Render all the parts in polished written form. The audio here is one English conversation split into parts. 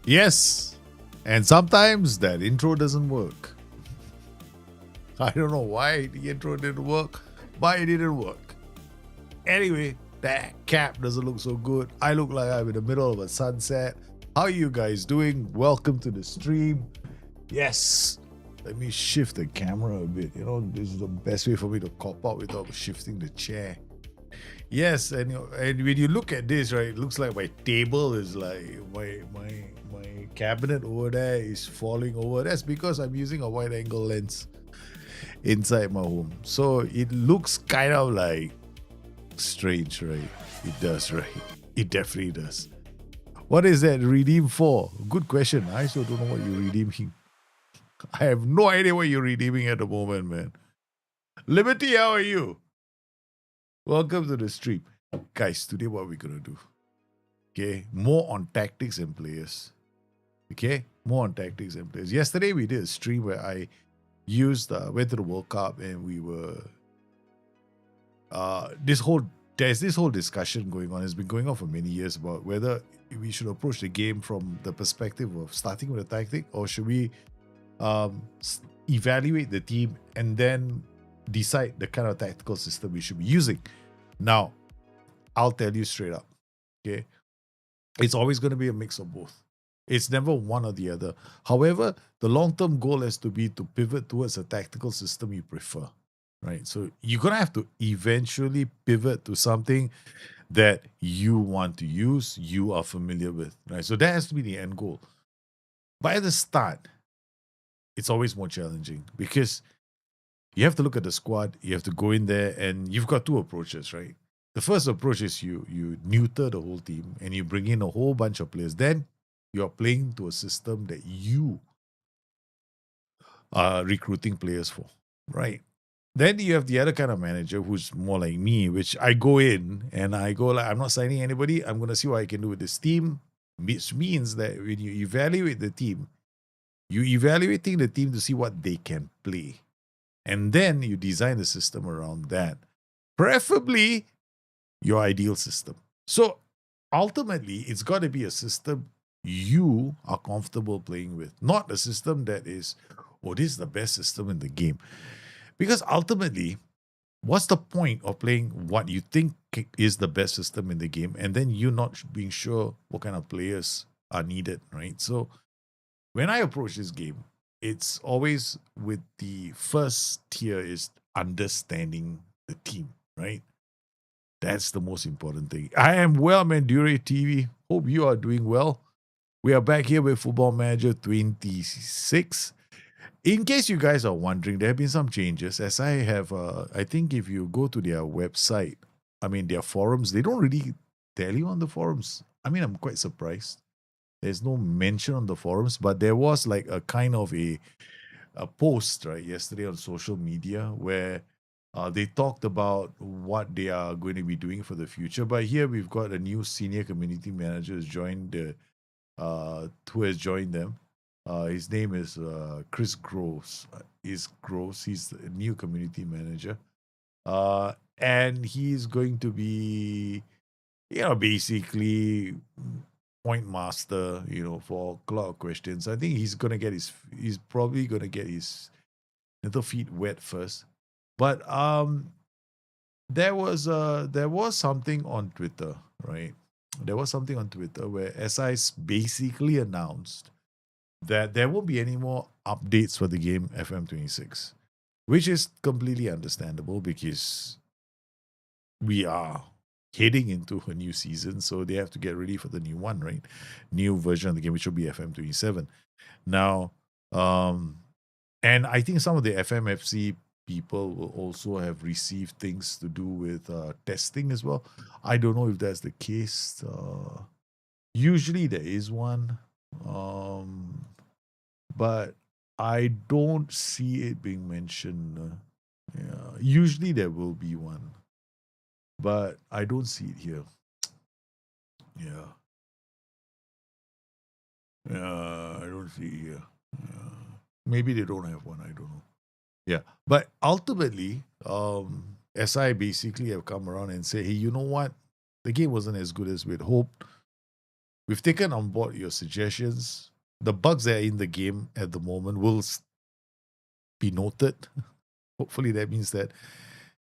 Yes, and sometimes that intro doesn't work. I don't know why the intro didn't work, but it didn't work. Anyway, that cap doesn't look so good. I look like I'm in the middle of a sunset. How are you guys doing? Welcome to the stream. Yes, let me shift the camera a bit. This is the best way for me to cop out without shifting the chair. Yes, and when you look at this, right, it looks like my table is like my cabinet over there is falling over. That's because I'm using a wide angle lens inside my home. So it looks kind of like strange, right? It does, right? It definitely does. What is that redeem for? Good question. I still don't know what you're redeeming. I have no idea what you're redeeming at the moment, man. Liberty, how are you? Welcome to the stream. Guys, today what we're going to do, okay? More on tactics and players, okay? More on tactics and players. Yesterday we did a stream where I went to the World Cup and we were, there's this whole discussion going on. It's been going on for many years about whether we should approach the game from the perspective of starting with a tactic or should we evaluate the team and then decide the kind of tactical system we should be using. Now, I'll tell you straight up, okay? It's always going to be a mix of both. It's never one or the other. However, the long-term goal has to be to pivot towards a tactical system you prefer, right? So you're going to have to eventually pivot to something that you want to use, you are familiar with, right? So that has to be the end goal. But at the start, it's always more challenging because you have to look at the squad, you have to go in there, and you've got two approaches, right? The first approach is you neuter the whole team and you bring in a whole bunch of players. Then you're playing to a system that you are recruiting players for, right? Then you have the other kind of manager who's more like me, which I go in and I go like, I'm not signing anybody. I'm going to see what I can do with this team, which means that when you evaluate the team, you're evaluating the team to see what they can play. And then you design the system around that. Preferably your ideal system. So ultimately, it's got to be a system you are comfortable playing with, not a system that is, this is the best system in the game. Because ultimately, what's the point of playing what you think is the best system in the game and then you not being sure what kind of players are needed, right? So when I approach this game, it's always with the first tier is understanding the team, right? That's the most important thing. I am well, Mandure TV. Hope you are doing well. We are back here with Football Manager 26. In case you guys are wondering, there have been some changes. As I have, I think if you go to their website, their forums, they don't really tell you on the forums. I'm quite surprised. There's no mention on the forums, but there was like a kind of a post right yesterday on social media where they talked about what they are going to be doing for the future. But here we've got a new senior community manager who has joined them. His name is Chris Groves. He's the new community manager, and he's going to be, basically point master, for a lot of questions. I think he's probably gonna get his little feet wet first. But there was something on Twitter, right? There was something on Twitter where SI basically announced that there won't be any more updates for the game FM26, which is completely understandable because we are heading into a new season, so they have to get ready for the new one, right? New version of the game, which will be FM27. Now, and I think some of the FMFC people will also have received things to do with testing as well. I don't know if that's the case. Usually there is one, but I don't see it being mentioned. Usually there will be one, but I don't see it here. Yeah. I don't see it here. Maybe they don't have one. I don't know. Yeah. But ultimately, SI basically have come around and say, hey, you know what? The game wasn't as good as we'd hoped. We've taken on board your suggestions. The bugs that are in the game at the moment will be noted. Hopefully, that means that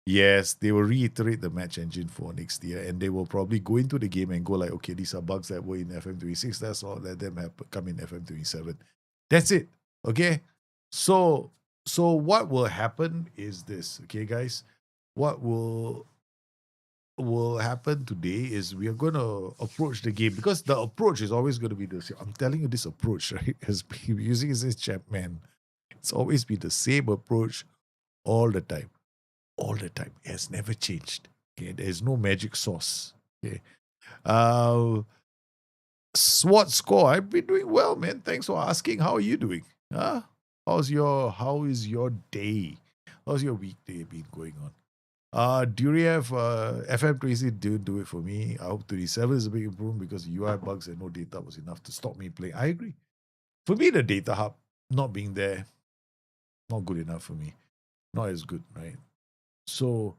yes, they will reiterate the match engine for next year, and they will probably go into the game and go like, okay, these are bugs that were in FM26. That's all. Let them come in FM27. That's it. Okay. So what will happen is this. Okay, guys. What will happen today is we are going to approach the game, because the approach is always going to be the same. I'm telling you, this approach, right, has been using this chap, man. It's always been the same approach all the time. All the time. It has never changed. Okay, there's no magic sauce. Okay. SWOT score. I've been doing well, man. Thanks for asking. How are you doing? Huh? How is your day? How's your weekday been going on? Do you have FM26 didn't do it for me? I hope 27 is a big improvement because UI bugs and no data was enough to stop me playing. I agree. For me, the data hub not being there, not good enough for me. Not as good, right? So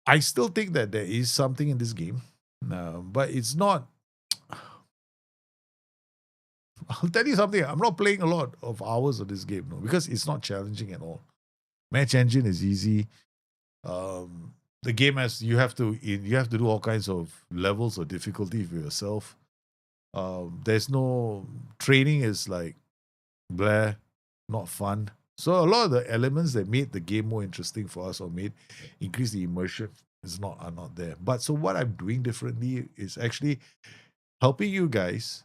I still think that there is something in this game, but it's not. I'll tell you something. I'm not playing a lot of hours of this game, no, because it's not challenging at all. Match engine is easy. The game has you have to do all kinds of levels of difficulty for yourself. There's no training is like blah, not fun. So a lot of the elements that made the game more interesting for us or made increase the immersion are not there. But so what I'm doing differently is actually helping you guys,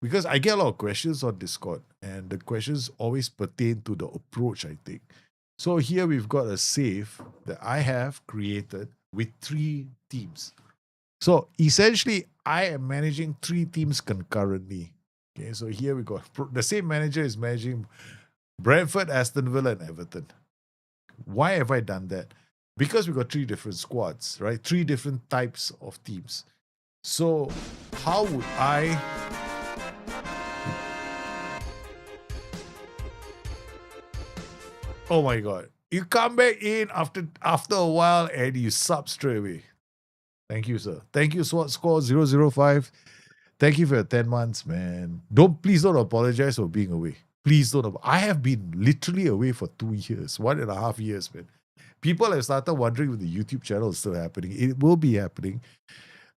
because I get a lot of questions on Discord, and the questions always pertain to the approach I take. So here we've got a save that I have created with 3 teams. So essentially, I am managing 3 teams concurrently. Okay, so here we go. The same manager is managing Brentford, Aston Villa, and Everton. Why have I done that? Because we got 3 different squads, right? 3 different types of teams. So how would I... Oh my God. You come back in after a while and you sub straight away. Thank you, sir. Thank you, SWAT score 005. Thank you for your 10 months, man. Please don't apologize for being away. Please don't. I have been literally away for 2 years, 1.5 years, man. People have started wondering if the YouTube channel is still happening. It will be happening.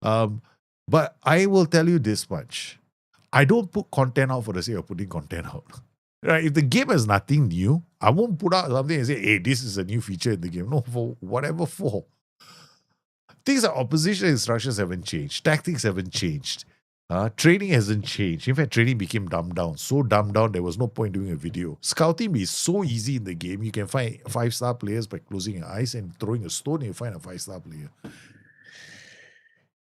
But I will tell you this much. I don't put content out for the sake of putting content out. Right? If the game has nothing new, I won't put out something and say, hey, this is a new feature in the game. No, for whatever for. Things like opposition instructions haven't changed. Tactics haven't changed. Training hasn't changed. In fact, training became dumbed down. So dumbed down, there was no point doing a video. Scouting is so easy in the game. You can find 5-star players by closing your eyes and throwing a stone, and you find a 5-star player.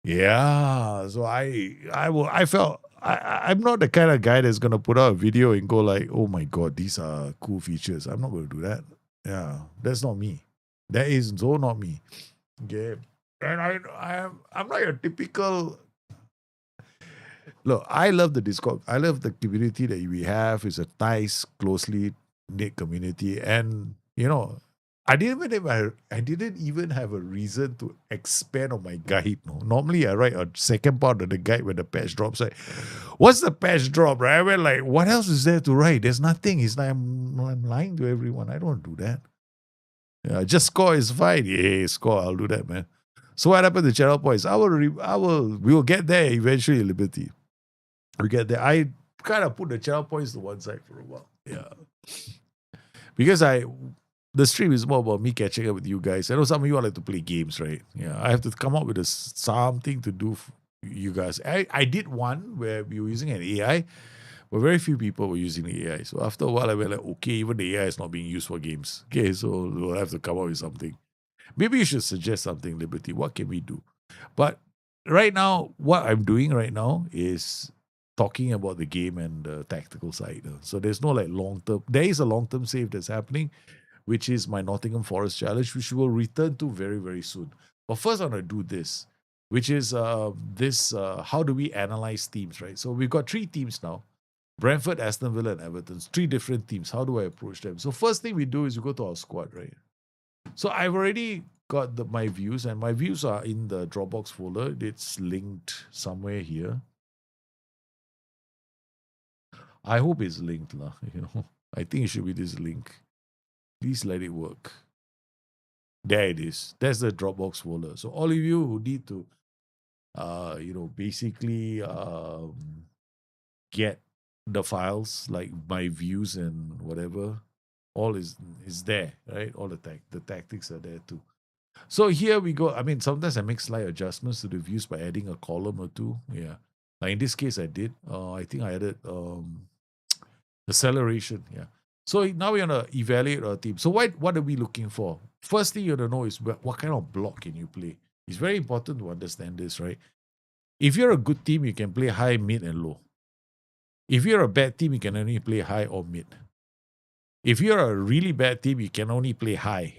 Yeah. So I felt I'm not the kind of guy that's gonna put out a video and go like, oh my God, these are cool features. I'm not gonna do that. Yeah, that's not me. That is so not me. Okay. And I'm not your typical. Look, I love the Discord. I love the community that we have. It's a nice, closely knit community, and I didn't even have a reason to expand on my guide. No, normally I write a second part of the guide when the patch drops. Like, what's the patch drop? Right? I went like, what else is there to write? There's nothing. It's like I'm lying to everyone. I don't do that. Yeah, just score is fine. Yeah, score. I'll do that, man. So what happened to channel points? We will get there eventually. Liberty. We get there. I kind of put the channel points to one side for a while. Yeah, because the stream is more about me catching up with you guys. I know some of you all like to play games, right? Yeah, I have to come up with something to do for you guys. I did one where we were using an AI, but very few people were using the AI. So after a while, I went like, okay, even the AI is not being used for games. Okay, so we'll have to come up with something. Maybe you should suggest something, Liberty. What can we do? But right now, what I'm doing right now is talking about the game and the tactical side. So there's no like long-term. There is a long-term save that's happening, which is my Nottingham Forest challenge, which we will return to very, very soon. But first, I'm going to do this, which is how do we analyze teams, right? So we've got 3 teams now: Brentford, Aston Villa, and Everton. 3 different teams. How do I approach them? So first thing we do is we go to our squad, right? So I've already got my views, and my views are in the Dropbox folder. It's linked somewhere here. I hope it's linked, lah. I think it should be this link. Please let it work. There it is. That's the Dropbox folder. So all of you who need to, basically get the files like my views and whatever, all is there, right? All the tactics are there too. So here we go. I mean, sometimes I make slight adjustments to the views by adding a column or two. Yeah. Like in this case, I did. I think I added acceleration. Yeah. So now we're going to evaluate our team. So what are we looking for? First thing you want to know is what kind of block can you play? It's very important to understand this, right? If you're a good team, you can play high, mid, and low. If you're a bad team, you can only play high or mid. If you're a really bad team, you can only play high.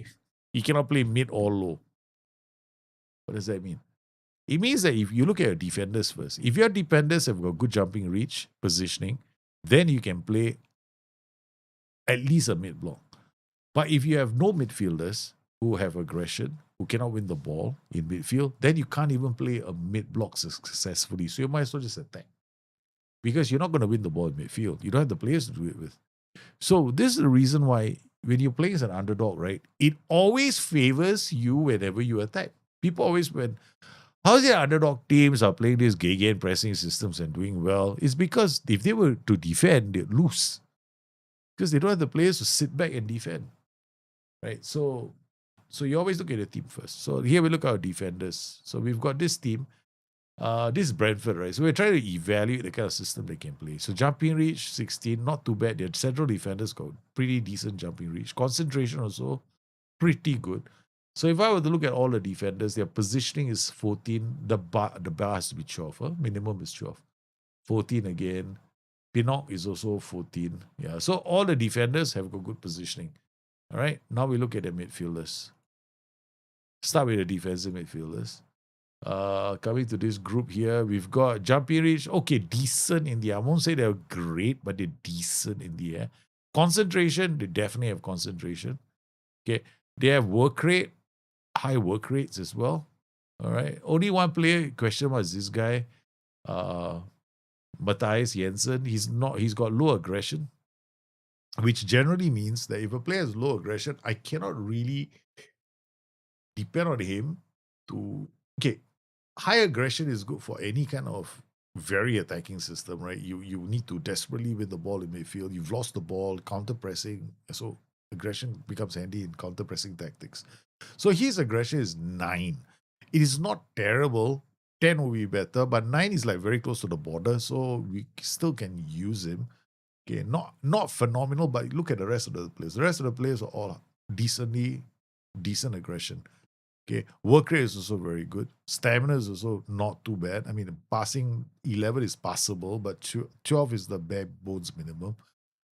You cannot play mid or low. What does that mean? It means that if you look at your defenders first, if your defenders have got good jumping reach, positioning, then you can play at least a mid block. But if you have no midfielders who have aggression, who cannot win the ball in midfield, then you can't even play a mid block successfully. So you might as well just attack. Because you're not going to win the ball in midfield. You don't have the players to do it with. So this is the reason why when you're playing as an underdog, right, it always favors you whenever you attack. People always went, how's the underdog teams are playing these gegen pressing systems and doing well? It's because if they were to defend, they'd lose. Because they don't have the players to sit back and defend. Right? So you always look at the team first. So here we look at our defenders. So we've got this team. This is Brentford, right? So we're trying to evaluate the kind of system they can play. So jumping reach, 16, not too bad. Their central defenders got pretty decent jumping reach. Concentration also, pretty good. So if I were to look at all the defenders, their positioning is 14. The bar has to be 12. Huh? Minimum is 12. 14 again. Pinnock is also 14. Yeah. So all the defenders have got good positioning. All right. Now we look at the midfielders. Start with the defensive midfielders. Coming to this group here, we've got jumping reach. Okay, decent in the air. I won't say they're great, but they're decent in the air. Concentration, they definitely have concentration. Okay, they have work rate, high work rates as well. All right, only one player question mark is this guy, Matthias Jensen. He's got low aggression, which generally means that if a player has low aggression, I cannot really depend on him to. Okay, high aggression is good for any kind of very attacking system, right? You need to desperately win the ball in midfield. You've lost the ball, counter pressing. So aggression becomes handy in counter pressing tactics. So his aggression is 9. It is not terrible. 10 will be better, but 9 is like very close to the border, so we still can use him. Okay, not phenomenal, but look at the rest of the players. The rest of the players are all decent aggression. Okay, work rate is also very good. Stamina is also not too bad. I mean, passing 11 is passable, but 12 is the bare bones minimum.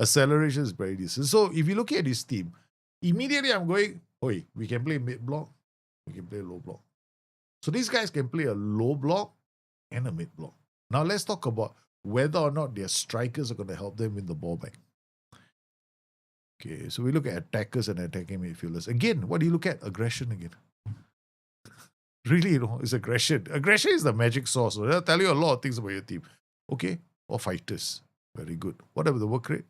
Acceleration is very decent. So if you look at this team, immediately I'm going, we can play mid block, we can play low block. So these guys can play a low block and a mid block. Now let's talk about whether or not their strikers are going to help them win the ball back. Okay, so we look at attackers and attacking midfielders. Again, what do you look at? Aggression again. Really, it's aggression. Aggression is the magic sauce. So they'll tell you a lot of things about your team. Okay, or fighters. Very good. What about the work rate?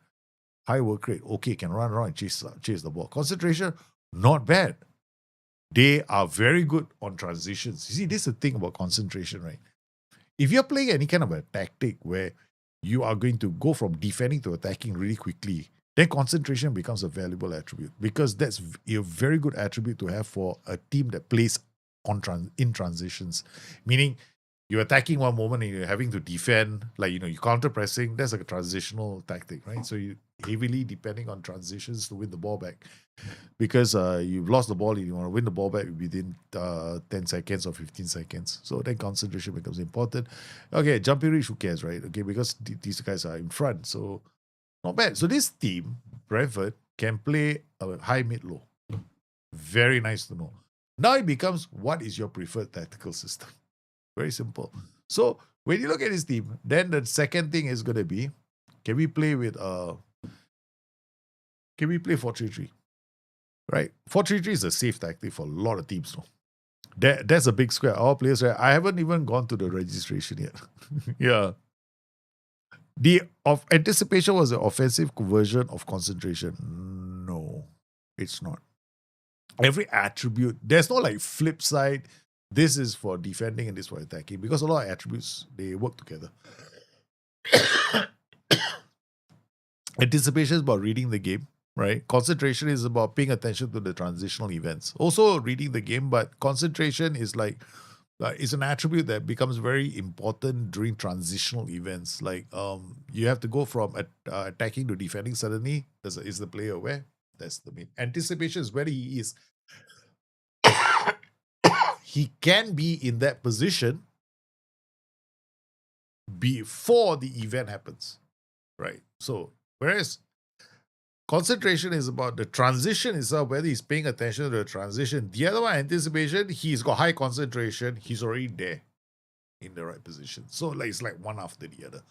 High work rate. Okay, can run around and chase the ball. Concentration, not bad. They are very good on transitions. You see, this is the thing about concentration, right? If you're playing any kind of a tactic where you are going to go from defending to attacking really quickly, then concentration becomes a valuable attribute, because that's a very good attribute to have for a team that plays in transitions. Meaning, you're attacking one moment and you're having to defend, like, you're counter pressing. That's like a transitional tactic, right? So you heavily depending on transitions to win the ball back, because you've lost the ball and you want to win the ball back within 10 seconds or 15 seconds. So then concentration becomes important. Okay, jumping reach, who cares, right? Okay, because these guys are in front, so not bad. So this team, Brentford, can play a high, mid, low. Very nice to know. Now it becomes, what is your preferred tactical system? Very simple. So when you look at this team, then the second thing is going to be, can we play 4-3-3? Right? 4-3-3 is a safe tactic for a lot of teams. No? That's a big square. Our players, I haven't even gone to the registration yet. Yeah. The of anticipation was the offensive version of concentration. No, it's not. Every attribute, there's no like flip side. This is for defending and this for attacking because a lot of attributes they work together. Anticipation is about reading the game, right? Concentration is about paying attention to the transitional events. Also reading the game, but concentration is like it's an attribute that becomes very important during transitional events. Like you have to go from attacking to defending suddenly. Is the player aware? That's the main. Anticipation is where he is. He can be in that position before the event happens, right? So whereas concentration is about the transition itself, whether he's paying attention to the transition. The other one, anticipation, he's got high concentration. He's already there in the right position. So like it's like one after the other.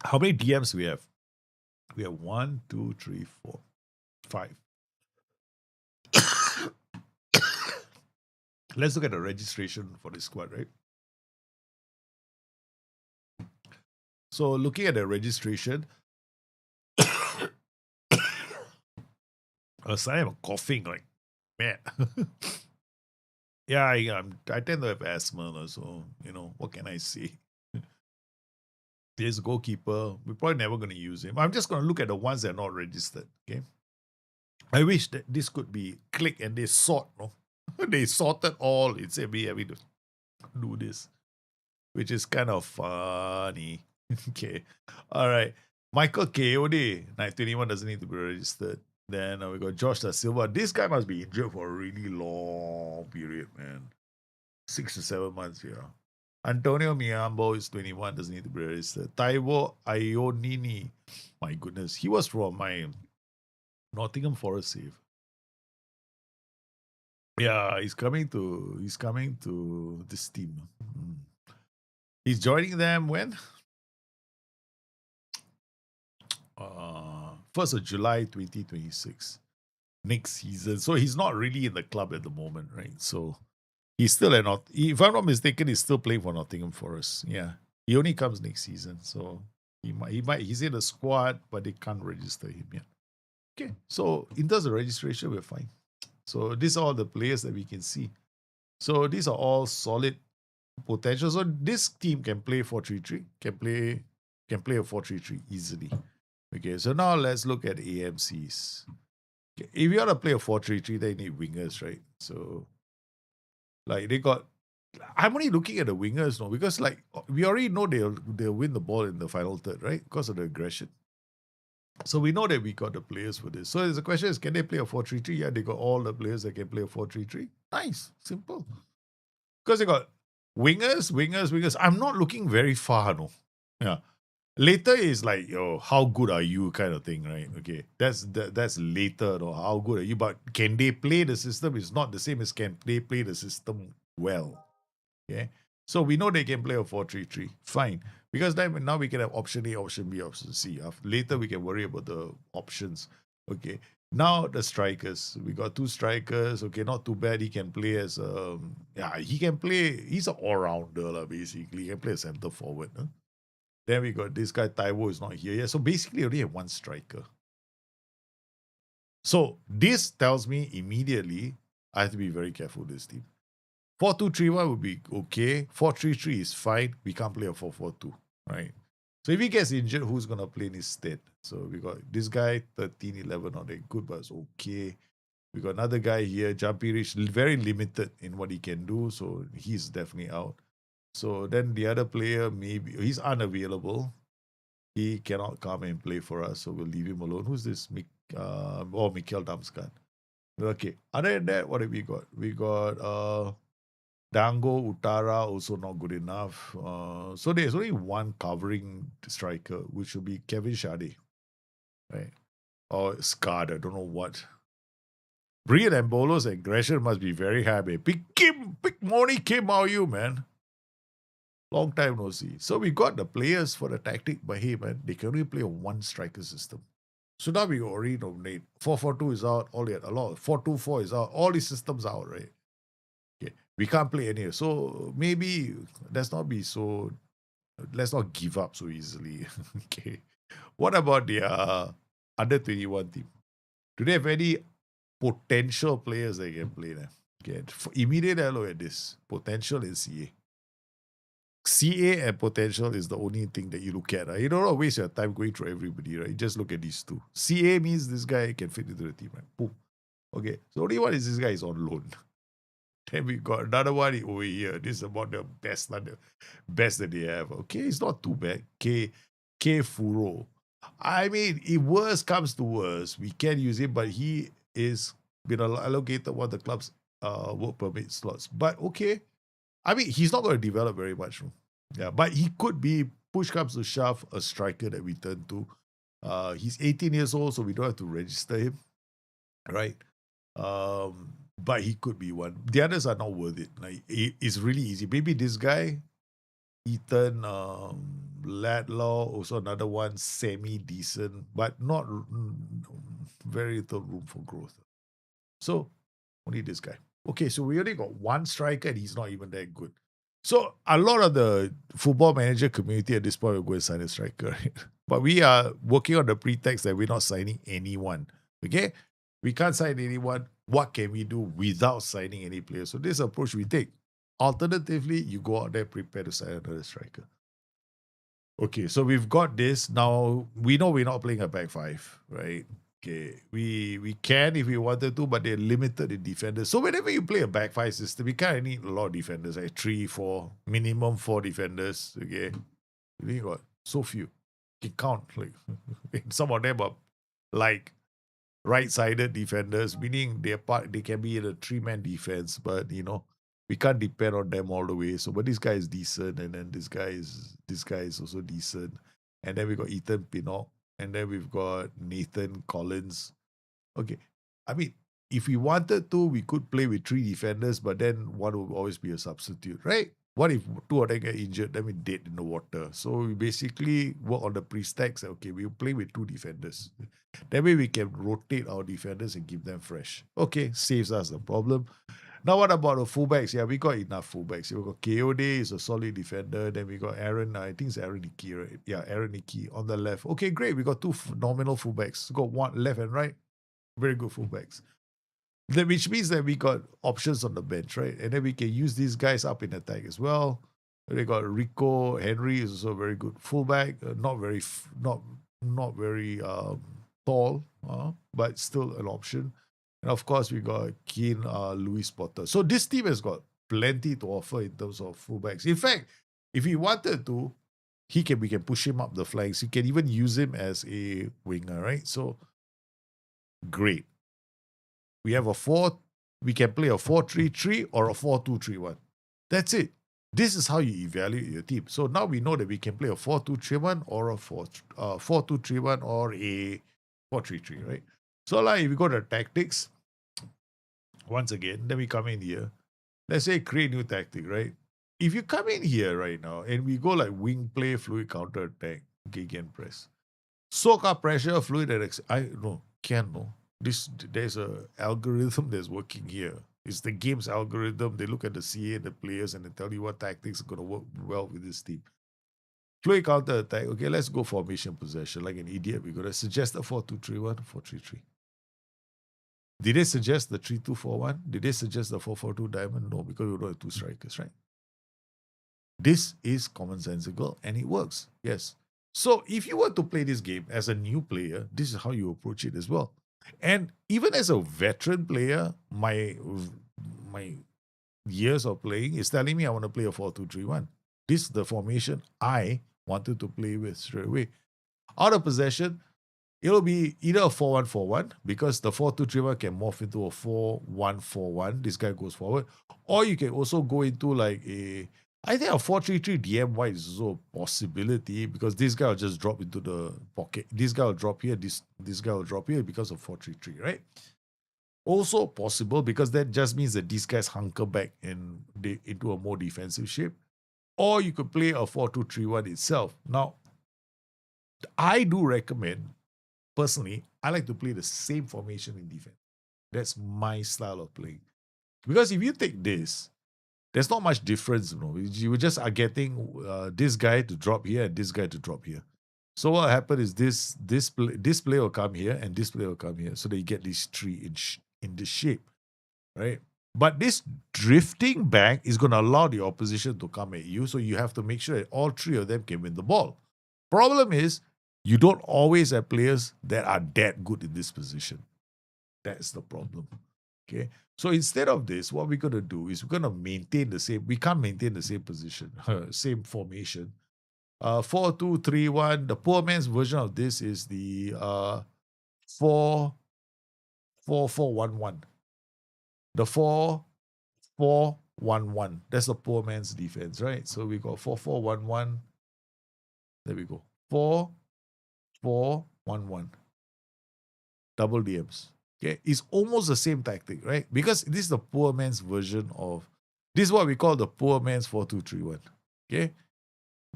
How many DMs we have? We have 1, 2, 3, 4, 5. Let's look at the registration for this squad, right? So looking at the registration, I'm coughing like man. Yeah, I tend to have asthma, so what can I say? There's a goalkeeper. We're probably never going to use him. I'm just going to look at the ones that are not registered. Okay. I wish that this could be click and they sort. No, they sorted all. It's me having to do this, which is kind of funny. Okay. All right. Michael KOD, 921 doesn't need to be registered. Then we got Josh Da Silva. This guy must be injured for a really long period, man. 6 to 7 months, yeah. Antonio Miambo is 21, doesn't need to be registered. Taiwo Ionini, my goodness, he was from my Nottingham Forest save. Yeah, he's coming to this team. He's joining them when? 1st of July 2026. Next season. So he's not really in the club at the moment, right? So he's still if I'm not mistaken, he's still playing for Nottingham Forest. Yeah. He only comes next season. So he's in the squad, but they can't register him yet. Okay. So in terms of registration, we're fine. So these are all the players that we can see. So these are all solid potential. So this team can play 4-3-3, can play a 4-3-3 easily. Okay, so now let's look at AMCs. Okay, if you want to play a 4-3-3, they need wingers, right? So like I'm only looking at the wingers now because like we already know they'll win the ball in the final third, right? Because of the aggression. So we know that we got the players for this. So the question is, can they play a 4-3-3? Yeah, they got all the players that can play a 4-3-3. Nice, simple. Because they got wingers. I'm not looking very far, no. Yeah. Later is like, how good are you kind of thing, right? Okay. That's later, no? How good are you? But can they play the system? It's not the same as can they play the system well. Okay. So we know they can play a 4-3-3. Fine. Because now we can have option A, option B, option C. Later we can worry about the options. Okay. Now the strikers. We got 2 strikers. Okay, not too bad. He can play as he can play. He's an all-rounder, basically. He can play a center forward. Huh? Then we got this guy, Taiwo is not here yet. So basically, only have 1 striker. So this tells me immediately I have to be very careful with this team. 4-2-3-1 would be okay. 4-3-3 is fine. We can't play a 4-4-2, right? So if he gets injured, who's going to play in his stead? So we got this guy, 13-11, not that good, but it's okay. We got another guy here, Jumpy Rich, very limited in what he can do. So he's definitely out. So then the other player, maybe he's unavailable. He cannot come and play for us, so we'll leave him alone. Who's this? Mikhail Damsgaard. Okay. Other than that, what have we got? We got Dango Utara, also not good enough. So there's only 1 covering striker, which will be Kevin Shade. Right? Or Scarred, I don't know what. Brian Ambolo's aggression must be very high. Big morning, Kim, how are you, man? Long time no see. So we got the players for the tactic, but hey, man, they can only play a 1 striker system. So now we already nominate 4-4-2 is out. A lot 4-2-4 is out. All these systems are out, right? Okay. We can't play any. So maybe let's not be so. Let's not give up so easily. Okay. What about the under 21 team? Do they have any potential players that can play there? Okay. Immediately I look at this potential in CA. CA and potential is the only thing that you look at. Right? You don't waste your time going through everybody, right? You just look at these two. CA means this guy can fit into the team, right? Boom. Okay. So only one is this guy is on loan. Then we got another one over here. This is about the best that they have. Okay, it's not too bad. K Furo. I mean, if worse comes to worse, we can use him, but he is been allocated one of the club's work permit slots. But okay. I mean, he's not going to develop very much. Yeah, but he could be, push comes to shove, a striker that we turn to. He's 18 years old, so we don't have to register him, right? But he could be one. The others are not worth it. Like it's really easy. Maybe this guy, Ethan Ladlaw, also another one, semi-decent, but not very little room for growth. So, only this guy. Okay, so we only got one striker and he's not even that good. So, a lot of the football manager community at this point will go and sign a striker. Right? But we are working on the pretext that we're not signing anyone. Okay? We can't sign anyone. What can we do without signing any players? So, this approach we take. Alternatively, you go out there prepare to sign another striker. Okay, so we've got this. Now, we know we're not playing a back five, right? Okay, we can if we wanted to, but they're limited in defenders. So whenever you play a back five system, you kind of need a lot of defenders, like 3, 4, minimum 4 defenders. Okay, we got so few. You count like some of them are like right-sided defenders, meaning they can be in a 3-man defense, but we can't depend on them all the way. So, but this guy is decent, and then this guy is also decent, and then we got Ethan Pinnock. And then we've got Nathan Collins. Okay. I mean, if we wanted to, we could play with 3 defenders, but then one would always be a substitute, right? What if 2 of them get injured, then we're dead in the water? So we basically work on the pre-stacks. Okay, we'll play with 2 defenders. That way we can rotate our defenders and keep them fresh. Okay, saves us the problem. Now, what about the fullbacks? Yeah, we got enough fullbacks. We got Keode is a solid defender. Then we got Aaron. I think it's Aaron Nicky, right? Yeah, Aaron Nicky on the left. Okay, great. We got 2 nominal fullbacks. We got one left and right. Very good fullbacks. Which means that we got options on the bench, right? And then we can use these guys up in attack as well. They got Rico Henry is also a very good fullback. Not very tall, but still an option. And of course, we got Keane Louis Potter. So this team has got plenty to offer in terms of fullbacks. In fact, if he wanted to, we can push him up the flanks. You can even use him as a winger, right? So great. We have we can play a 4-3-3 or a 4-2-3-1. That's it. This is how you evaluate your team. So now we know that we can play a 4-2-3-1 or a 4-2-3-1 or a 4-3-3, right? So like if we go to tactics, once again, then we come in here. Let's say create new tactic, right? If you come in here right now and we go like wing play, fluid counter attack, gegenpress, press, soak up pressure, fluid and there's a algorithm that's working here. It's the game's algorithm. They look at the CA, the players, and they tell you what tactics are going to work well with this team. Fluid counter attack. Okay, let's go formation possession. Like an idiot, we're going to suggest a 4-2-3-1, 4-3-3. Did they suggest the 3-2-4-1? Did they suggest the 4-4-2 diamond? No, because we don't have 2 strikers, right? This is commonsensical and it works. Yes. So if you were to play this game as a new player, this is how you approach it as well. And even as a veteran player, my years of playing is telling me I want to play a 4-2-3-1. This is the formation I wanted to play with straight away. Out of possession, it'll be either a 4-1-4-1 because the 4-2-3-1 can morph into a 4-1-4-1. This guy goes forward. Or you can also go into like I think a 4-3-3 DM wide is also a possibility because this guy will just drop into the pocket. This guy will drop here. This guy will drop here because of 4-3-3, right? Also possible because that just means that these guys hunker back into a more defensive shape. Or you could play a 4-2-3-1 itself. Now, I do recommend, personally, I like to play the same formation in defense. That's my style of playing. Because if you take this, There's not much difference, you know. You just are getting this guy to drop here and this guy to drop here. So what happened is this player will come here and this player will come here, so that you get these three in this shape, right? But this drifting back is going to allow the opposition to come at you, so you have to make sure that all three of them can win the ball. Problem is, you don't always have players that are that good in this position. That's the problem. Okay. So instead of this, what we're going to do is we're going to maintain the same. We can't maintain the same position, same formation. 4-2-3-1. The poor man's version of this is the 4-4-4-1-1. The 4-4-1-1. That's the poor man's defense, right? So we got 4-4-1-1. There we go. 4-4-1-1. Double DMs. Okay, it's almost the same tactic, right? Because this is the poor man's version of this is what we call the poor man's 4-2-3-1. Okay,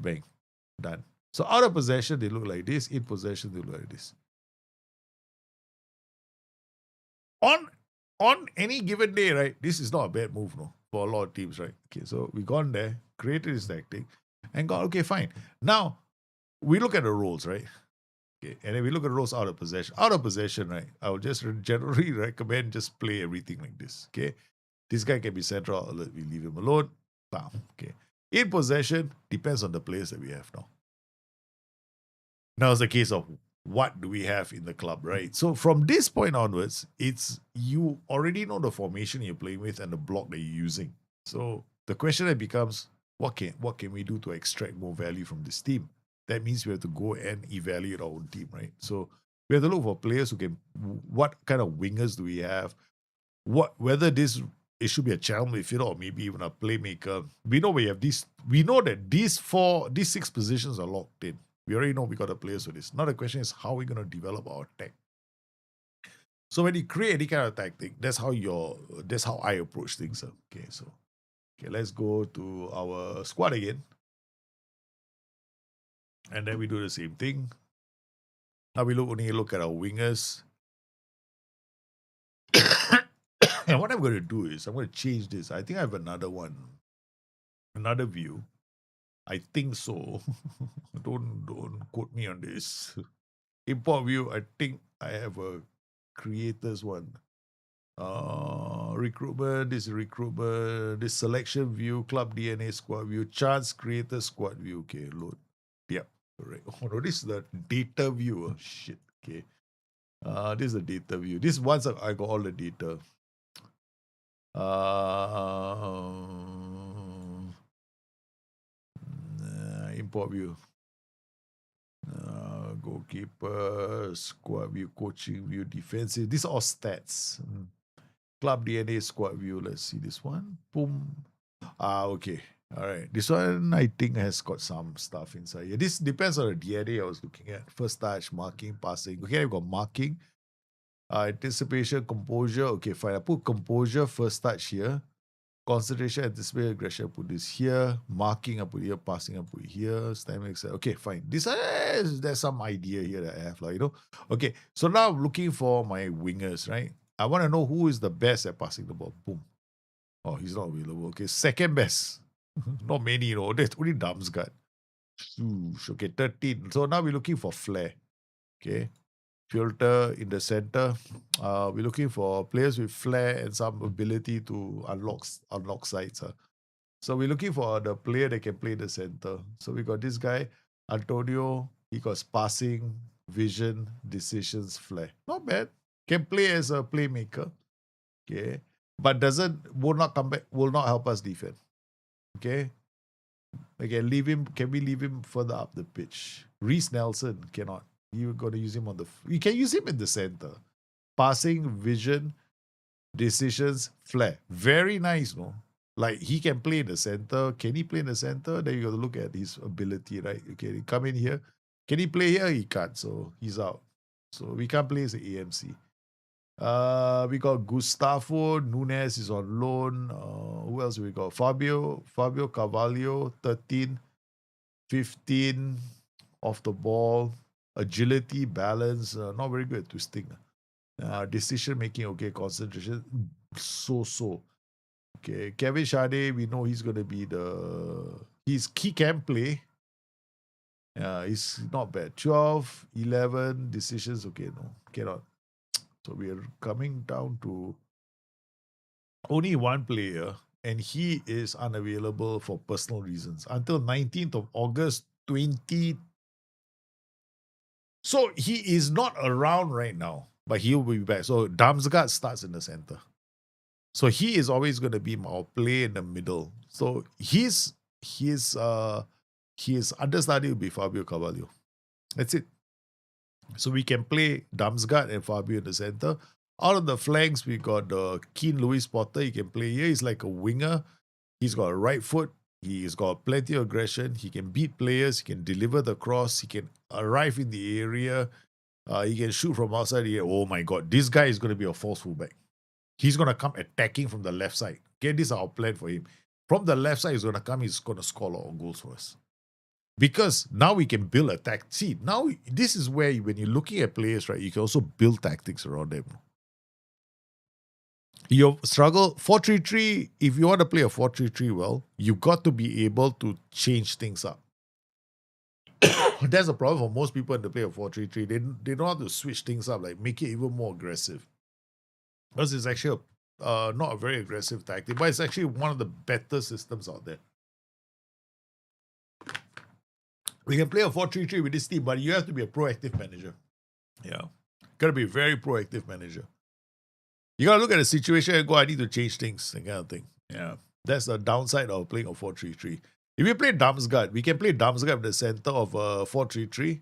bang, done. So out of possession, they look like this. In possession, they look like this. On any given day, right? This is not a bad move, no, for a lot of teams, right? Okay, so we gone there, created this tactic, and got okay, fine. Now we look at the roles, right? Okay, and then we look at roles out of possession. Out of possession, right? I would just generally recommend just play everything like this. Okay, this guy can be central. We leave him alone. Bam. Okay. In possession, depends on the players that we have now. Now it's the case of what do we have in the club, right? So from this point onwards, it's you already know the formation you're playing with and the block that you're using. So the question then becomes, what can we do to extract more value from this team? That means we have to go and evaluate our own team, right? So we have to look for players who can. What kind of wingers do we have? Whether it should be a channel midfielder or maybe even a playmaker. We know we have these. We know that these 6 positions are locked in. We already know we got the players for this. Now the question is how we're going to develop our attack. So when you create any kind of tactic, that's how I approach things. Okay, so let's go to our squad again. And then we do the same thing. Now we only look at our wingers. And what I'm going to do is I'm going to change this. I think I have another one. Another view. I think so. Don't quote me on this. Import view, I think I have a creators one. Recruitment, this selection view, club DNA squad view, chance creator squad view. Okay, load. Yep. Correct. Oh no, this is the data view. Oh, shit. Okay. This is the data view. This once I got all the data. Import view. Goalkeeper, squad view, coaching view, defensive. These are all stats. Club DNA squad view. Let's see this one. Boom. Okay. All right. This one I think has got some stuff inside here. This depends on the DNA I was looking at. First touch, marking, passing. Okay, I've got marking. Anticipation, composure. Okay, fine. I put composure, first touch here. Concentration, anticipation, aggression, I put this here. Marking, I put here. Passing, I put here. Stamina, okay, fine. There's some idea here that I have, like, Okay, so now I'm looking for my wingers, right? I want to know who is the best at passing the ball. Boom. Oh, he's not available. Okay, second best. Not many, There's only Damsgaard. Okay, 13. So now we're looking for flair. Okay. Filter in the center. We're looking for players with flair and some ability to unlock sites. So we're looking for the player that can play the center. So we got this guy, Antonio. He got passing, vision, decisions, flair. Not bad. Can play as a playmaker. Okay. But will not come back, will not help us defend. Okay. Can we leave him further up the pitch? Reece Nelson cannot. You're going to use him you can use him in the center. Passing, vision, decisions, flair. Very nice, no? Like, he can play in the center. Can he play in the center? Then you got to look at his ability, right? Okay, he come in here. Can he play here? He can't, so he's out. So we can't play as an AMC. We got Gustavo Nunes is on loan. Who else we got? Fabio Carvalho, 13, 15 off the ball. Agility, balance, not very good at twisting. Decision making, okay. Concentration, so. Okay, Kevin Shade, we know he's going to be he can play. He's not bad. 12, 11 decisions. Okay, no, cannot. So we are coming down to only one player, and he is unavailable for personal reasons until 19th of August 20. So he is not around right now, but he'll be back. So Damsgaard starts in the center. So he is always going to be our play in the middle. So his understudy will be Fabio Carvalho. That's it. So we can play Damsgaard and Fabio in the center. Out of the flanks, we got Keane Louis Potter. He can play here. He's like a winger. He's got a right foot. He's got plenty of aggression. He can beat players. He can deliver the cross. He can arrive in the area. He can shoot from outside the area. Oh my God, this guy is going to be a false fullback. He's going to come attacking from the left side. Okay, this is our plan for him. From the left side, he's going to come. He's going to score a lot of goals for us. Because now we can build a tactic. See, now this is where when you're looking at players, right, you can also build tactics around them. You struggle 4-3-3. If you want to play a 4-3-3 well, you've got to be able to change things up. That's a problem for most people in the play of 4-3-3. They know how to switch things up, like make it even more aggressive. Because it's actually not a very aggressive tactic, but it's actually one of the better systems out there. We can play a 4-3-3 with this team, but you have to be a proactive manager. Yeah. Got to be a very proactive manager. You got to look at the situation and go, I need to change things, that kind of thing. Yeah. That's the downside of playing a 4-3-3. If we play Damsgaard, we can play Damsgaard in the center of a 4-3-3.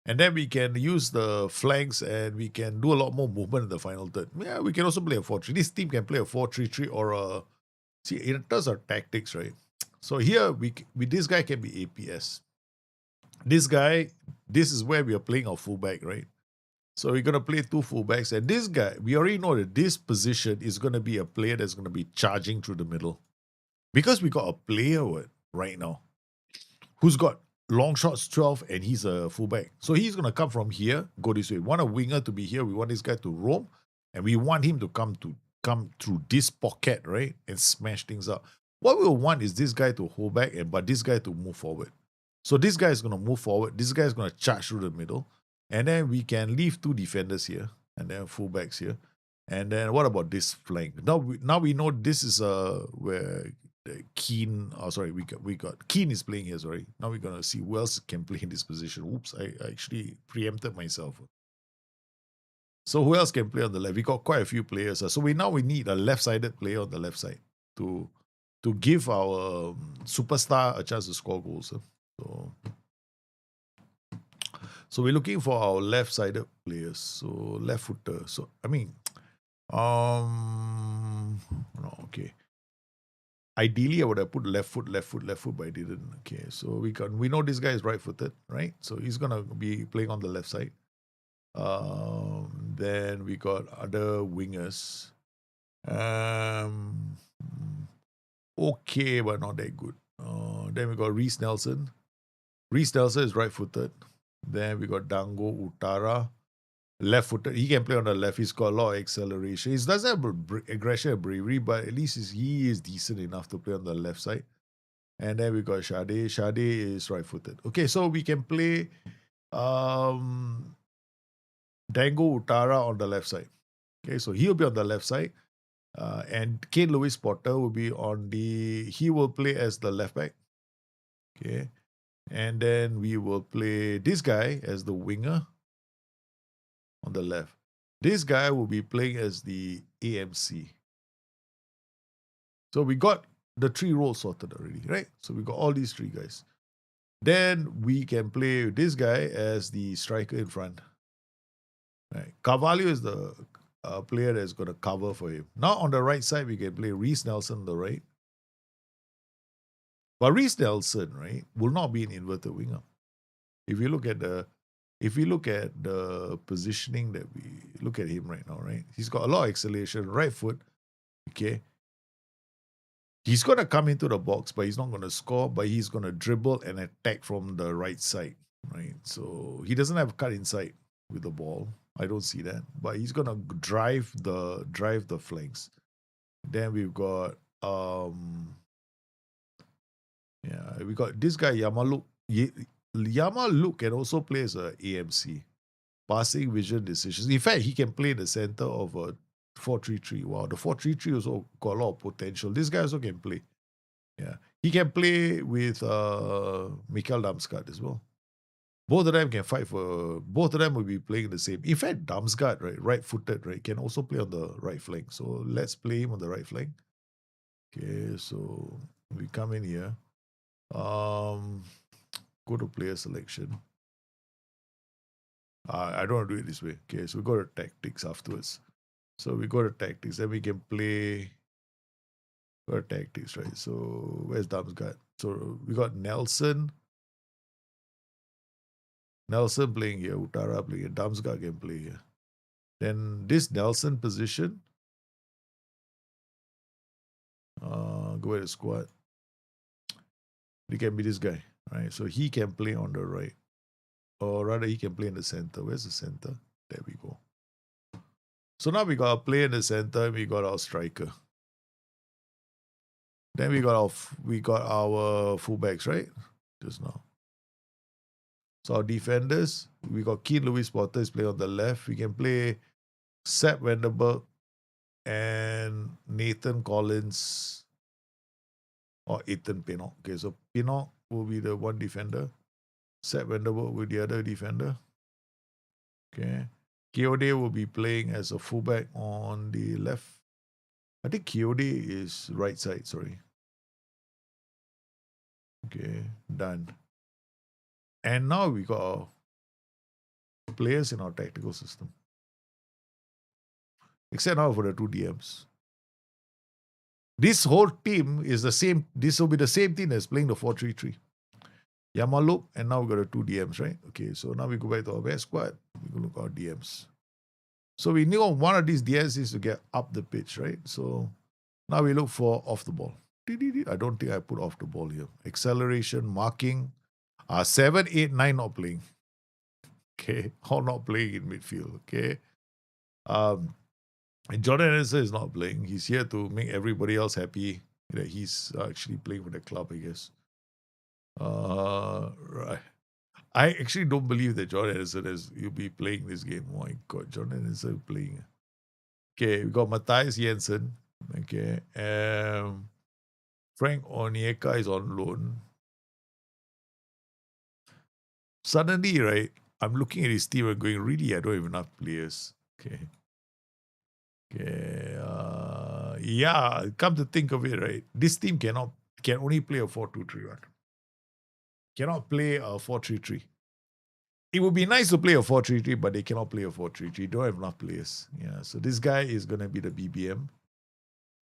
And then we can use the flanks and we can do a lot more movement in the final third. Yeah, we can also play a 4-3. This team can play a 4-3-3 or a... See, in terms of tactics, right? So here, with this guy can be APS. This guy, this is where we are playing our fullback, right? So we're going to play two fullbacks. And this guy, we already know that this position is going to be a player that's going to be charging through the middle. Because we got a player right now who's got long shots 12 and he's a fullback. So he's going to come from here, go this way. We want a winger to be here. We want this guy to roam. And we want him to come through this pocket, right? And smash things up. What we'll want is this guy to hold back, but this guy to move forward. So this guy is going to move forward. This guy is going to charge through the middle. And then we can leave two defenders here. And then fullbacks here. And then what about this flank? Now we know this is where Keane... Oh, sorry. We got Keane is playing here, sorry. Now we're going to see who else can play in this position. Oops, I actually preempted myself. So who else can play on the left? We got quite a few players. So we need a left-sided player on the left side to give our superstar a chance to score goals. So we're looking for our left-sided players. So left footer. So I mean, no, okay. Ideally, I would have put left foot, but I didn't. Okay, so we know this guy is right-footed, right? So he's gonna be playing on the left side. Then we got other wingers. Okay, but not that good. Then we got Reece Nelson. Reece Nelson is right-footed. Then we got Dango Utara, left-footed. He can play on the left. He's got a lot of acceleration. He doesn't have aggression and bravery, but at least he is decent enough to play on the left side. And then we got Shade. Shade is right-footed. Okay, so we can play Dango Utara on the left side. Okay, so he'll be on the left side. And Keane Louis Potter will be he will play as the left back. Okay. And then we will play this guy as the winger on the left. This guy will be playing as the AMC. So we got the three roles sorted already, right? So we got all these three guys. Then we can play this guy as the striker in front. Right. Carvalho is the player that's going to cover for him. Now on the right side, we can play Reece Nelson on the right. But Reece Nelson, right, will not be an inverted winger. If you look at the positioning that we look at him right now, right, he's got a lot of acceleration, right foot. Okay, he's gonna come into the box, but he's not gonna score. But he's gonna dribble and attack from the right side, right? So he doesn't have a cut inside with the ball. I don't see that, but he's gonna drive the flanks. Then we've got Yeah, we got this guy Yamaluk. Yamaluk can also play as a AMC, passing vision decisions. In fact, he can play the center of a 4-3-3. Wow, the 4-3-3 also got a lot of potential. This guy also can play. Yeah, he can play with Mikael Damsgaard as well. Both of them can fight for. Both of them will be playing the same. In fact, Damsgaard, right-footed, right, can also play on the right flank. So let's play him on the right flank. Okay, so we come in here. Go to player selection. I don't want to do it this way. Okay, so we go to tactics afterwards. So we go to tactics, then we can play. Go to tactics, right? So where's Damsgaard? So we got Nelson. Nelson playing here, Utara playing here, Damsgaard can play here. Then this Nelson position, go to the squad. It can be this guy, right? So he can play on the right. Or rather, he can play in the center. Where's the center? There we go. So now we got a player in the center, and we got our striker. Then we got our fullbacks, right? Just now. So our defenders, we got Keane Lewis Potter is playing on the left. We can play Sepp Vandenberg and Nathan Collins or Ethan Pinnock. Okay, so Pinnock will be the one defender. Sepp Vandenberg will be the other defender. Okay. Keode will be playing as a fullback on the left. I think Keode is right side, sorry. Okay, done. And now we got our players in our tactical system. Except now for the two DMs. This whole team is the same. This will be the same team as playing the 4-3-3. Yamaluk, and now we got the two DMs, right? Okay, so now we go back to our best squad. We go look at our DMs. So we knew one of these DMs is to get up the pitch, right? So now we look for off the ball. I don't think I put off the ball here. Acceleration, marking. 7, 8, 9 not playing. Okay, all not playing in midfield. Okay. And Jordan Henderson is not playing. He's here to make everybody else happy that he's actually playing for the club, I guess. Right. I actually don't believe that Jordan Henderson will be playing this game. Oh my God, Jordan Henderson playing. Okay, we got Matthias Jensen. Okay. Frank Onyeka is on loan. Suddenly, right, I'm looking at his team and going, really, I don't have enough players. Okay. Okay. Yeah, come to think of it, right, this team can only play a 4-2-3, right? Cannot play a 4-3-3. It would be nice to play a 4-3-3, but they cannot play a 4-3-3. Don't have enough players. Yeah, so this guy is going to be the BBM.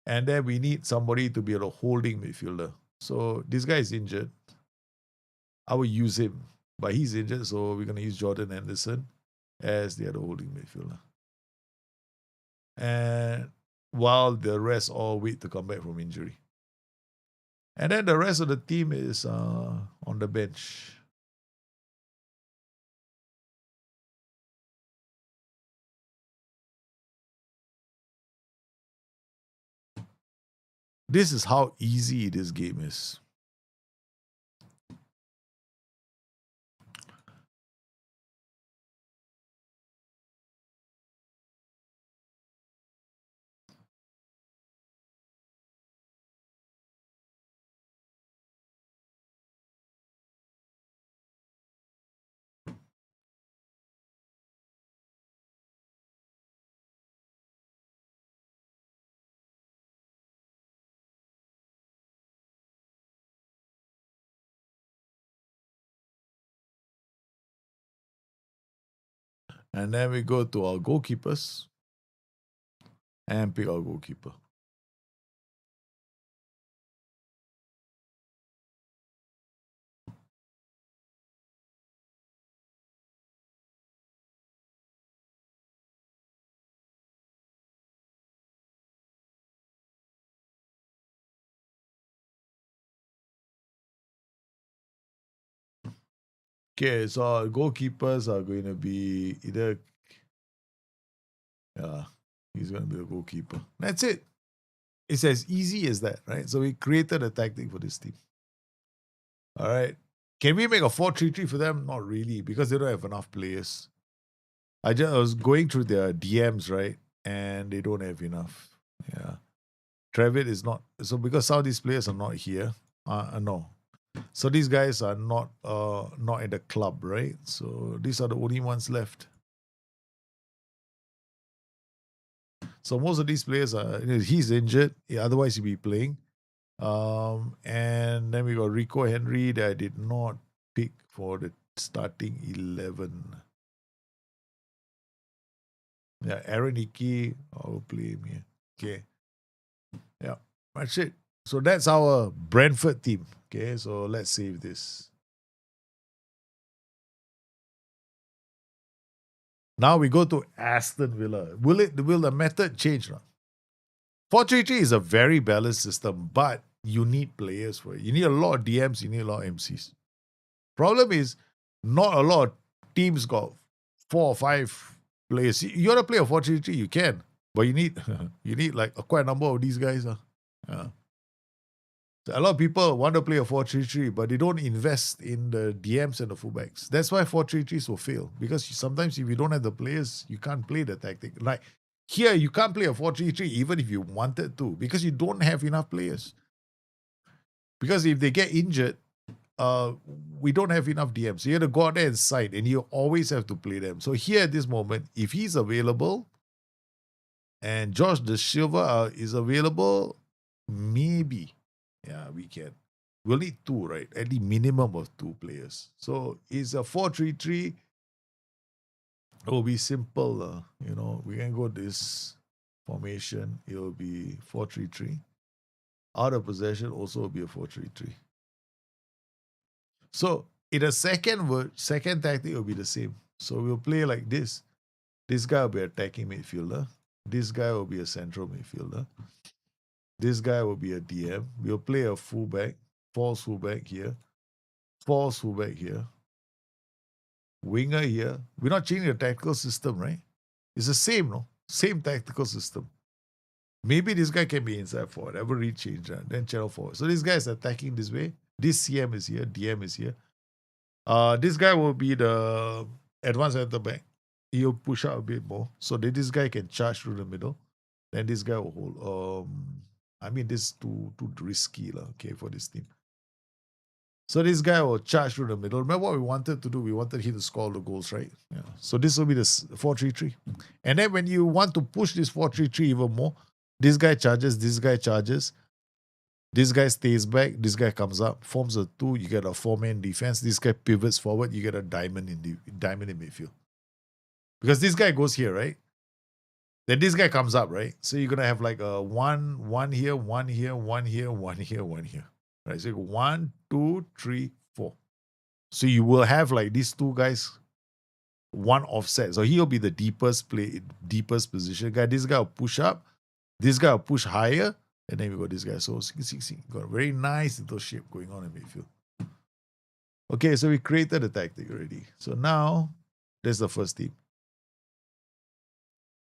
And then we need somebody to be a holding midfielder. So this guy is injured. I will use him, but he's injured, so we're going to use Jordan Henderson as the other holding midfielder. And while the rest all wait to come back from injury. And then the rest of the team is on the bench. This is how easy this game is. And then we go to our goalkeepers and pick our goalkeeper. Okay, so our goalkeepers are going to be either, he's going to be a goalkeeper. That's it. It's as easy as that, right? So we created a tactic for this team. All right. Can we make a 4-3-3 for them? Not really, because they don't have enough players. I was going through their DMs, right? And they don't have enough. Yeah. Travis is not. So because some of these players are not here. No. So these guys are not at the club, right? So these are the only ones left. So most of these players are, he's injured. Yeah, otherwise he'd be playing. And then we got Rico Henry that I did not pick for the starting 11. Yeah, Aaron Hickey, I'll play him here. Okay. Yeah, that's it. So that's our Brentford team. Okay, so let's save this. Now we go to Aston Villa. Will the method change now? 4-3-3 is a very balanced system, but you need players for it. You need a lot of DMs, you need a lot of MCs. Problem is, not a lot of teams got 4 or 5 players. You want to play a 4-3-3, you can, but you need like quite a number of these guys. Yeah. So a lot of people want to play a 4-3-3, but they don't invest in the DMs and the fullbacks. That's why 4-3-3s will fail. Because sometimes if you don't have the players, you can't play the tactic. Like here, you can't play a 4-3-3 even if you wanted to, because you don't have enough players. Because if they get injured, we don't have enough DMs. So you have to go out there and side, and you always have to play them. So here at this moment, if he's available and Josh De Silva is available, maybe. Yeah, we can. We'll need 2, right? At the minimum of 2 players. So it's a 4-3-3. It will be simple. We can go this formation. It will be 4-3-3. Out of possession also will be a 4-3-3. So in a second tactic will be the same. So we'll play like this. This guy will be attacking midfielder. This guy will be a central midfielder. This guy will be a DM. We'll play a fullback, false fullback here, false fullback here, winger here. We're not changing the tactical system, right? It's the same, no? Same tactical system. Maybe this guy can be inside forward. Ever rechange that. Then channel forward. So this guy is attacking this way. This CM is here. DM is here. This guy will be the advanced at the back. He'll push out a bit more. So that this guy can charge through the middle. Then this guy will hold. This is too risky, okay, for this team. So this guy will charge through the middle. Remember what we wanted to do? We wanted him to score the goals, right? Yeah. So this will be the 4-3-3. And then when you want to push this 4-3-3 even more, this guy charges, this guy charges. This guy stays back, this guy comes up, forms a 2, you get a 4-man defense. This guy pivots forward, you get a diamond in midfield. Because this guy goes here, right? Then this guy comes up, right? So you're gonna have like a one here, one here, one here, one here, one here. Right? So 1, 2, 3, 4. So you will have like these 2 guys, one offset. So he'll be the deepest position guy. This guy will push up, this guy will push higher. And then we got this guy. So, see, got a very nice little shape going on in midfield. Okay, so we created the tactic already. So now, there's the first team.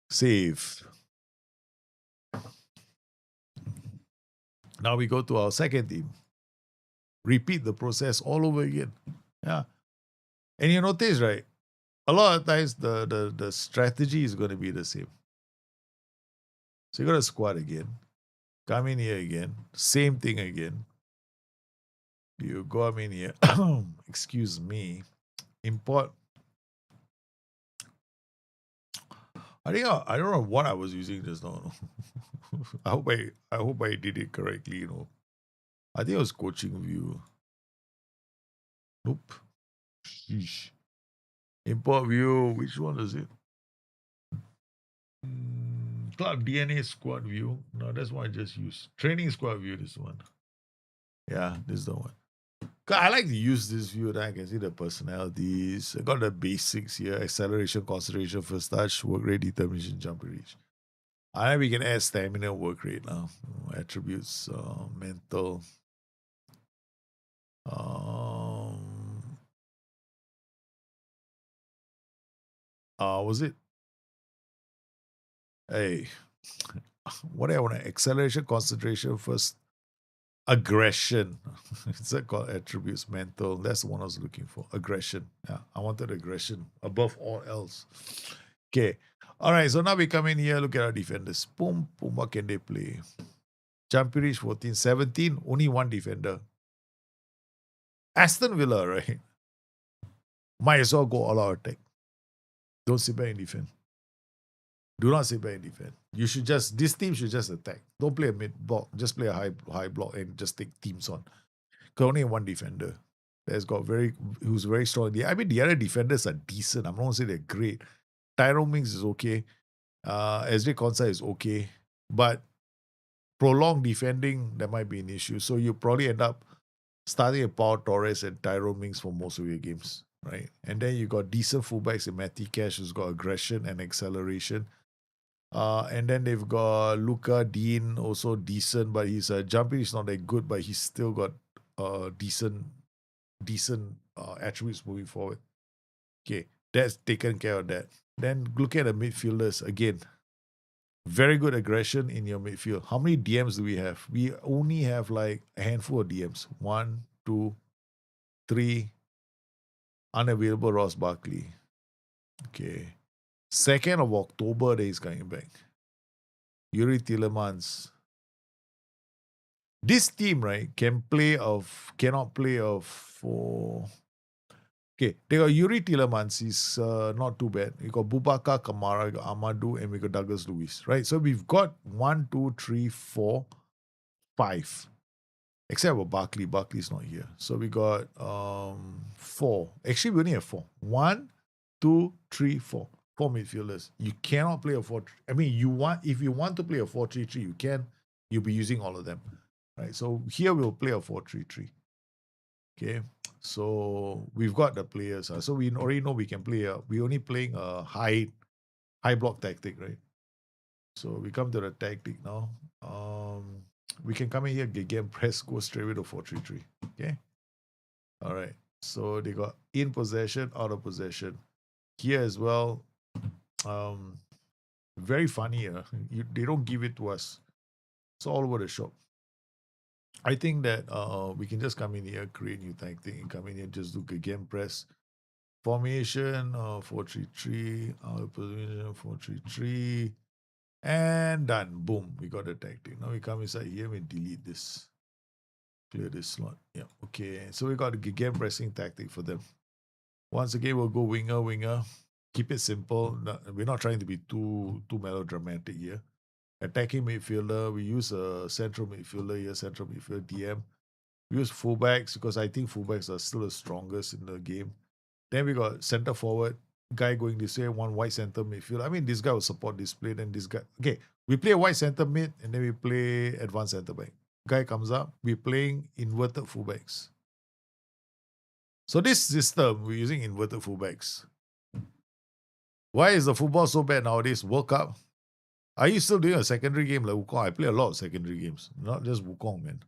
Save. Now we go to our second team. Repeat the process all over again. Yeah. And you notice, right? A lot of times, the strategy is going to be the same. So you got to squad again. Come in here again. Same thing again. You go in here. Excuse me. Import. I don't know what I was using just now. I hope I did it correctly. I think it was coaching view. Nope. Sheesh. Import view. Which one is it? Club DNA squad view. No, that's one I just used. Training squad view. This one. Yeah, this is the one. I like to use this view that I can see the personalities. I got the basics here: acceleration, concentration, first touch, work rate, determination, jump reach. And then we can add stamina, work rate now, attributes, mental. Was it? Hey, what I want to acceleration, concentration, first aggression. It's called attributes, mental. That's the one I was looking for. Aggression. Yeah, I wanted aggression above all else. Okay. All right. So now we come in here, look at our defenders. Boom, boom. What can they play? Champion reach 14, 17, only one defender. Aston Villa, right? Might as well go all out attack. Don't sit back and defend. Do not sit back and defend. You should just, this team should just attack. Don't play a mid block. Just play a high block and just take teams on. Because only one defender who's very strong. I mean, the other defenders are decent. I'm not going to say they're great. Tyrone Mings is okay. SJ Konsa is okay. But prolonged defending, that might be an issue. So you probably end up starting a Pau Torres and Tyrone Mings for most of your games, right? And then you got decent fullbacks in Matty Cash, who's got aggression and acceleration. And then they've got Luca Dean, also decent, but his jumping is not that good, but he's still got decent attributes moving forward. Okay, that's taken care of that. Then look at the midfielders again. Very good aggression in your midfield. How many DMs do we have? We only have like a handful of DMs. 1, 2, 3. Unavailable Ross Barkley. Okay. 2nd of October, that he's coming back. Yuri Tillemans. This team, right, cannot play of 4. Okay, they got Yuri Tillemans. He's not too bad. We got Boubacar Kamara, we got Amadou, and we got Douglas Luiz, right? So we've got 1, 2, 3, 4, 5. Except for Barkley. Barkley's not here. So we got 4. Actually, we only have 4. 1, 2, 3, 4. 4 midfielders. You cannot play a 4. I mean, if you want to play a 4-3-3, you can. You'll be using all of them, right? So here we'll play a 4-3-3. Okay. So we've got the players. So we already know we can play. We're only playing a high block tactic, right? So we come to the tactic now. We can come in here, get press, go straight away to 4-3-3. Okay. All right. So they got in possession, out of possession. Here as well. Very funny. They don't give it to us. It's all over the shop. I think that we can just come in here, create new tactic, and come in here, just do again press. Formation, 4-3-3, out of position, 4-3-3. And done. Boom. We got the tactic. Now we come inside here and delete this. Clear this slot. Yeah. Okay. So we got a game pressing tactic for them. Once again, we'll go winger. Keep it simple. We're not trying to be too melodramatic here. Attacking midfielder. We use a central midfielder here. Central midfielder DM. We use fullbacks because I think fullbacks are still the strongest in the game. Then we got center forward. Guy going this way, one white center midfield. I mean, this guy will support this play. Then this guy. Okay, we play white center mid and then we play advanced center back. Guy comes up. We're playing inverted fullbacks. So this system, we're using inverted fullbacks. Why is the football so bad nowadays? World Cup. Are you still doing a secondary game like Wukong? I play a lot of secondary games. Not just Wukong, man.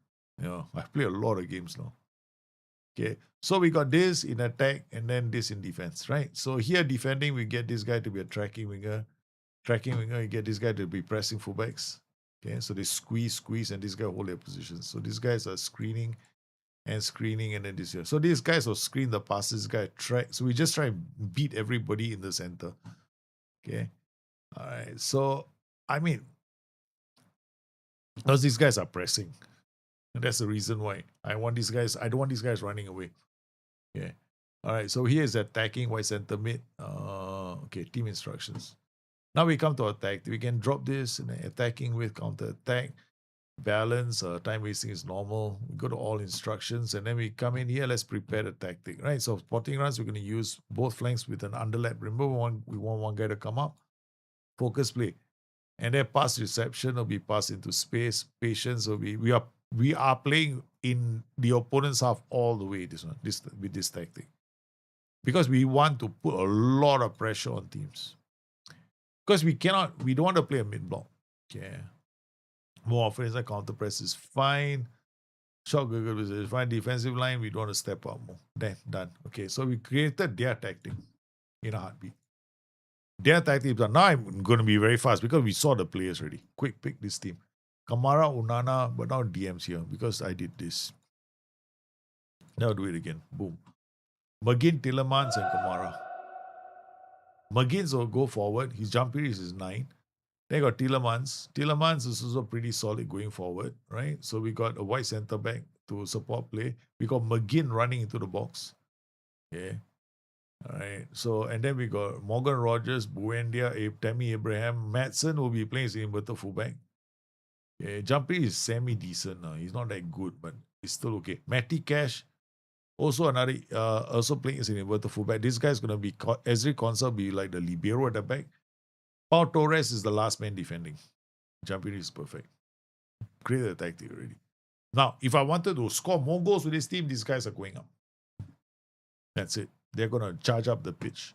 I play a lot of games now. Okay, so we got this in attack and then this in defense, right? So here defending, we get this guy to be a tracking winger. You get this guy to be pressing fullbacks. Okay, so they squeeze, and this guy hold their positions. So these guys are screening, and then this here. So these guys will screen the passes, this guy track. So we just try and beat everybody in the center. Okay, all right. So I mean, because these guys are pressing. And that's the reason why I don't want these guys running away. Okay. All right. So here is attacking white center mid. Okay, team instructions. Now we come to attack. We can drop this and attacking with counter attack. Balance, time wasting is normal. We go to all instructions and then we come in here. Let's prepare the tactic. Right. So spotting runs, we're going to use both flanks with an underlap. Remember, we want one guy to come up. Focus play. And then pass reception will be passed into space. Patience will be we are playing in the opponent's half all the way with this tactic. Because we want to put a lot of pressure on teams. Because we don't want to play a mid-block. Okay. More offense and counter press is fine. Short Google is fine. Defensive line, we don't want to step up more. Then done. Okay, so we created their tactic in a heartbeat. Their tag teams are now. I'm going to be very fast because we saw the players already. Quick pick this team. Kamara, Onana, but now DMs here because I did this. Now do it again. Boom. McGinn, Tillemans, and Kamara. McGinn's will go forward. His jump period is 9. Then got Tillemans. Tillemans is also pretty solid going forward, right? So we got a wide centre back to support play. We got McGinn running into the box. Okay. All right. So, and then we got Morgan Rogers, Buendia, Tammy Abraham. Madsen will be playing as an inverted fullback. Okay. Jumpy is semi-decent now. He's not that good, but he's still okay. Matty Cash, also another, also playing as an inverted fullback. This guy's going to be, Ezri Konsa will be like the libero at the back. Pau Torres is the last man defending. Jumpy is perfect. Created a tactic already. Now, if I wanted to score more goals with this team, these guys are going up. That's it. They're going to charge up the pitch.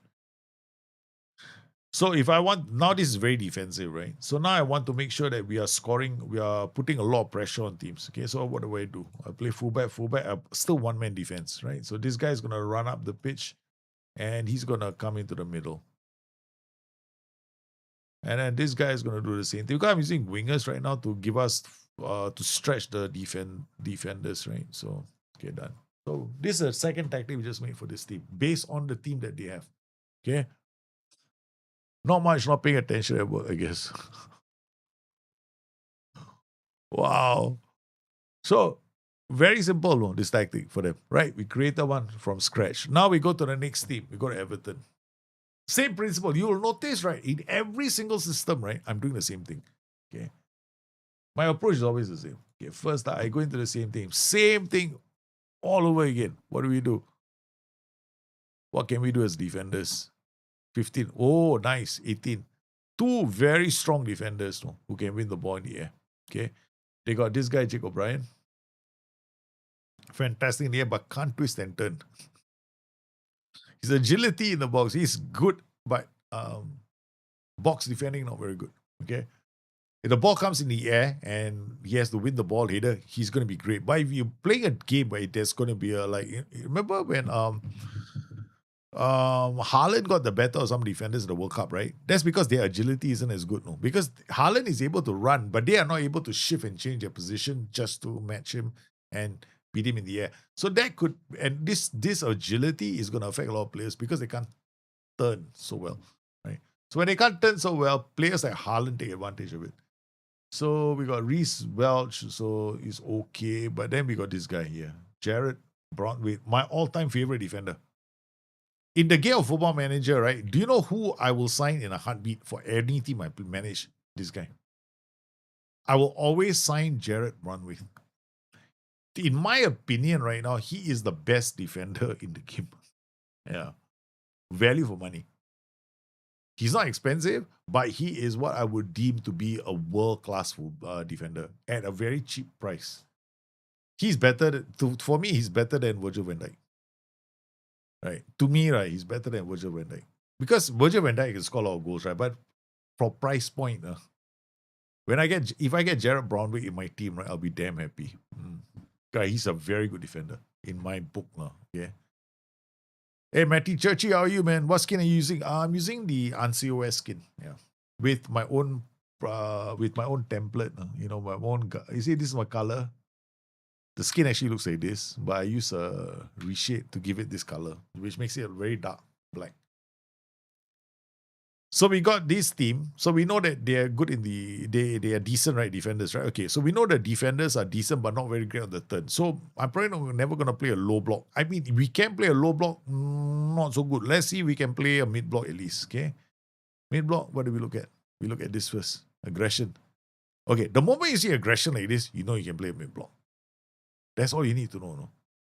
So if I want, now this is very defensive, right? So now I want to make sure that we are scoring, we are putting a lot of pressure on teams. Okay, so what do? I play fullback, still one-man defense, right? So this guy is going to run up the pitch and he's going to come into the middle. And then this guy is going to do the same thing. Because I'm using wingers right now to give us, to stretch the defenders, right? So, okay, done. So this is the second tactic we just made for this team based on the team that they have. Okay. Not paying attention at work, I guess. Wow. So very simple, this tactic for them, right? We created one from scratch. Now we go to the next team. We go to Everton. Same principle. You will notice, right? In every single system, right? I'm doing the same thing. Okay. My approach is always the same. Okay. First, I go into the same thing. Same thing all over again. What do? What can we do as defenders? 15. Oh, nice. 18. 2 very strong defenders who can win the ball in the air. Okay. They got this guy, Jake O'Brien. Fantastic in the air, but can't twist and turn. His agility in the box, he's good, but box defending not very good. Okay. If the ball comes in the air and he has to win the ball header, he's going to be great. But if you're playing a game where there's going to be a, like, remember when Haaland got the better of some defenders in the World Cup, right? That's because their agility isn't as good, no. Because Haaland is able to run, but they are not able to shift and change their position just to match him and beat him in the air. So that could, and this agility is going to affect a lot of players because they can't turn so well, right? So when they can't turn so well, players like Haaland take advantage of it. So we got Reece Welch, so he's okay. But then we got this guy here, Jared Broadway, my all-time favorite defender. In the game of Football Manager, right? Do you know who I will sign in a heartbeat for any team I manage? This guy. I will always sign Jared Broadway. In my opinion, right now, he is the best defender in the game. Yeah. Value for money. He's not expensive, but he is what I would deem to be a world-class defender at a very cheap price. He's better, for me, he's better than Virgil van Dijk. Right. To me, right, he's better than Virgil van Dijk. Because Virgil van Dijk can score a lot of goals, right? But for price point, if I get Jared Brownwick in my team, right, I'll be damn happy. Guy, he's a very good defender in my book now. Yeah. Hey, Matty Churchy, how are you, man? What skin are you using? I'm using the ANSIOS skin. Yeah. With my own template. My own. You see, this is my color. The skin actually looks like this, but I use a reshade to give it this color, which makes it a very dark black. So we got this team. So we know that they are good they are decent, right? Defenders, right? Okay, so we know the defenders are decent, but not very great on the turn. So I'm probably never going to play a low block. I mean, we can play a low block, not so good. Let's see if we can play a mid block at least, okay? Mid block, what do we look at? We look at this first. Aggression. Okay, the moment you see aggression like this, you know you can play a mid block. That's all you need to know, no?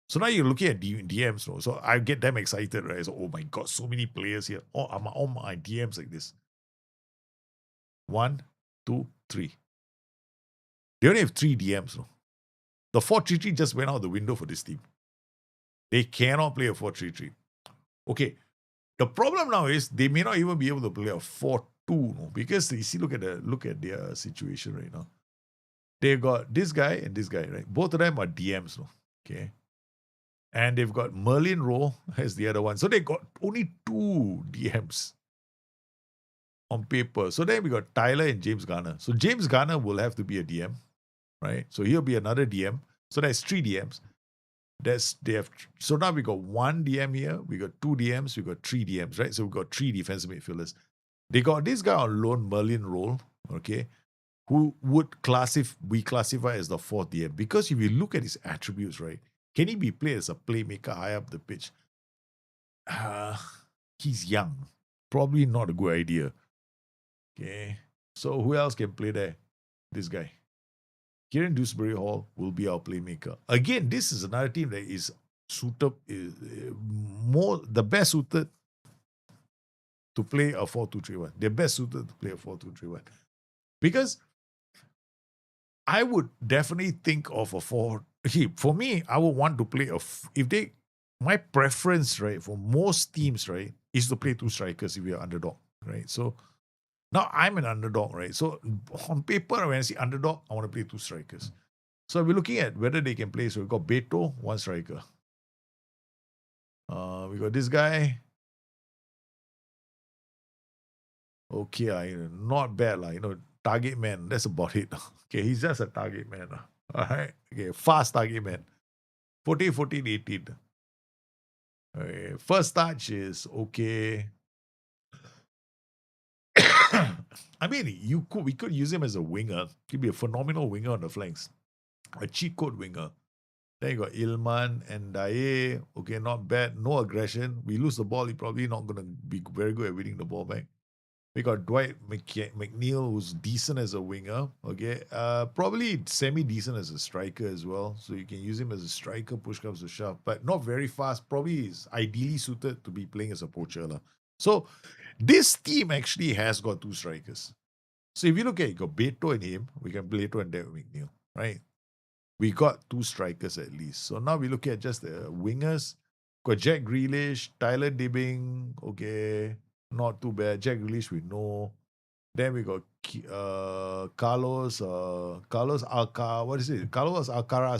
So now you're looking at DMs, no? So I get them excited, right? So, oh my God, so many players here. I'm on my DMs like this. 1, 2, 3. They only have 3 DMs, no? The 4-3-3 just went out the window for this team. They cannot play a 4-3-3. Okay, the problem now is they may not even be able to play a 4-2, no? Because you see, look at their situation right now. They've got this guy and this guy, right? Both of them are DMs, no? Okay. And they've got Merlin Rowe as the other one. So they got only 2 DMs. on paper. So then we got Tyler and James Garner. So James Garner will have to be a DM, right? So he'll be another DM. So that's 3 DMs. So now we got 1 DM here, we got 2 DMs, we got 3 DMs, right? So we got 3 defensive midfielders. They got this guy on loan, Merlin role, okay, who would we classify as the 4th DM. Because if you look at his attributes, right, can he be played as a playmaker high up the pitch? He's young. Probably not a good idea. Okay. So who else can play there? This guy. Kieran Dewsbury Hall will be our playmaker. Again, this is another team that is suited, the best suited to play a 4-2-3-1. They're best suited to play a 4-2-3-1. Because I would definitely think of a 4. For me, I would want to play my preference, right, for most teams, right, is to play 2 strikers if you're underdog, right? So now I'm an underdog, right? So on paper, when I see underdog, I want to play 2 strikers. So we're looking at whether they can play. So we've got Beto, 1 striker. We got this guy. Okay, not bad, target man. That's about it. Okay, he's just a target man. All right. Okay, fast target man. 14, 14, 18. Okay, first touch is okay. I mean, we could use him as a winger. He'd be a phenomenal winger on the flanks. A cheat code winger. Then you got Ilman and Daye. Okay, not bad. No aggression. We lose the ball, he's probably not going to be very good at winning the ball back. We got Dwight McNeil, who's decent as a winger. Okay, probably semi-decent as a striker as well. So you can use him as a striker, push comes to shove. But not very fast. Probably is ideally suited to be playing as a poacher. So this team actually has got 2 strikers. So if you look at it, you got Beto and him. We can play Beto and Dwight McNeil, right? We got 2 strikers at least. So now we look at just the wingers. Got Jack Grealish, Tyler Dibbing. Okay, not too bad. Jack Grealish, we know. Then we got Carlos Alcaraz,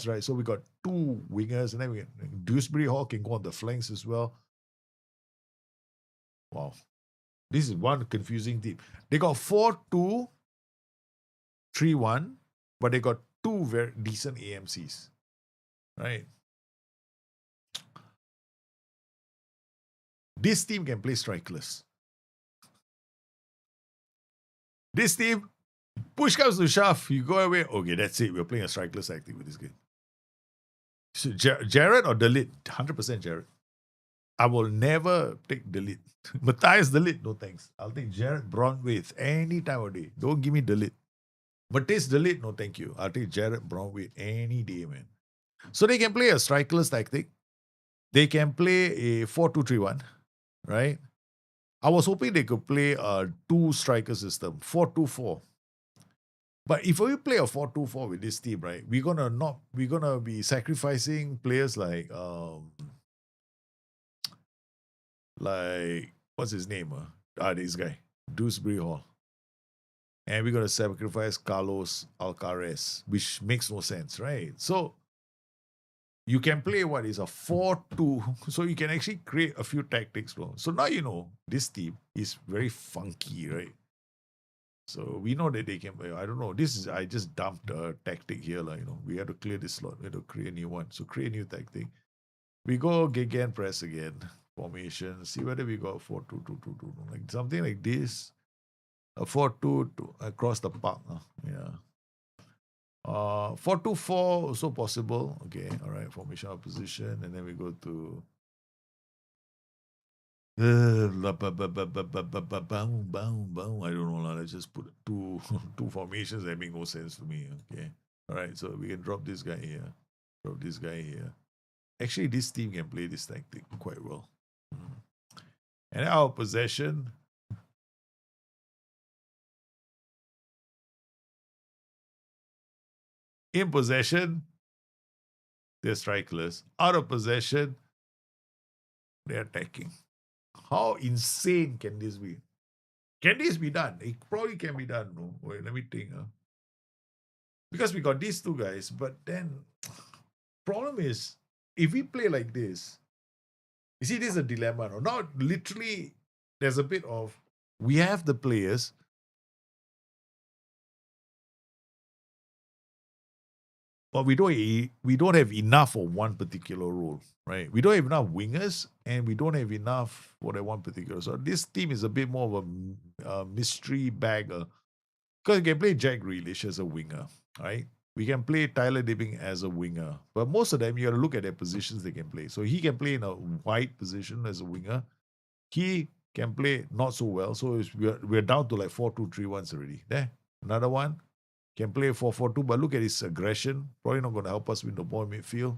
right? So we got 2 wingers, and then we got Dewsbury Hall can go on the flanks as well. Wow. This is one confusing team. They got 4-2-3-1, but they got 2 very decent AMCs, right? This team can play strikerless. This team, push comes to shove, you go away. Okay, that's it. We're playing a strikerless tactic with this game. So Jared or Dalit? 100% Jared. I will never take Dalit. Matthias Dalit, no thanks. I'll take Jared Braunwaite any time of day. Don't give me Dalit. Matthias Dalit, no thank you. I'll take Jared Braunwaite any day, man. So they can play a strikerless tactic. They can play a 4-2-3-1, right? I was hoping they could play a 2 striker system, 4-2-4. But if we play a 4-2-4 with this team, right, we're gonna be sacrificing players like what's his name? This guy, Dewsbury Hall. And we're gonna sacrifice Carlos Alcaraz, which makes no sense, right? So you can play what is a 4-2, so you can actually create a few tactics. So now this team is very funky, right? So we know that they can play. I don't know. I just dumped a tactic here. We had to clear this slot. We had to create a new one. So create a new tactic. We go Gegen press again. Formation. See whether we got 4-2-2-2-2. Like something like this. A 4-2 across the park. Yeah. 4-2-4 also possible. Okay, all right. Formation opposition, and then we go to I don't know. Let's just put two formations that make no sense to me. Okay, all right. So we can drop this guy here. Drop this guy here. Actually, this team can play this tactic quite well. And our possession. In possession, they're strikerless. Out of possession, they're attacking. How insane can this be? Can this be done? It probably can be done. No? Wait, let me think. Because we got these 2 guys, but then problem is, if we play like this, you see, this is a dilemma. No? Now, literally, there's a bit of we have the players. But we don't have enough for one particular role, right? We don't have enough wingers, and we don't have enough for that one particular. So this team is a bit more of a mystery bagger, because you can play Jack Grealish as a winger, right? We can play Tyler Dibbing as a winger, but most of them you got to look at their positions they can play. So he can play in a wide position as a winger. He can play not so well, so we're down to like 4-2-3-1 already. There, another one. Can play 4-4-2, but look at his aggression. Probably not going to help us win the ball in midfield.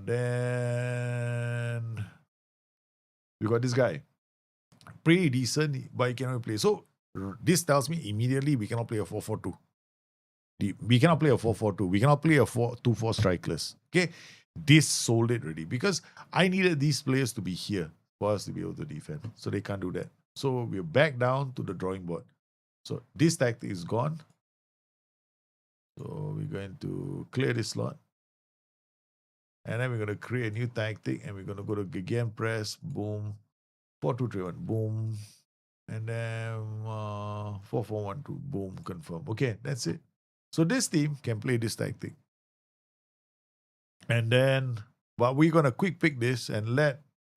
Then we got this guy. Pretty decent, but he cannot play. So this tells me immediately we cannot play a 4-4-2. We cannot play a 4-4-2. We cannot play a 4-2-4 strikeless. Okay? This sold it already, because I needed these players to be here for us to be able to defend. So they can't do that. So we're back down to the drawing board. So this tactic is gone. So we're going to clear this slot. And then we're going to create a new tactic, and we're going to go to Gegen press, boom, 4-2-3-1, boom. And then 4-4-1-2, boom, confirm. Okay, that's it. So this team can play this tactic. And then, but we're going to quick pick this and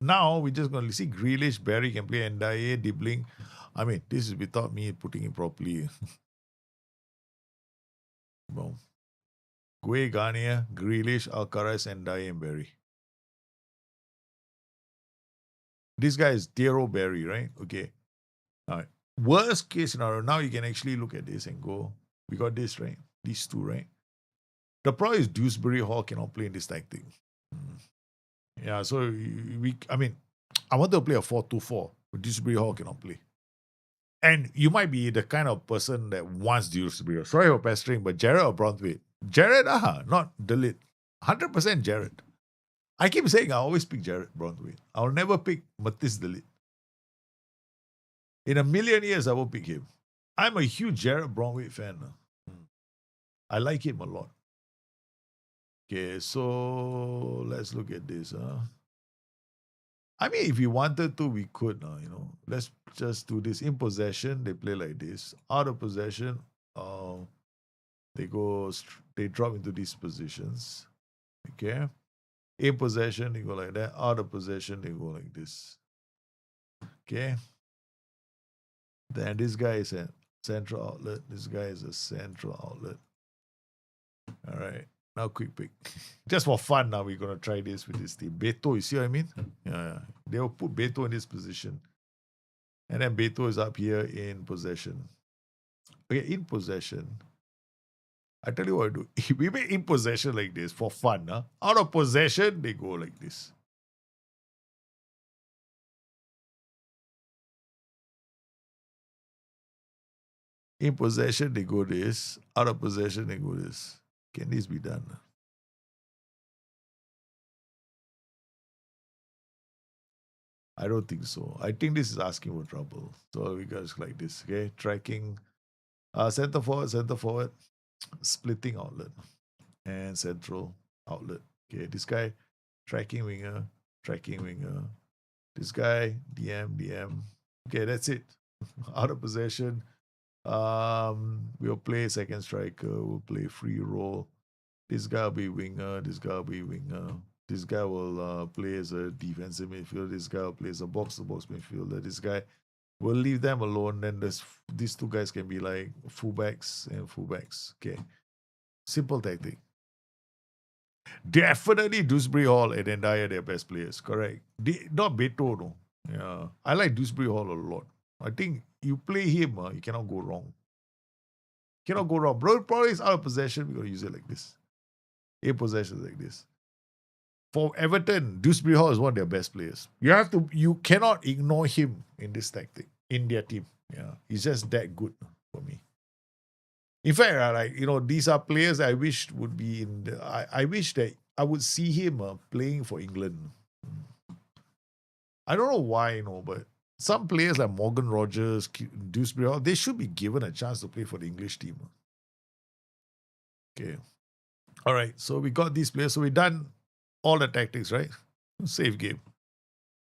now we're just going to see Grealish, Barry can play, Ndiaye, Dibbling. I mean, this is without me putting it properly. Boom. Gue, Garnier, Grealish, Alcaraz, Ndiaye, and Barry. This guy is Thierry Barry, right? Okay. All right. Worst case scenario, now you can actually look at this and go, we got this, right? These two, right? The problem is Dewsbury Hall cannot play in this tactic. Yeah, so I want to play a 4-2-4, but Dewsbury Hall cannot play. And you might be the kind of person that wants Dewsbury. Sorry for pestering, but Jared or Brentford? Jared, not Delete. 100% Jared. I keep saying I always pick Jared Brentford. I'll never pick Matisse Delete. In a million years, I will pick him. I'm a huge Jared Brentford fan. I like him a lot. Okay, so let's look at this. I mean, if we wanted to, we could. Let's just do this. In possession, they play like this. Out of possession, they drop into these positions. Okay. In possession, they go like that. Out of possession, they go like this. Okay. Then this guy is a central outlet. This guy is a central outlet. All right. Now quick pick. Just for fun now, we're going to try this with this team. Beto, you see what I mean? Yeah. They will put Beto in this position. And then Beto is up here in possession. Okay, in possession. I tell you what I do. We make in possession like this for fun. Huh? Out of possession, they go like this. In possession, they go this. Out of possession, they go this. Can this be done? I don't think so. I think this is asking for trouble. So we got like this. Okay, tracking. Center forward, splitting outlet, and central outlet. Okay, this guy, tracking winger. This guy, DM. Okay, that's it. Out of possession. We'll play second striker. We'll play free role. This guy will be winger. This guy will be winger. This guy will play as a defensive midfielder. This guy will play as a box-to-box midfielder. This guy will leave them alone. Then these two guys can be like fullbacks and fullbacks. Okay. Simple tactic. Definitely Dewsbury Hall and Ndiaye are their best players. Correct. Not Beto, no. Yeah. I like Dewsbury Hall a lot. I think you play him, you cannot go wrong. Bro, probably is out of possession. We're going to use it like this. In possession like this. For Everton, Dewsbury Hall is one of their best players. You cannot ignore him in this tactic, in their team. Yeah, he's just that good for me. In fact, these are players that I wish would be in I wish that I would see him playing for England. I don't know why, but some players like Morgan Rogers, Dewsbury Hall, they should be given a chance to play for the English team. Okay. All right, so we got these players. So we've done all the tactics, right? Save game.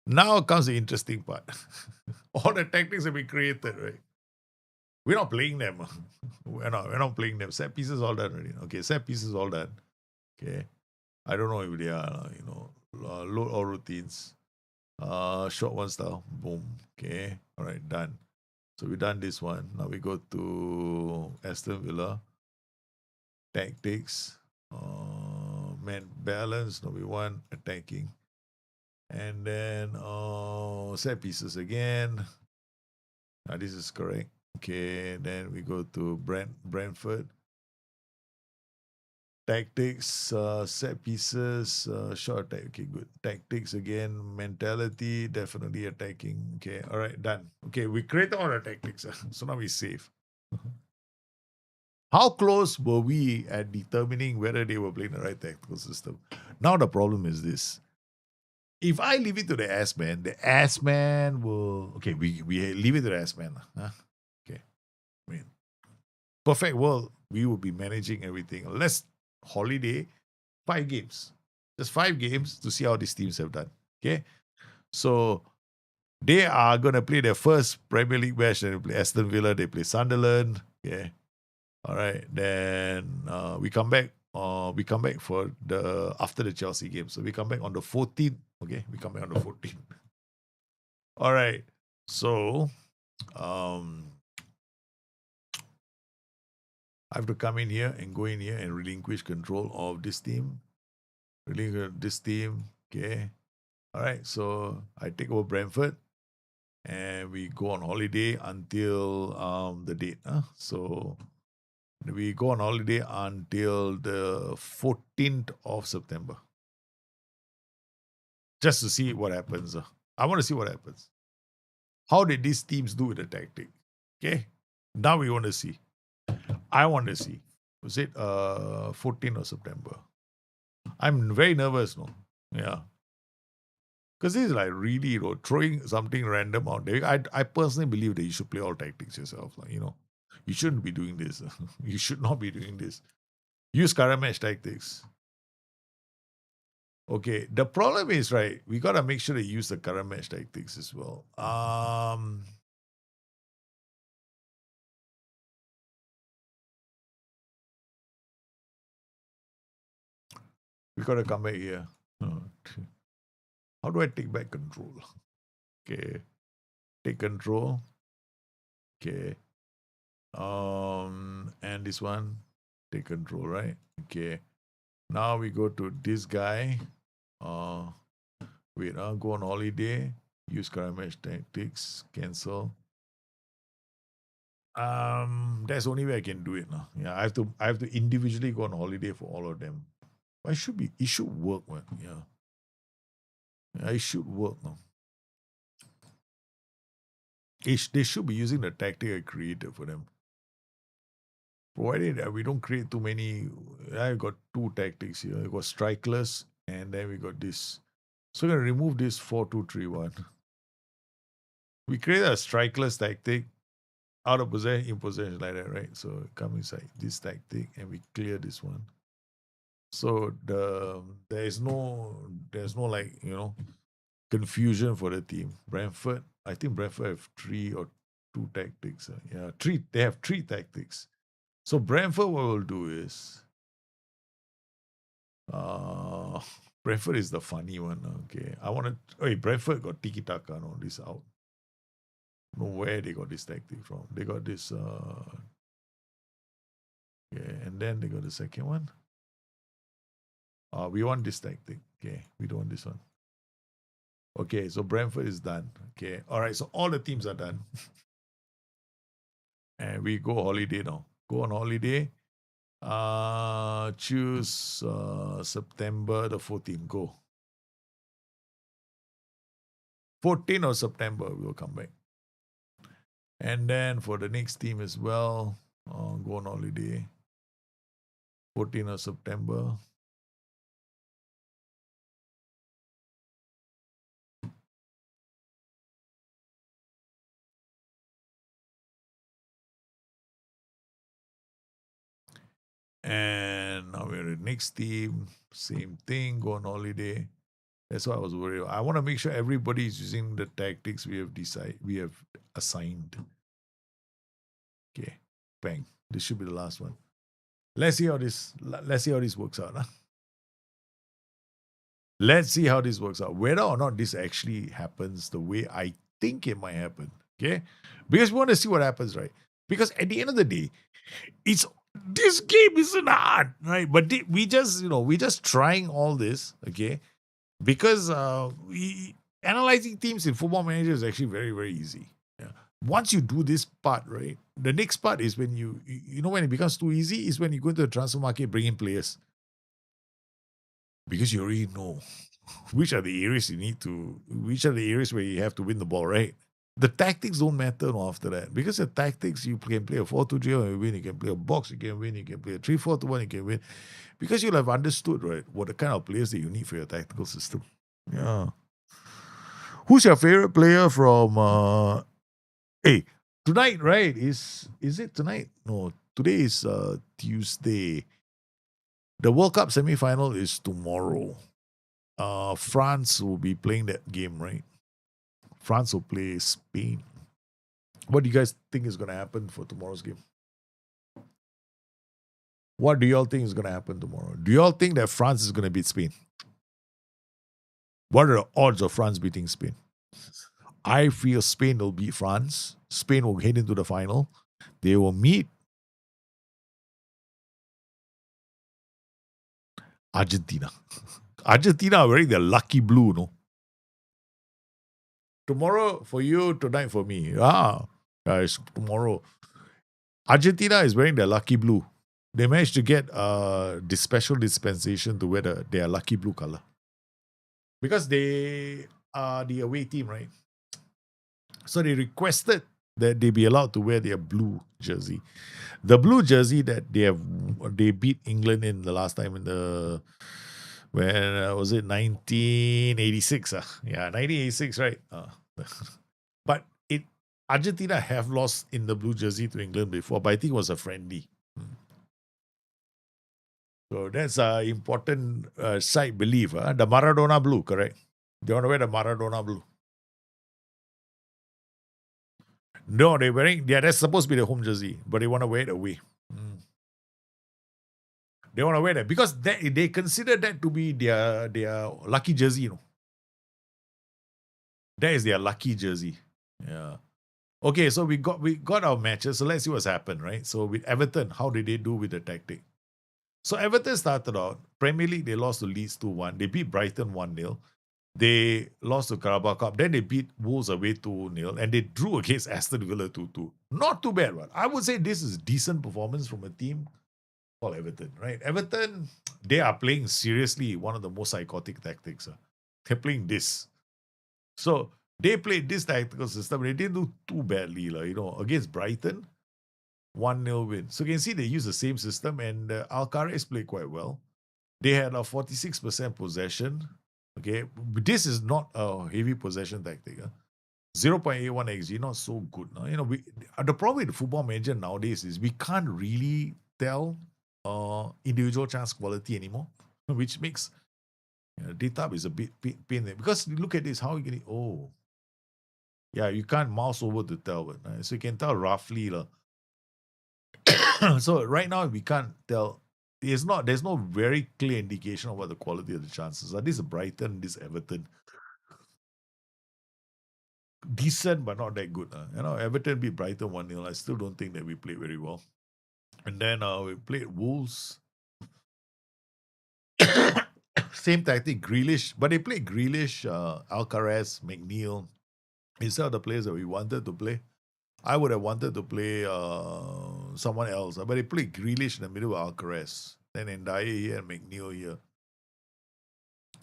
Now comes the interesting part. All the tactics have been created, right? We're not playing them. We're not playing them. Set pieces all done already. Okay, set pieces all done. Okay. I don't know if they are, load all routines. Short one style. Boom. Okay. All right, done. So we done this one. Now we go to Aston Villa. Tactics. Man balance. No, we want attacking. And then set pieces again. Now this is correct. Okay. Then we go to Brentford. Tactics, set pieces, short attack. Okay, good. Tactics again, mentality, definitely attacking. Okay, all right, done. Okay, we created all the tactics. So now we save. How close were we at determining whether they were playing the right tactical system? Now the problem is this. If I leave it to the S man will okay, we leave it to the S man. Huh? Okay. I mean, perfect world, we will be managing everything. Let's holiday 5 games. Just 5 games to see how these teams have done. Okay. So they are going to play their first Premier League match. They play Aston Villa. They play Sunderland. Okay. All right. Then we come back. We come back for the after the Chelsea game. So we come back on the 14th. Okay. We come back on the 14th. All right. So I have to come in here and go in here and relinquish control of this team. This team. Okay. All right. So I take over Brentford and we go on holiday until the date. So we go on holiday until the 14th of September. Just to see what happens. I want to see what happens. How did these teams do with the tactic? Okay. Now we want to see. I want to see. Was it 14th of September? I'm very nervous, no? Yeah. Because this is like really, throwing something random out there. I personally believe that you should play all tactics yourself. Like, you shouldn't be doing this. You should not be doing this. Use current match tactics. Okay. The problem is, right, we got to make sure they use the current match tactics as well. We got to come back here. How do I take back control? Okay. Take control. Okay. And this one, take control, right? Okay. Now we go to this guy. Wait, go on holiday. Use current match tactics. Cancel. That's the only way I can do it now. Yeah, I have to individually go on holiday for all of them. But it should work, man. Yeah, it should work now. They should be using the tactic I created for them. Provided that we don't create too many. I've got 2 tactics here. I got strikeless, and then we got this. So we're gonna remove this 4-2-3-1. We create a strikeless tactic, out of possession, in possession, like that, right? So come inside this tactic, and we clear this one. So there's no like confusion for the team. Brentford, I think Brentford have 3 or 2 tactics. Yeah, 3. They have 3 tactics. So Brentford, what we'll do is, Brentford is the funny one. Okay, I want to. Wait, Brentford got tiki taka. No, this out. I don't know where they got this tactic from. They got this. Okay, and then they got the second one. We want this tactic. Okay, we don't want this one. Okay, so Brentford is done. Okay, all right. So all the teams are done, and we go holiday now. Go on holiday. Choose September the 14th. Go. 14th of September, we will come back. And then for the next team as well, go on holiday. 14th of September. And now we're the next team. Same thing, go on holiday. That's what I was worried about. I want to make sure everybody is using the tactics we have assigned. Okay, bang. This should be the last one. Let's see how this works out. Huh? Let's see how this works out. Whether or not this actually happens the way I think it might happen. Okay, because we want to see what happens, right? Because at the end of the day, this game isn't hard, right? But we just trying all this, okay? Because analyzing teams in Football Manager is actually very, very easy. Yeah. Once you do this part, right, the next part is when when it becomes too easy is when you go to the transfer market, bring in players. Because you already know which are the areas where you have to win the ball, right? The tactics don't matter after that. Because the tactics, you can play a 4-2-3 and you win, you can play a box, you can win, you can play a 3-4-1, you can win. Because you'll have understood, right, what the kind of players that you need for your tactical system. Yeah. Who's your favorite player from tonight, right? Is it tonight? No, today is Tuesday. The World Cup semi-final is tomorrow. France will be playing that game, right? France will play Spain. What do you guys think is going to happen for tomorrow's game? What do y'all think is going to happen tomorrow? Do y'all think that France is going to beat Spain? What are the odds of France beating Spain? I feel Spain will beat France. Spain will head into the final. They will meet Argentina. Argentina are wearing their lucky blue, no? Tomorrow for you, tonight for me. Guys, tomorrow. Argentina is wearing their lucky blue. They managed to get this special dispensation to wear their lucky blue color. Because they are the away team, right? So they requested that they be allowed to wear their blue jersey. The blue jersey that they beat England in the last time was it 1986? Yeah, 1986, right? But Argentina have lost in the blue jersey to England before, but I think it was a friendly. So that's an important side belief. The Maradona blue, correct? They want to wear the Maradona blue. No, that's supposed to be the home jersey, but they want to wear it away. They want to wear that because they consider that to be their lucky jersey, you know. That is their lucky jersey. Yeah. Okay, so we got our matches. So let's see what's happened, right? So with Everton, how did they do with the tactic? So Everton started out, Premier League, they lost to Leeds 2-1. They beat Brighton 1-0. They lost to Carabao Cup. Then they beat Wolves away 2-0. And they drew against Aston Villa 2-2. Not too bad, right? I would say this is decent performance from a team called Everton, right? Everton, they are playing seriously one of the most psychotic tactics. They're playing this. So they played this tactical system. They didn't do too badly, against Brighton. 1-0 win. So you can see they use the same system, and Alcaraz played quite well. They had a 46% possession. Okay, but this is not a heavy possession tactic. 0.81 XG, not so good. The problem with the Football Manager nowadays is we can't really tell individual chance quality anymore, which makes data is a bit pain there. Because you look at this, how are you getting? You can't mouse over to tell, but so you can tell roughly. So right now we can't tell. There's no very clear indication of what the quality of the chances are. This is Brighton, this is Everton. Decent, but not that good. Everton beat Brighton 1-0. I still don't think that we played very well. And then we played Wolves. Same tactic, Grealish. But they played Grealish, Alcaraz, McNeil. Instead of the players that we wanted to play. I would have wanted to play someone else. But they played Grealish in the middle of Alcaraz. Then Ndiaye here and McNeil here.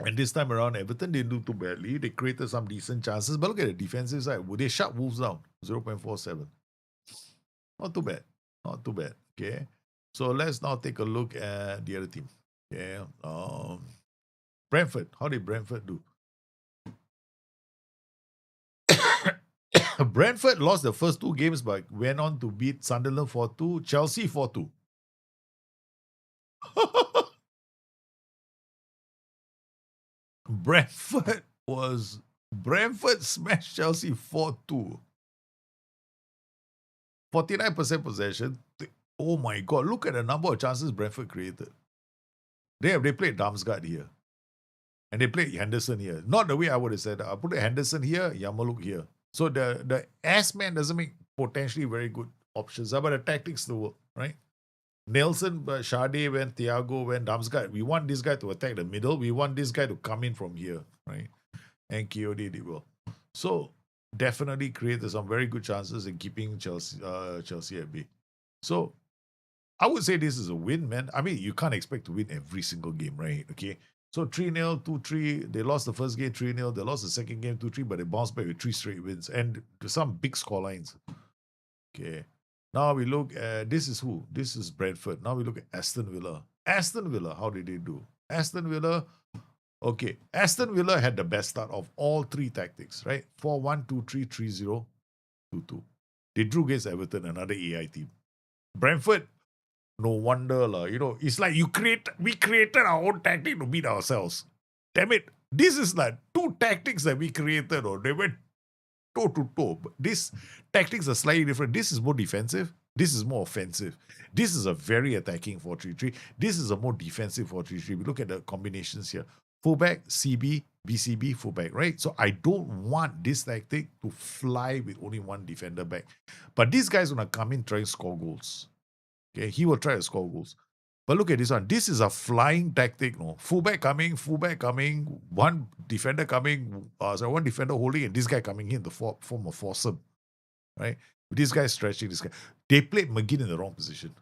And this time around, Everton didn't do too badly. They created some decent chances. But look at the defensive side. Would they shut Wolves down? 0.47. Not too bad. Not too bad. Okay. So let's now take a look at the other team. Okay. Brentford. How did Brentford do? Brentford lost the first two games but went on to beat Sunderland 4-2, Chelsea 4-2. Brentford smashed Chelsea 4-2. 49% possession. Oh my God, look at the number of chances Brentford created. They played Damsgaard here. And they played Henderson here. Not the way I would have said. I put Henderson here, Yamaluk here. So the S-man doesn't make potentially very good options. But the tactics still work, right? Nelson, Sade went, Thiago went, Damsgaard. We want this guy to attack the middle. We want this guy to come in from here, right? And KOD did well. So definitely created some very good chances in keeping Chelsea at bay. So I would say this is a win, man. I mean, you can't expect to win every single game, right? Okay. So 3-0, 2-3. They lost the first game 3-0. They lost the second game 2-3, but they bounced back with 3 straight wins and some big score lines. Okay. Now we look at, this is who? This is Brentford. Now we look at Aston Villa. Aston Villa, how did they do? Aston Villa, okay. Aston Villa had the best start of all 3 tactics, right? 4-1, 2-3, 3-0, 2-2. They drew against Everton, another AI team. Brentford, no wonder, it's like we created our own tactic to beat ourselves. Damn it. This is like 2 tactics that we created, or they went toe to toe. But these tactics are slightly different. This is more defensive. This is more offensive. This is a very attacking 4-3-3. This is a more defensive 4-3-3. We look at the combinations here. Fullback, CB, BCB, fullback, right? So I don't want this tactic to fly with only one defender back. But this guy's going to come in trying to score goals. Okay, he will try to score goals. But look at this one. This is a flying tactic. No, fullback coming, one defender coming, one defender holding, and this guy coming in the form of foursome, right? This guy stretching this guy. They played McGinn in the wrong position.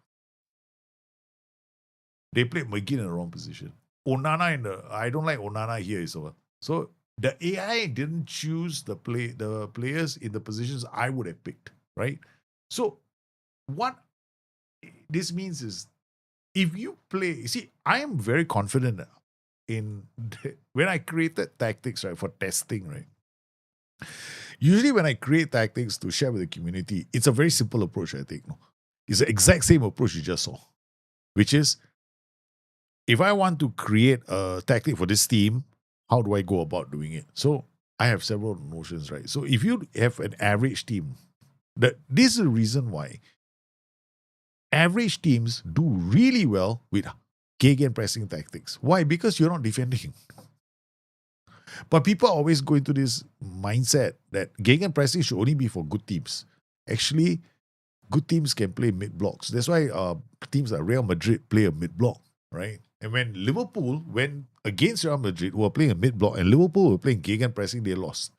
Onana I don't like Onana here is over. So the AI didn't choose the players in the positions I would have picked, right? So what this means is, if you play, I am very confident in when I created tactics, right, for testing, right? Usually when I create tactics to share with the community, it's a very simple approach, I think. No? It's the exact same approach you just saw, which is, if I want to create a tactic for this team, how do I go about doing it? So I have several notions, right? So if you have an average team, this is the reason why average teams do really well with gegenpressing tactics. Why? Because you're not defending. But people always go into this mindset that gegenpressing should only be for good teams. Actually, good teams can play mid-blocks. That's why teams like Real Madrid play a mid-block, right? And when Liverpool went against Real Madrid, who were playing a mid-block, and Liverpool were playing gegenpressing, they lost.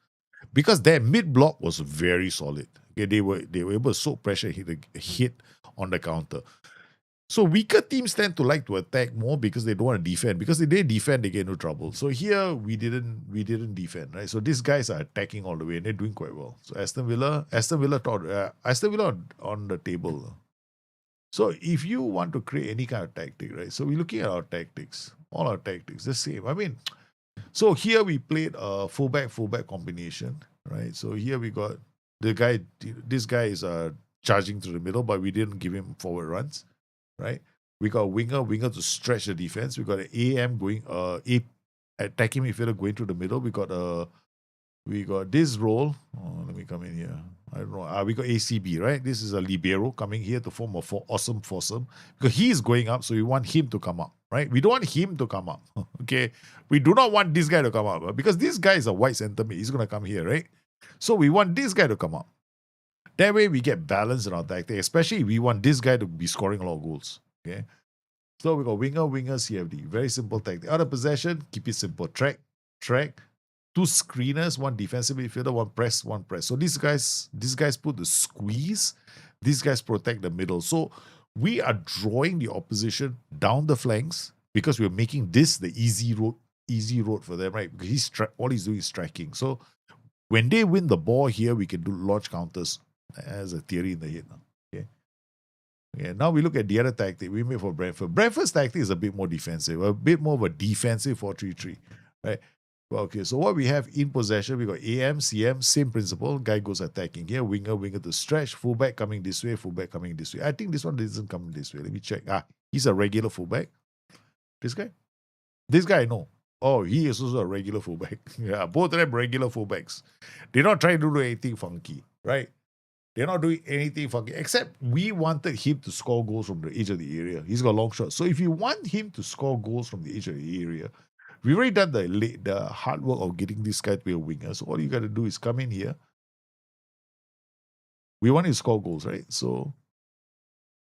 Because their mid-block was very solid. Okay, they were able to soak pressure and hit on the counter. So weaker teams tend to like to attack more because they don't want to defend. Because if they defend, they get into trouble. So here we didn't defend, right? So these guys are attacking all the way and they're doing quite well. So Aston Villa on the table. So if you want to create any kind of tactic, right? So we're looking at our tactics, all our tactics, the same. I mean, so here we played a fullback combination, right? So here we got this guy is charging through the middle, but we didn't give him forward runs, right? We got a winger to stretch the defense. We got an AM going, attacking midfielder going through the middle. We got this role. Oh, let me come in here. I don't know. We got ACB, right? This is a libero coming here to form a awesome foursome because he's going up, so we want him to come up, right? We don't want him to come up, okay? We do not want this guy to come up because this guy is a white centre mid. He's going to come here, right? So we want this guy to come up. That way we get balance in our tactic, especially we want this guy to be scoring a lot of goals, okay? So we got winger, CFD. Very simple tactic. Out of possession, keep it simple. Track. 2 screeners, 1 defensive midfielder, 1 press. So these guys put the squeeze. These guys protect the middle. So we are drawing the opposition down the flanks because we're making this the easy road for them, right? Because all he's doing is striking. So when they win the ball here, we can do launch counters as a theory in the head now. Okay, now we look at the other tactic we made for Brentford. Brentford's tactic is a bit more defensive, a bit more of a defensive 4-3-3, right? Well, okay, so what we have in possession, we got AM, CM, same principle. Guy goes attacking here, winger to stretch, fullback coming this way, fullback coming this way. I think this one doesn't come this way. Let me check. He's a regular fullback. This guy I know. Oh, he is also a regular fullback. Yeah, both of them regular fullbacks. They're not trying to do anything funky, right? They're not doing anything funky, except we wanted him to score goals from the edge of the area. He's got long shots. So if you want him to score goals from the edge of the area, we've already done the hard work of getting this guy to be a winger. So all you got to do is come in here. We want him to score goals, right? So,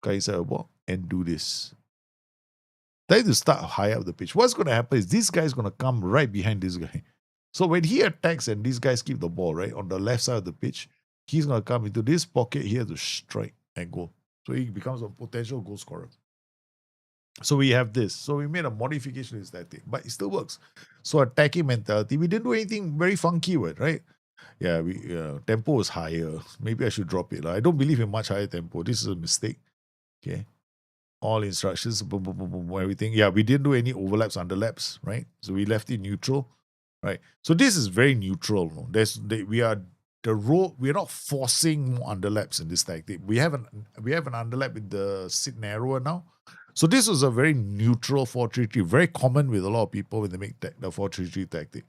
guy inside a ball and do this. Try to start high up the pitch. What's going to happen is this guy is going to come right behind this guy. So when he attacks and these guys keep the ball, right, on the left side of the pitch, he's going to come into this pocket here to strike and goal. So he becomes a potential goal scorer. So we have this. So we made a modification to this tactic, but it still works. So attacking mentality, we didn't do anything very funky with, right? Yeah, tempo was higher. Maybe I should drop it. I don't believe in much higher tempo. This is a mistake. Okay. All instructions, boom, boom, boom, boom, everything. Yeah, we didn't do any overlaps, underlaps, right? So we left it neutral, right? So this is very neutral. No? We are not forcing more underlaps in this tactic. We have an underlap in the sit narrower now. So this was a very neutral 4-3-3, very common with a lot of people when they make the 4-3-3 tactic.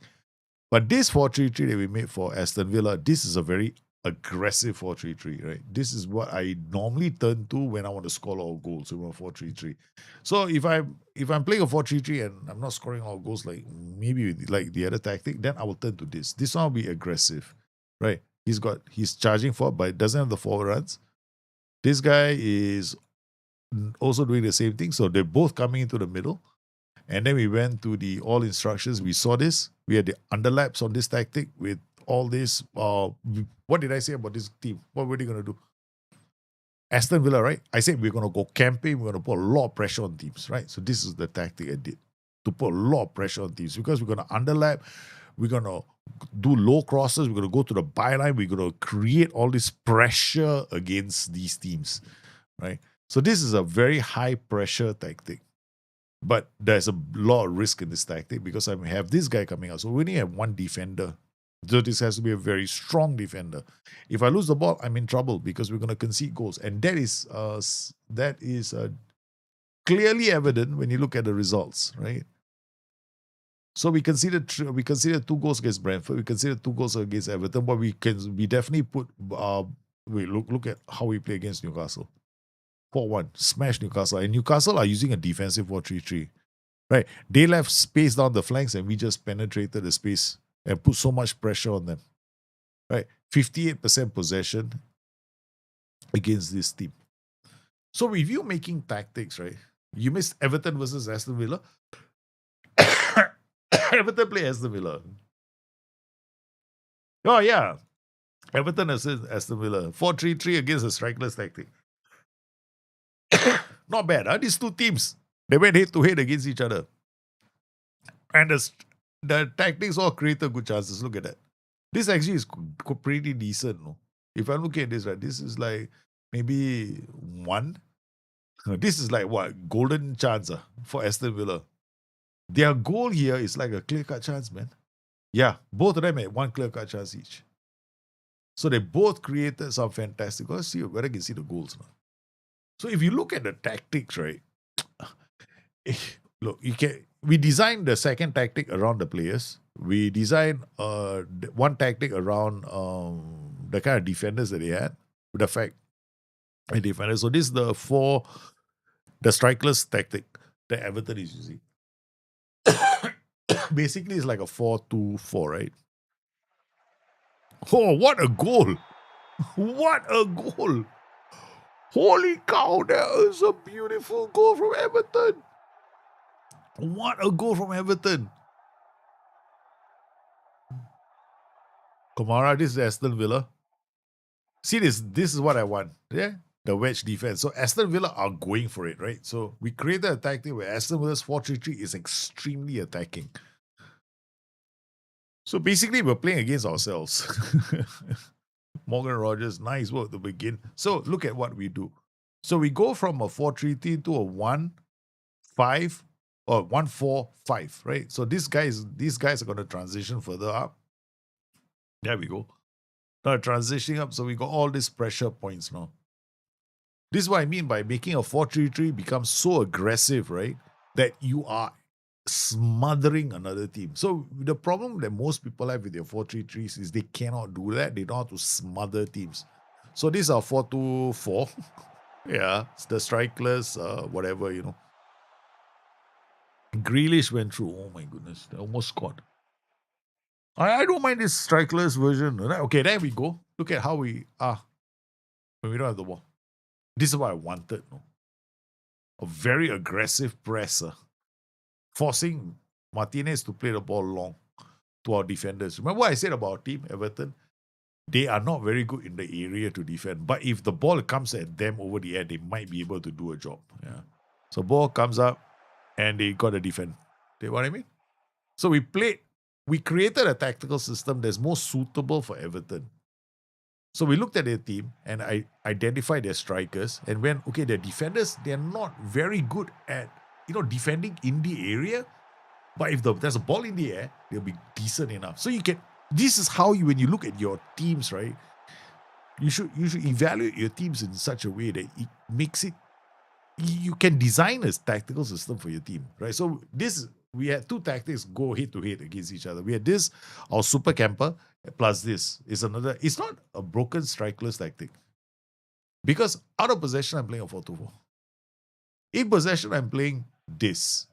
But this 4-3-3 that we made for Aston Villa, this is a very aggressive 4-3-3, right? This is what I normally turn to when I want to score a lot of goals in a 4-3-3. So if I'm playing a 4-3-3 and I'm not scoring a lot of goals like maybe like the other tactic, then I will turn to this. This one will be aggressive, right? He's charging forward, but it doesn't have the forward runs. This guy is also doing the same thing. So they're both coming into the middle. And then we went to the all instructions. We saw this. We had the underlaps on this tactic with all this. What did I say about this team? What were they going to do? Aston Villa, right? I said we're going to go camping. We're going to put a lot of pressure on teams, right? So this is the tactic I did. To put a lot of pressure on teams because we're going to underlap. We're going to do low crosses. We're going to go to the byline. We're going to create all this pressure against these teams, right? So this is a very high pressure tactic. But there's a lot of risk in this tactic because I have this guy coming out. So we only have one defender. So this has to be a very strong defender. If I lose the ball, I'm in trouble because we're going to concede goals. And that is clearly evident when you look at the results, right? So we considered 2 goals against Brentford. We considered 2 goals against Everton. But we definitely put look at how we play against Newcastle. 4-1, smash Newcastle. And Newcastle are using a defensive 4-3-3. Right? They left space down the flanks and we just penetrated the space and put so much pressure on them. Right? 58% possession against this team. So if you're making tactics, right? You missed Everton versus Aston Villa. Everton play Aston Villa. Oh, yeah. Everton versus Aston Villa. 4-3-3 against a strikerless tactic. Not bad, huh? These two teams, they went head-to-head against each other. And the tactics all created good chances. Look at that. This actually is pretty decent. No? If I look at this, right, this is like maybe 1. This is like what? Golden chance for Aston Villa. Their goal here is like a clear-cut chance, man. Yeah, both of them had 1 clear-cut chance each. So they both created some fantastic. Let's see whether I can see the goals now. So if you look at the tactics, right? Look, we designed the second tactic around the players. We designed one tactic around the kind of defenders that they had. With the fact the defenders. So this is the strikerless tactic that Everton is using. Basically, it's like a 4-2-4, right? Oh, what a goal! What a goal! Holy cow, that is a beautiful goal from Everton. What a goal from Everton. Kamara, this is Aston Villa. See this is what I want. Yeah, the wedge defense. So Aston Villa are going for it, right? So we created a tactic where Aston Villa's 4-3-3 is extremely attacking. So basically, we're playing against ourselves. Morgan Rogers, nice work to begin. So look at what we do. So we go from a 4-3-3 to a 1-5 or 1-4-5, right? So these guys are going to transition further up. There we go. Now transitioning up, so we got all these pressure points now. This is what I mean by making a 4-3-3 become so aggressive, right? That you are smothering another team. So the problem that most people have with their 4-3-3s is they cannot do that. They don't know how to smother teams. So these are 4-2-4. Yeah, it's the strikeless, whatever, Grealish went through. Oh my goodness, they almost scored. I don't mind this strikeless version. Okay, there we go. Look at how we are when we don't have the ball. This is what I wanted. No? A very aggressive presser, forcing Martinez to play the ball long to our defenders. Remember what I said about our team, Everton? They are not very good in the area to defend. But if the ball comes at them over the air, they might be able to do a job. Yeah. So ball comes up and they got to defend. You know what I mean? So we created a tactical system that's more suitable for Everton. So we looked at their team and I identified their strikers and went, okay, their defenders, they're not very good at, defending in the area. But if there's a ball in the air, they'll be decent enough. So this is how when you look at your teams, right? You should evaluate your teams in such a way that it makes it, you can design a tactical system for your team, right? So we had two tactics go head to head against each other. We had this, our super camper, plus this is another. It's not a broken strikeless tactic. Because out of possession, I'm playing a 4-2-4. In possession, I'm playing this.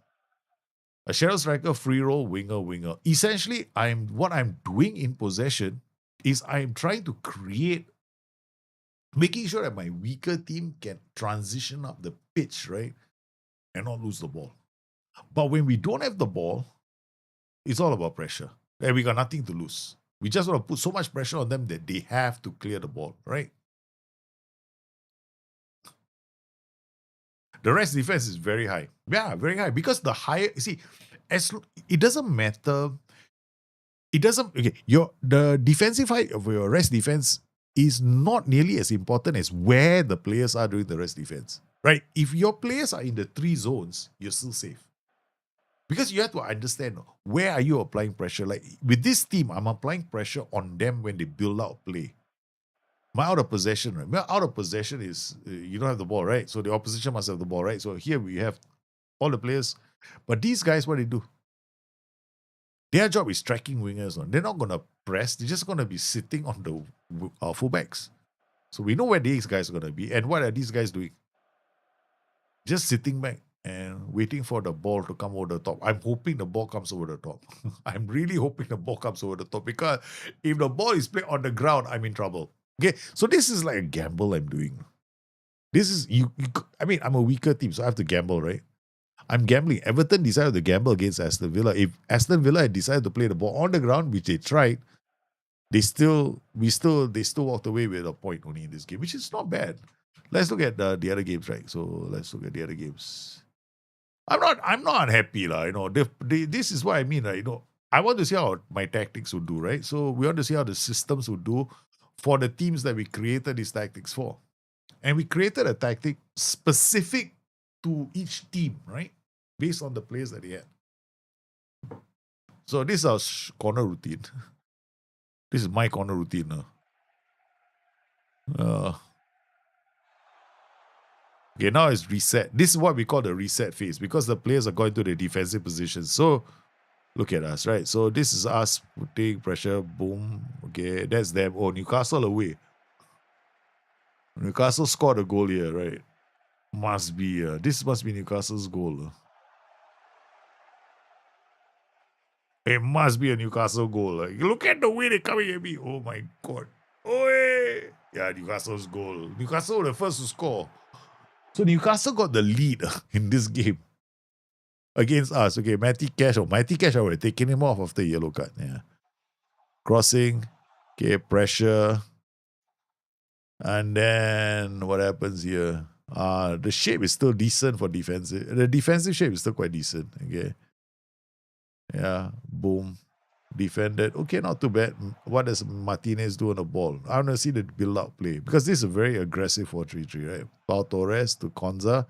A shadow striker, free roll, winger. Essentially, what I'm doing in possession is I'm trying to create, making sure that my weaker team can transition up the pitch, right? And not lose the ball. But when we don't have the ball, it's all about pressure. And we got nothing to lose. We just want to put so much pressure on them that they have to clear the ball, right? The rest defense is very high. Yeah, very high. Because the higher, it doesn't matter. The defensive height of your rest defense is not nearly as important as where the players are doing the rest defense, right? If your players are in the 3 zones, you're still safe. Because you have to understand where are you applying pressure. Like with this team, I'm applying pressure on them when they build out play. My out of possession, right? My out of possession is you don't have the ball, right? So the opposition must have the ball, right? So here we have all the players. But these guys, what they do? Their job is tracking wingers. They're not going to press. They're just going to be sitting on the fullbacks. So we know where these guys are going to be. And what are these guys doing? Just sitting back and waiting for the ball to come over the top. I'm hoping the ball comes over the top. I'm really hoping the ball comes over the top because if the ball is played on the ground, I'm in trouble. Okay, so this is like a gamble I'm doing. This is, I'm a weaker team, so I have to gamble, right? I'm gambling. Everton decided to gamble against Aston Villa. If Aston Villa had decided to play the ball on the ground, which they tried, they still walked away with a point only in this game, which is not bad. Let's look at the other games, right? So let's look at the other games. I'm not happy, this is what I mean, right? I want to see how my tactics would do, right? So we want to see how the systems would do for the teams that we created these tactics for. And we created a tactic specific to each team, right? Based on the players that they had. So this is our corner routine. This is my corner routine now. Okay, now it's reset. This is what we call the reset phase because the players are going to the defensive positions. So look at us, right? So this is us putting pressure. Boom. Okay, that's them. Oh, Newcastle away. Newcastle scored a goal here, right? Must be. This must be Newcastle's goal. It must be a Newcastle goal. Look at the way they're coming at me. Oh my God. Oh, yeah, Newcastle's goal. Newcastle were the first to score. So Newcastle got the lead in this game against us. Okay, Matty Cash. I would have taken him off after the yellow card. Yeah. Crossing. Okay, pressure. And then what happens here? The shape is still decent for defensive. The defensive shape is still quite decent. Okay. Yeah. Boom. Defended. Okay, not too bad. What does Martinez do on the ball? I want to see the build-out play. Because this is a very aggressive 4-3-3, right? Pau Torres to Konza.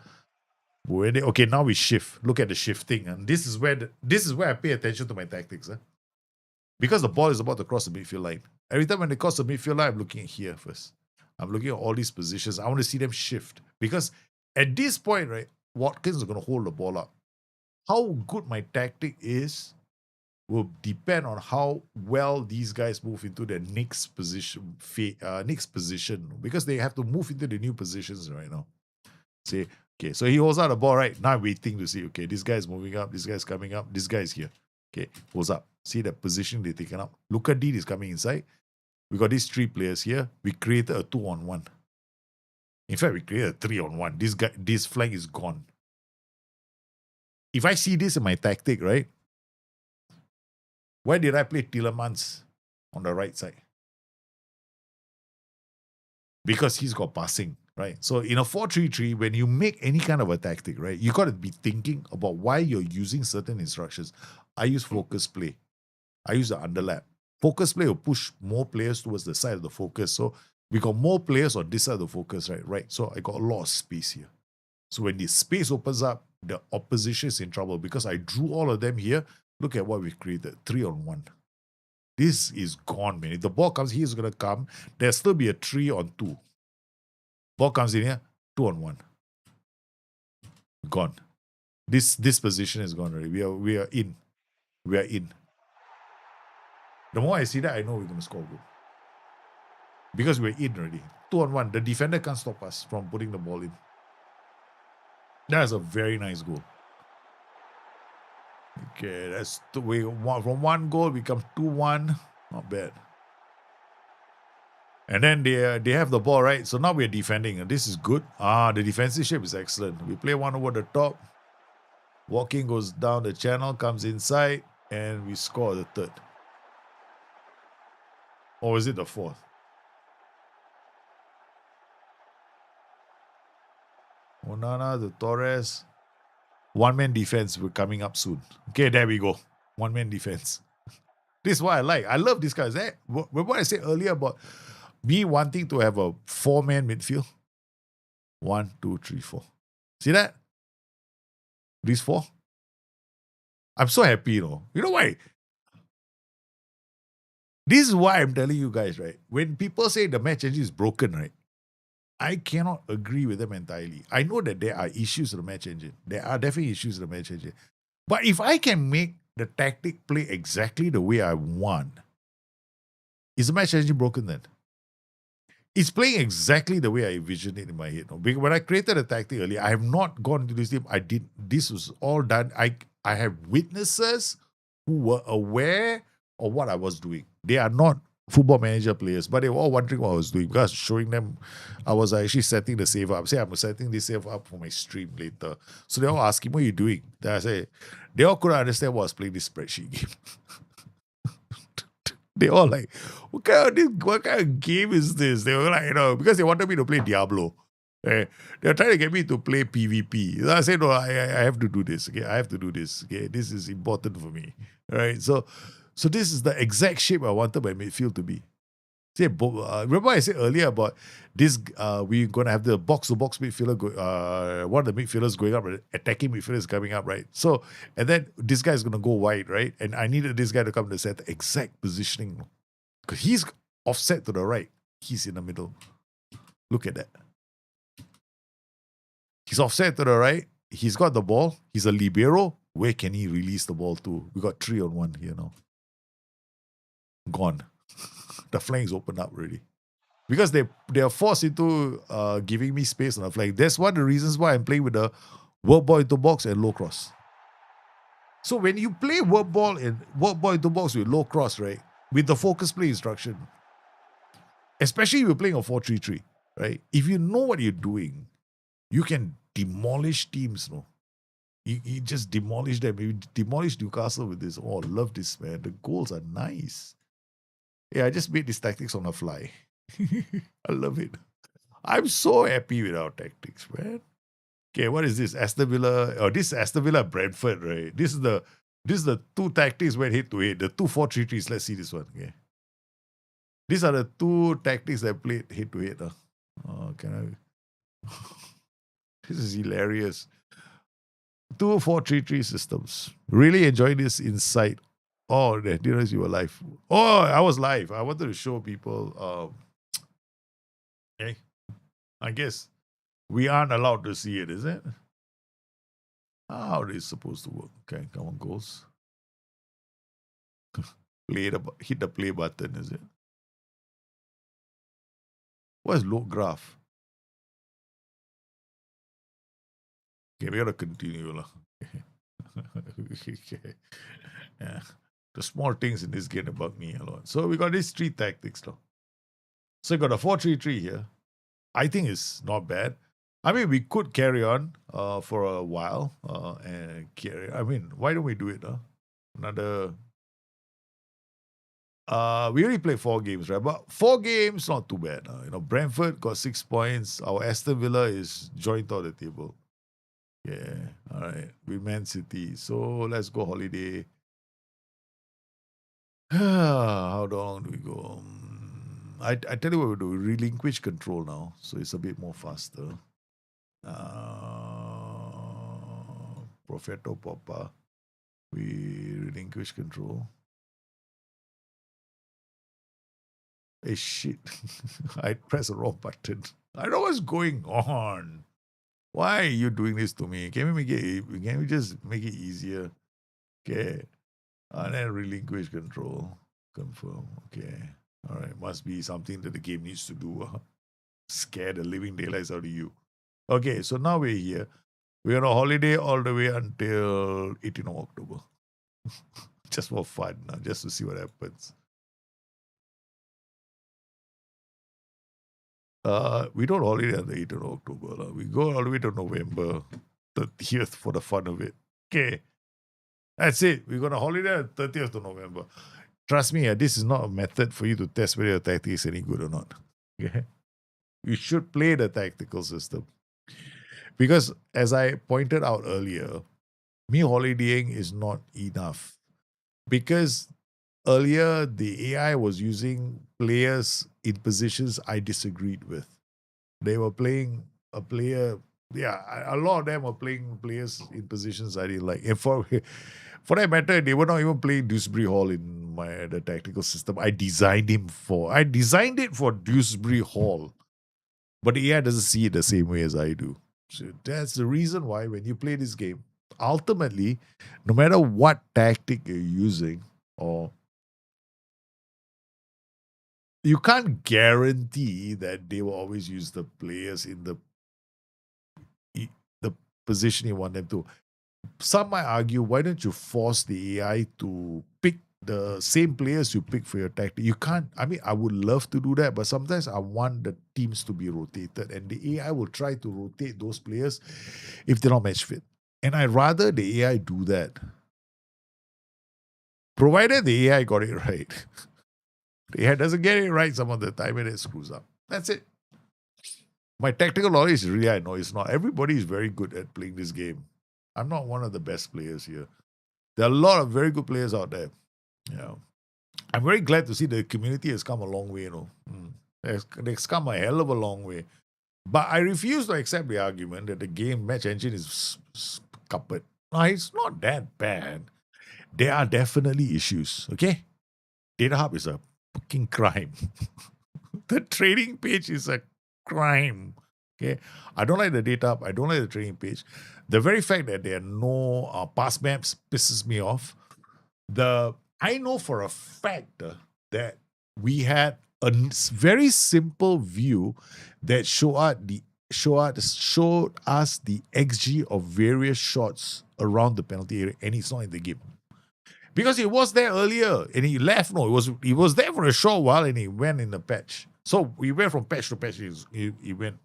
Okay, now we shift. Look at the shifting. And this is where I pay attention to my tactics. Because the ball is about to cross the midfield line. Every time when they cross the midfield line, I'm looking at here first. I'm looking at all these positions. I want to see them shift. Because at this point, right, Watkins is going to hold the ball up. how good my tactic is will depend on how well these guys move into their next position, because they have to move into the new positions right now. Say, okay, so he holds out the ball, right? Now I'm waiting to see, okay, this guy's moving up, this guy's coming up, this guy's here. Okay, holds up. See that position they taken up. Luka Dean is coming inside. We got these three players here. We created a 2-on-1. In fact, we created a 3-on-1. This flank is gone. If I see this in my tactic, right? Why did I play Tielemans on the right side? Because he's got passing, right? So in a 4-3-3, when you make any kind of a tactic, right, you got to be thinking about why you're using certain instructions. I use focus play. I use the underlap. Focus play will push more players towards the side of the focus. So we got more players on this side of the focus, right? So I got a lot of space here. So when this space opens up, the opposition is in trouble because I drew all of them here. Look at what we've created, 3-on-1. This is gone, man. If the ball comes, he's going to come. There'll still be a 3-on-2. Ball comes in here, 2-on-1. Gone. This position is gone already. We are in. We are in. The more I see that, I know we're going to score a goal. Because we're in already. 2-on-1. The defender can't stop us from putting the ball in. That's a very nice goal. Okay, that's from 1 goal become 2-1. Not bad. And then they have the ball, right? So now we're defending. And this is good. The defensive shape is excellent. We play one over the top. Walking goes down the channel, comes inside, and we score the third. Or is it the fourth? Onana, the Torres. One-man defense. We're coming up soon. Okay, there we go. One-man defense. This is what I like. I love these guys. What I said earlier about me wanting to have a 4-man midfield. 1, 2, 3, 4. See that? These 4. I'm so happy, You know why? This is why I'm telling you guys, right? When people say the match engine is broken, right? I cannot agree with them entirely. I know that there are issues with the match engine. There are definitely issues with the match engine. But if I can make the tactic play exactly the way I want, is the match engine broken then? It's playing exactly the way I envisioned it in my head. Because when I created a tactic earlier, I have not gone into this team. This was all done. I have witnesses who were aware of what I was doing. They are not football manager players, but they were all wondering what I was doing because showing them I was actually setting the save up. Say I'm setting this save up for my stream later. So they all asking, what are you doing? Then I say, they all couldn't understand what I was playing this spreadsheet game. They all like, what kind of game is this? They were like, because they wanted me to play Diablo. They're trying to get me to play PvP. So I said, no, I have to do this. Okay, I have to do this. Okay, this is important for me. All right, so this is the exact shape I wanted my midfield to be. See, remember I said earlier about this, we're going to have the box-to-box midfielder, one of the midfielders going up, attacking midfielders coming up, right? So, and then this guy's going to go wide, right? And I needed this guy to come to set the exact positioning. Because he's offset to the right. He's in the middle. Look at that. He's offset to the right. He's got the ball. He's a libero. Where can he release the ball to? We got 3-on-1 here now. Gone. The flanks open up already. Because they are forced into giving me space on the flank. That's one of the reasons why I'm playing with the work ball into box and low cross. So when you play work ball into box with low cross, right? With the focus play instruction, especially if you're playing a 4-3-3, right? If you know what you're doing, you can demolish teams, You just demolish them. You demolish Newcastle with this. Oh, I love this, man. The goals are nice. Yeah, I just made these tactics on the fly. I love it. I'm so happy with our tactics, man. Okay, what is this? Aston Villa. Oh, this is Aston Villa Brentford, right? This is the two tactics went head to head. The 2-4-3-3s. Let's see this one. Okay. These are the two tactics that played head to head. Oh, can I? This is hilarious. 2-4-3-3 systems. Really enjoy this insight. Oh, didn't realize you were live. Oh, I was live. I wanted to show people. Okay. I guess we aren't allowed to see it, is it? How is it supposed to work? Okay, come on, goals. Hit the play button, is it? What is load graph? Okay, we gotta continue. Lah. Okay. Yeah. The small things in this game bug me a lot. So we got these three tactics now. So we got a 4-3-3 here. I think it's not bad. I mean, we could carry on for a while and carry. I mean, why don't we do it? Another. We only played 4 games, right? But 4 games, not too bad. Brentford got 6 points. Our Aston Villa is joint on the table. Yeah, all right. We Man City. So let's go holiday. How long do we go? I tell you what we do. We relinquish control now, so it's a bit more faster. Profeto Papa. We relinquish control. Hey, shit. I pressed the wrong button. I know what's going on. Why are you doing this to me? Can we just make it easier? Okay. And then relinquish control. Confirm. Okay. All right. Must be something that the game needs to do. Scare the living daylights out of you. Okay. So now we're here. We're on a holiday all the way until 18th of October. Just for fun. Just to see what happens. We don't holiday on the 18th of October. We go all the way to November 30th for the fun of it. Okay. That's it. We're going to holiday on 30th of November. Trust me, this is not a method for you to test whether your tactic is any good or not. Okay. You should play the tactical system. Because as I pointed out earlier, me holidaying is not enough. Because earlier, the AI was using players in positions I disagreed with. They were playing a player, a lot of them were playing players in positions I didn't like. And for that matter, they were not even playing Dewsbury Hall in the tactical system. I designed it for Dewsbury Hall. But the AI doesn't see it the same way as I do. So that's the reason why when you play this game, ultimately, no matter what tactic you're using, or you can't guarantee that they will always use the players in the position you want them to. Some might argue, why don't you force the AI to pick the same players you pick for your tactic? You can't. I mean, I would love to do that, but sometimes I want the teams to be rotated, and the AI will try to rotate those players if they're not match fit. And I'd rather the AI do that, provided the AI got it right. The AI doesn't get it right some of the time and it screws up. That's it. My tactical knowledge is really, I know it's not. Everybody is very good at playing this game. I'm not one of the best players here. There are a lot of very good players out there. Yeah. I'm very glad to see the community has come a long way, It's come a hell of a long way. But I refuse to accept the argument that the game match engine is scuppered. No, it's not that bad. There are definitely issues, okay? Data Hub is a fucking crime. The trading page is a crime. Okay, I don't like the data hub. I don't like the trading page. The very fact that there are no pass maps pisses me off. I know for a fact that we had a very simple view that showed us the XG of various shots around the penalty area, and it's not in the game. Because it was there earlier and he left. No, it was there for a short while and he went in the patch. So we went from patch to patch. He went.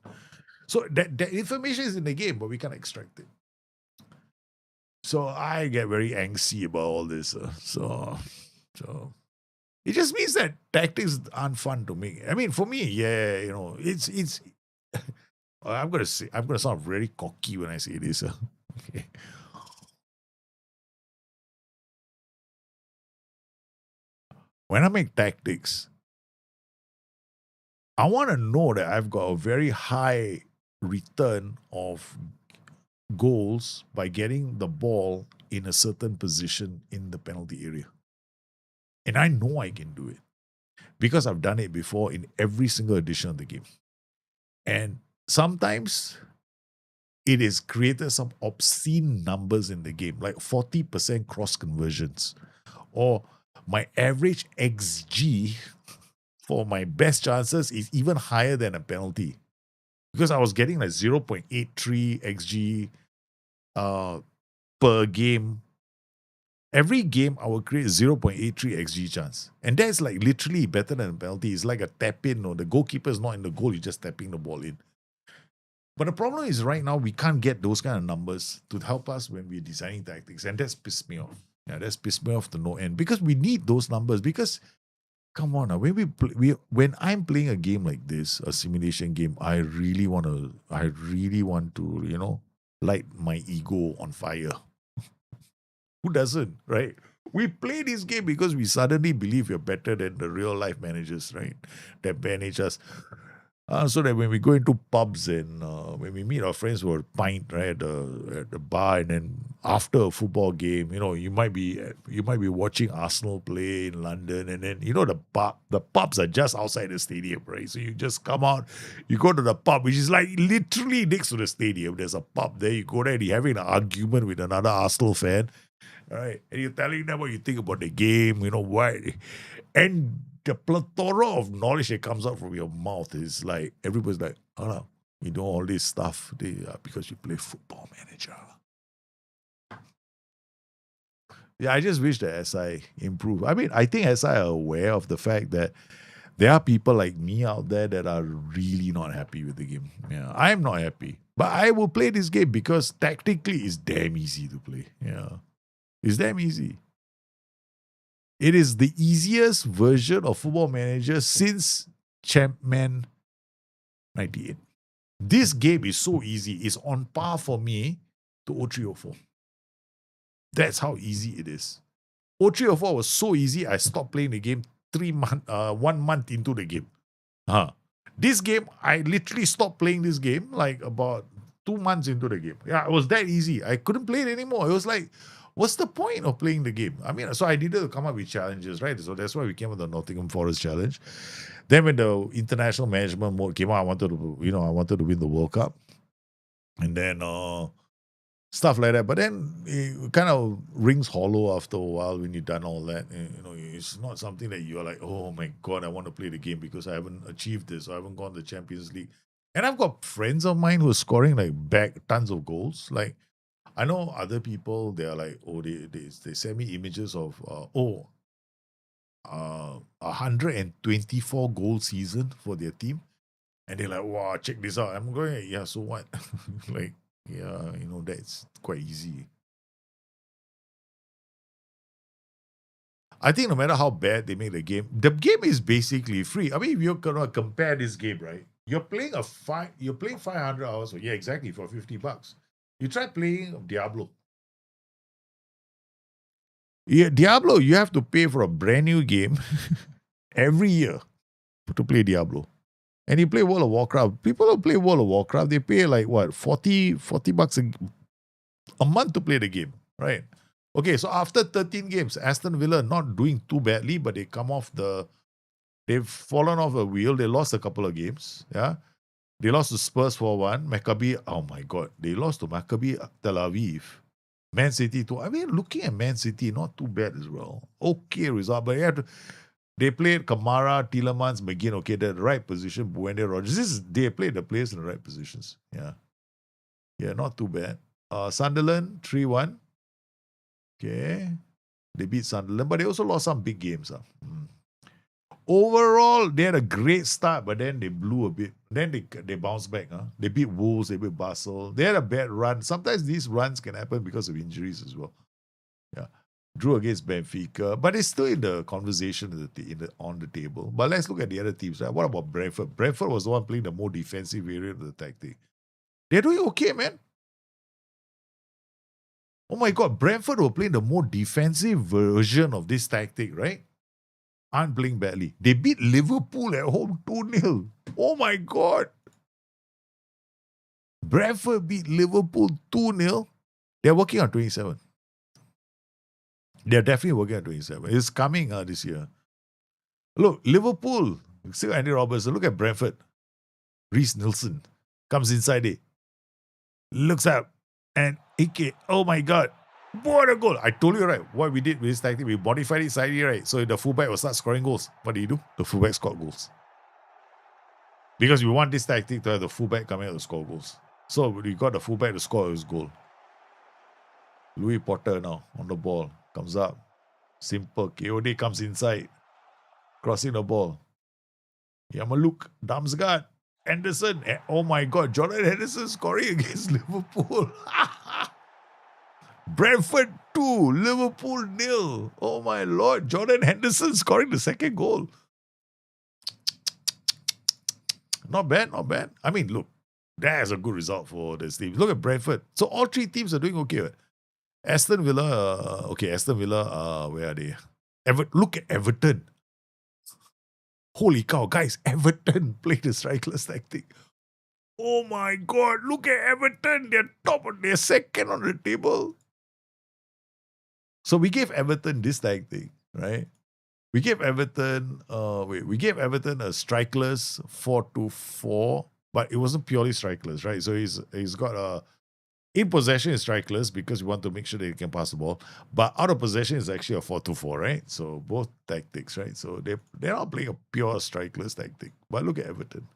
So that information is in the game, but we can't extract it. So I get very angsty about all this. So it just means that tactics aren't fun to me. I mean, for me, it's. I'm gonna sound very cocky when I say this. Okay. When I make tactics, I want to know that I've got a very high return of goals by getting the ball in a certain position in the penalty area. And I know I can do it because I've done it before in every single edition of the game. And sometimes it has created some obscene numbers in the game, like 40% cross conversions. Or my average XG for my best chances is even higher than a penalty. Because I was getting like 0.83 XG per game. Every game I will create 0.83 XG chance. And that's like literally better than a penalty. It's like a tap in, or the goalkeeper is not in the goal, you're just tapping the ball in. But the problem is right now we can't get those kind of numbers to help us when we're designing tactics. And that's pissed me off. Yeah, that's pissed me off to no end. Because we need those numbers. Because come on, when I'm playing a game like this, a simulation game, I really want to, light my ego on fire. Who doesn't, right? We play this game because we suddenly believe we're better than the real life managers, right? That manage us. So that when we go into pubs and when we meet our friends who are pint, right, at the bar, and then after a football game, you might be watching Arsenal play in London, and then the pubs are just outside the stadium, right? So you just come out, you go to the pub, which is like literally next to the stadium. There's a pub there. You go there, and you're having an argument with another Arsenal fan, right? And you're telling them what you think about the game, why, and the plethora of knowledge that comes out from your mouth is like, everybody's like, oh no, you know all this stuff because you play Football Manager. Yeah, I just wish that SI improve. I mean, I think SI are aware of the fact that there are people like me out there that are really not happy with the game. Yeah, I'm not happy. But I will play this game because tactically it's damn easy to play. Yeah, it's damn easy. It is the easiest version of Football Manager since Champman 98. This game is so easy. It's on par for me to 0304. That's how easy it is. 0304 was so easy, I stopped playing the game 1 month into the game. This game, I literally stopped playing this game like about 2 months into the game. Yeah, it was that easy. I couldn't play it anymore. It was like, what's the point of playing the game? I mean, so I needed to come up with challenges, right? So that's why we came with the Nottingham Forest challenge. Then when the international management mode came out, I wanted to win the World Cup. And then stuff like that. But then it kind of rings hollow after a while when you've done all that. It's not something that you're like, oh my God, I want to play the game because I haven't achieved this. I haven't gone to the Champions League. And I've got friends of mine who are scoring like tons of goals. Like, I know other people, they are like, they send me images of, 124 goal season for their team. And they're like, wow, check this out. I'm going, yeah, so what? Like, yeah, that's quite easy. I think no matter how bad they make the game is basically free. I mean, if you're going to compare this game, right? You're playing 500 hours. Yeah, exactly, for $50. You try playing Diablo. Yeah, Diablo, you have to pay for a brand new game every year to play Diablo. And you play World of Warcraft. People who play World of Warcraft, they pay like what, $40 a month to play the game, right? Okay, so after 13 games, Aston Villa not doing too badly, but they've fallen off a wheel. They lost a couple of games. Yeah. They lost to Spurs 4-1. Maccabi, oh my God, they lost to Maccabi Tel Aviv. Man City too. I mean, looking at Man City, not too bad as well. Okay result, but they played Kamara, Tielemans, McGinn. Okay, they're the right position. Buende, Rogers. They played the players in the right positions. Yeah, not too bad. Sunderland 3-1. Okay, they beat Sunderland, but they also lost some big games. Overall, they had a great start, but then they blew a bit. Then they bounced back. They beat Wolves, they beat Basel. They had a bad run. Sometimes these runs can happen because of injuries as well. Yeah, drew against Benfica, but it's still in the conversation on the table. But let's look at the other teams. Right? What about Brentford? Brentford was the one playing the more defensive variant of the tactic. They're doing okay, man. Oh my God, Brentford were playing the more defensive version of this tactic, right? Aren't playing badly. They beat Liverpool at home 2-0. Oh my God. Brentford beat Liverpool 2-0. They're working on 27. They're definitely working on 27. It's coming this year. Look, Liverpool, still Andy Robertson. Look at Brentford. Reece Nelson comes inside it. looks up, and Ike, oh my God, what a goal. I told you, right, what we did with this tactic, we modified it slightly, right? So the fullback will start scoring goals. What do you do? The fullback scored goals. Because we want this tactic to have the fullback coming out to score goals. So we got the fullback to score his goal. Louis Potter now on the ball. Comes up. Simple. KOD comes inside. Crossing the ball. Yamaluk. Damsgaard. Henderson. Oh my God. Jordan Henderson scoring against Liverpool. Brentford 2. Liverpool 0. Oh my Lord. Jordan Henderson scoring the second goal. Not bad, not bad. I mean, look, that's a good result for this team. Look at Brentford. So all three teams are doing okay. Right? Aston Villa, where are they? Look at Everton. Holy cow, guys, Everton played the strikerless tactic. Oh my God, look at Everton. They're second on the table. So we gave Everton this tactic, right? We gave Everton a strikerless 4-2-4, but it wasn't purely strikerless, right? So he's got a in possession is strikerless because we want to make sure that he can pass the ball, but out of possession is actually a 4-2-4, right? So both tactics, right? So they're not playing a pure strikerless tactic. But look at Everton.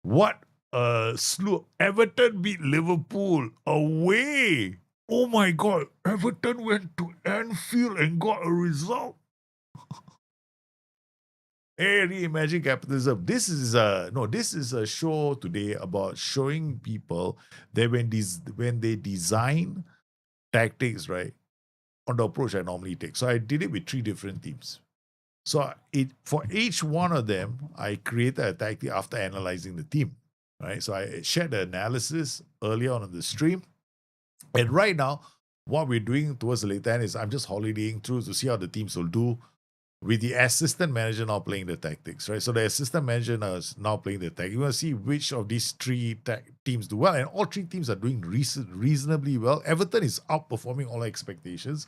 What a slew! Everton beat Liverpool away. Oh my God! Everton went to Anfield and got a result. Hey, reimagine capitalism. This is a show today about showing people that when they design tactics, right, on the approach I normally take. So I did it with 3 different teams. So for each one of them, I created a tactic after analyzing the team, right? So I shared the analysis earlier on in the stream, and right now, what we're doing towards the later end is I'm just holidaying through to see how the teams will do with the assistant manager now playing the tactics, right? So the assistant manager is now playing the tactics. You want to see which of these 3 teams do well, and all 3 teams are doing reasonably well. Everton is outperforming all expectations.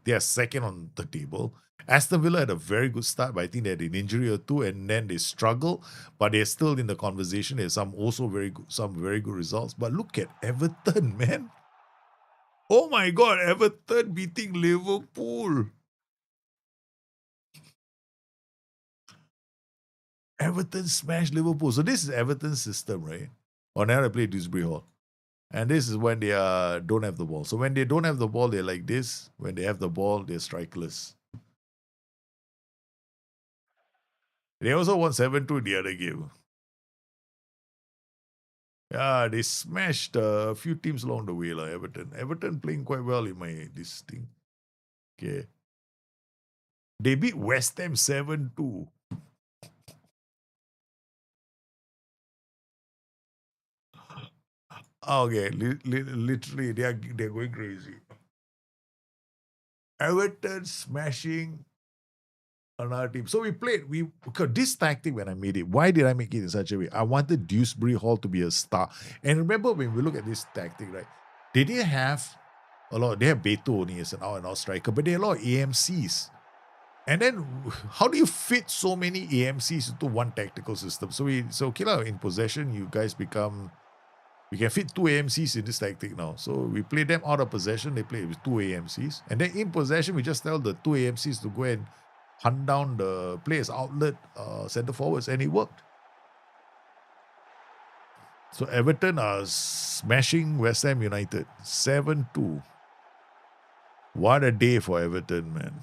They are second on the table. Aston Villa had a very good start, but I think they had an injury or 2, and then they struggle, but they're still in the conversation. There's some very good results. But look at Everton, man. Oh my God, Everton beating Liverpool. Everton smashed Liverpool. So this is Everton's system, right? Or now they play Dewsbury Hall. And this is when they don't have the ball. So when they don't have the ball, they're like this. When they have the ball, they're strikerless. They also won 7-2 in the other game. Yeah, they smashed a few teams along the way, Everton. Everton playing quite well in this thing. Okay. They beat West Ham 7-2. Okay, literally, they're going crazy. Everton smashing another team. So because this tactic when I made it, why did I make it in such a way? I wanted Dewsbury Hall to be a star. And remember when we look at this tactic, right? They didn't have they have Beto only as an out-and-out striker, but they have a lot of AMCs. And then how do you fit so many AMCs into one tactical system? So in possession, we can fit 2 AMCs in this tactic now. So we play them out of possession, they play with 2 AMCs. And then in possession, we just tell the 2 AMCs to go and hunt down the players' outlet centre forwards, and it worked. So Everton are smashing West Ham United 7-2. What a day for Everton, man.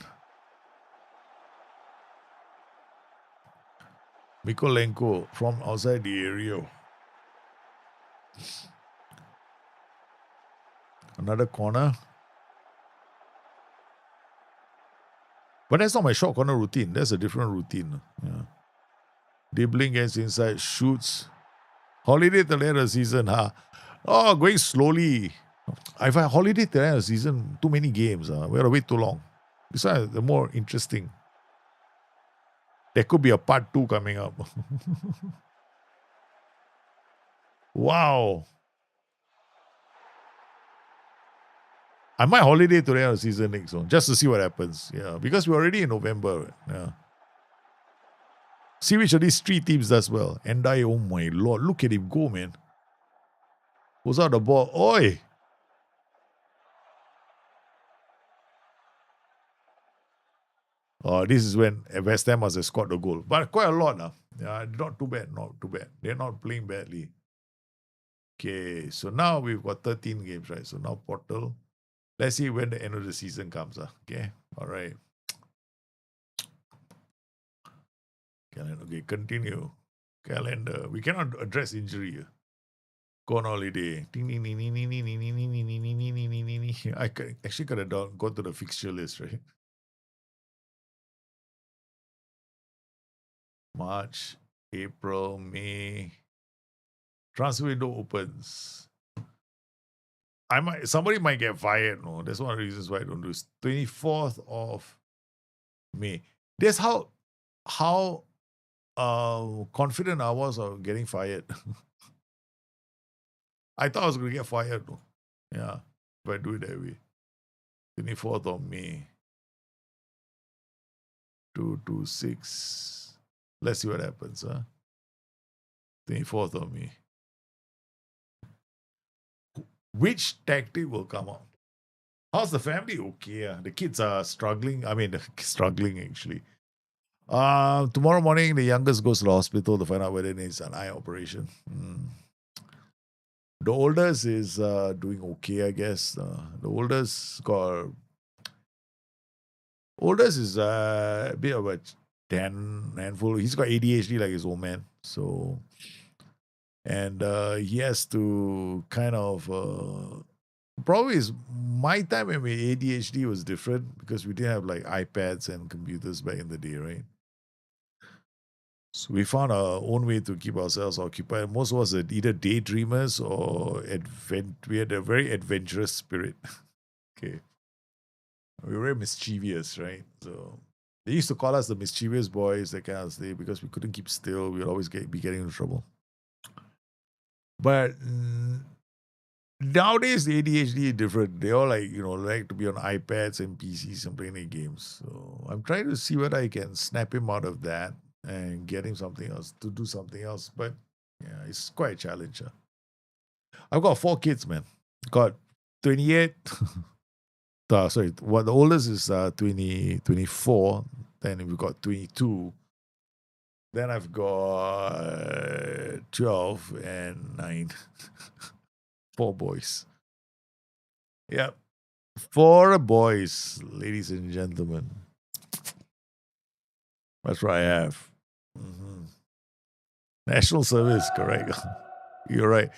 Mikolenko from outside the area. Another corner. But that's not my short corner routine. That's a different routine. Yeah. Dribbling against inside, shoots. Holiday till the end of the season, huh? Oh, going slowly. If I holiday till the end of the season, too many games. We gotta wait too long. This one is the more interesting. There could be a part 2 coming up. Wow. I might holiday to the end of the season next one, just to see what happens. Yeah, because we're already in November. Yeah. See which of these three teams does well. Endai, oh my lord, look at him go, man. Pulls out the ball. Oi! Oh, this is when West Ham must have scored the goal. But quite a lot now. Yeah, not too bad, not too bad. They're not playing badly. Okay, so now we've got 13 games, right? So now Portal. Let's see when the end of the season comes. Okay, all right. Calendar. Okay, continue. Calendar. We cannot address injury. Go on holiday. I actually could have gone to the fixture list, right? March, April, May. Transfer window opens. Somebody might get fired. No, that's one of the reasons why I don't do it. 24th of May. That's how confident I was of getting fired. I thought I was going to get fired. No. Yeah, if I do it that way. 24th of May. 226. Let's see what happens. 24th of May. Which tactic will come out? How's the family? Okay. The kids are struggling. I mean, struggling actually. Tomorrow morning, the youngest goes to the hospital to find out whether it needs an eye operation. The oldest is doing okay, I guess. The oldest is a bit of a handful. He's got ADHD like his old man. So, and he has to kind of probably is my time when we ADHD was different because we didn't have like iPads and computers back in the day, right? So we found our own way to keep ourselves occupied. Most of us are either daydreamers or we had a very adventurous spirit. Okay. We were very mischievous, right? So they used to call us the mischievous boys, that kind of thing, because we couldn't keep still. We'd always be getting into trouble. But nowadays, the ADHD is different. They all like to be on iPads and PCs and playing games. So I'm trying to see whether I can snap him out of that and get him something else, to do something else. But yeah, it's quite a challenge. I've got 4 kids, man. Got 28. The oldest is 24. Then we've got 22. Then I've got 12 and 9. 4 boys. Yep. 4 boys, ladies and gentlemen. That's what I have. National service, correct. You're right.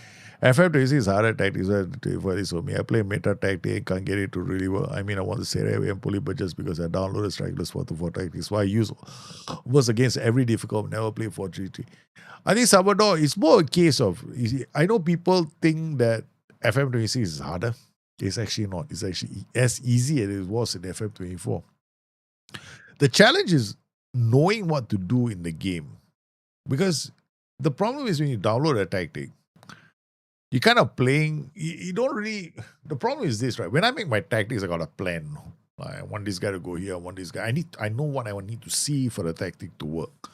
FM26 is harder tactics for this for me. I play meta tactic, can't get it to really work. I mean, I want to say away and pull it, but just because I downloaded Strikeless 4-4 tactics. So I use almost against every difficult, never play 4-3-3. I think Salvador, it's more a case of, I know people think that FM26 is harder. It's actually not. It's actually as easy as it was in FM24. The challenge is knowing what to do in the game. Because the problem is when you download a tactic, you're kind of playing, you don't really, the problem is this, right? When I make my tactics, I got a plan. I want this guy to go here, I want this guy. I know what I need to see for the tactic to work.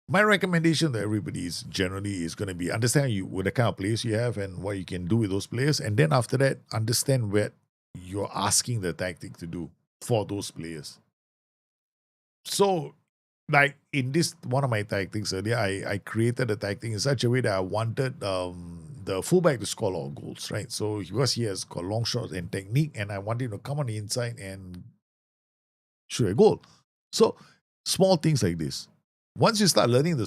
My recommendation to everybody is generally is going to be understand what the kind of players you have and what you can do with those players. And then after that, understand what you're asking the tactic to do for those players. So, like in this one of my tactics earlier, I created a tactic in such a way that I wanted the fullback to score a lot of goals, right? So because he has got long shots and technique, and I wanted him to come on the inside and shoot a goal. So small things like this. Once you start learning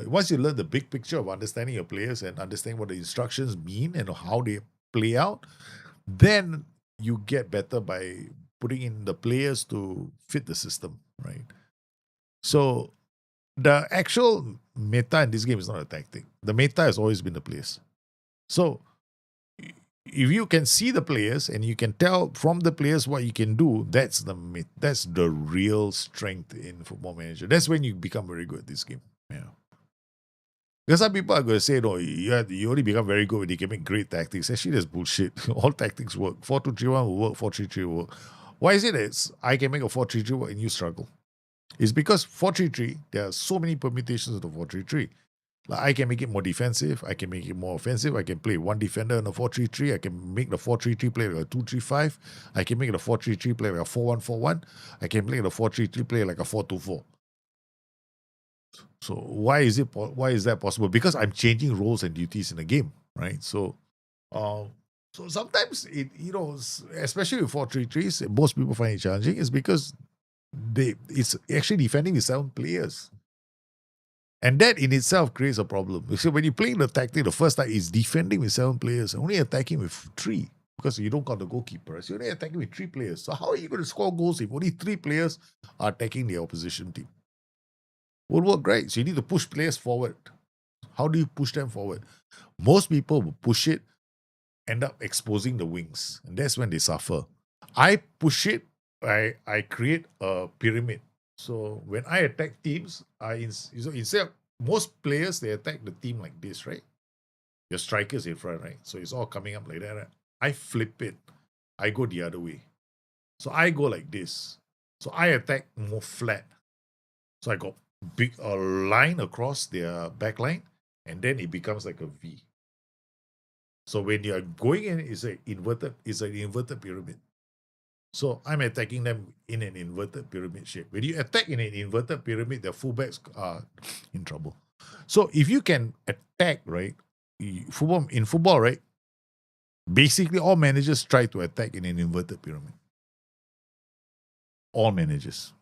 once you learn the big picture of understanding your players and understanding what the instructions mean and how they play out, then you get better by putting in the players to fit the system, right? So the actual meta in this game is not a tactic. The meta has always been the players. So if you can see the players and you can tell from the players what you can do, that's the real strength in Football Manager. That's when you become very good at this game. Yeah. Because some people are going to say, no, you only become very good when you can make great tactics. Actually, that's bullshit. All tactics work. 4-2-3-1 will work. 4-3-3 will work. Why is it that I can make a 4-3-3 work and you struggle? It's because 4-3-3, there are so many permutations of the 4-3-3. Like I can make it more defensive, I can make it more offensive, I can play one defender in a 4-3-3, I can make the 4-3-3 play like a 2-3-5, I can make the 4-3-3 play like a 4-1-4-1, I can play the 4-3-3 play like a 4-2-4. So why is that possible? Because I'm changing roles and duties in the game, right? So sometimes especially with 4-3-3s, most people find it challenging is because it's actually defending with 7 players. And that in itself creates a problem. So when you're playing the tactic, the first time is defending with 7 players, only attacking with 3 because you don't count the goalkeeper. So you're only attacking with 3 players. So how are you going to score goals if only 3 players are attacking the opposition team? Would work great. So you need to push players forward. How do you push them forward? Most people will push it, end up exposing the wings, and that's when they suffer. I push it. I create a pyramid. So when I attack teams, instead of most players, they attack the team like this, right? Your strikers in front, right? So it's all coming up like that. Right? I flip it. I go the other way. So I go like this. So I attack more flat. So I got a line across their back line, and then it becomes like a V. So when you're going in, it's an inverted pyramid. So I'm attacking them in an inverted pyramid shape. When you attack in an inverted pyramid, the fullbacks are in trouble. So if you can attack, right, in football, right, basically all managers try to attack in an inverted pyramid. All managers.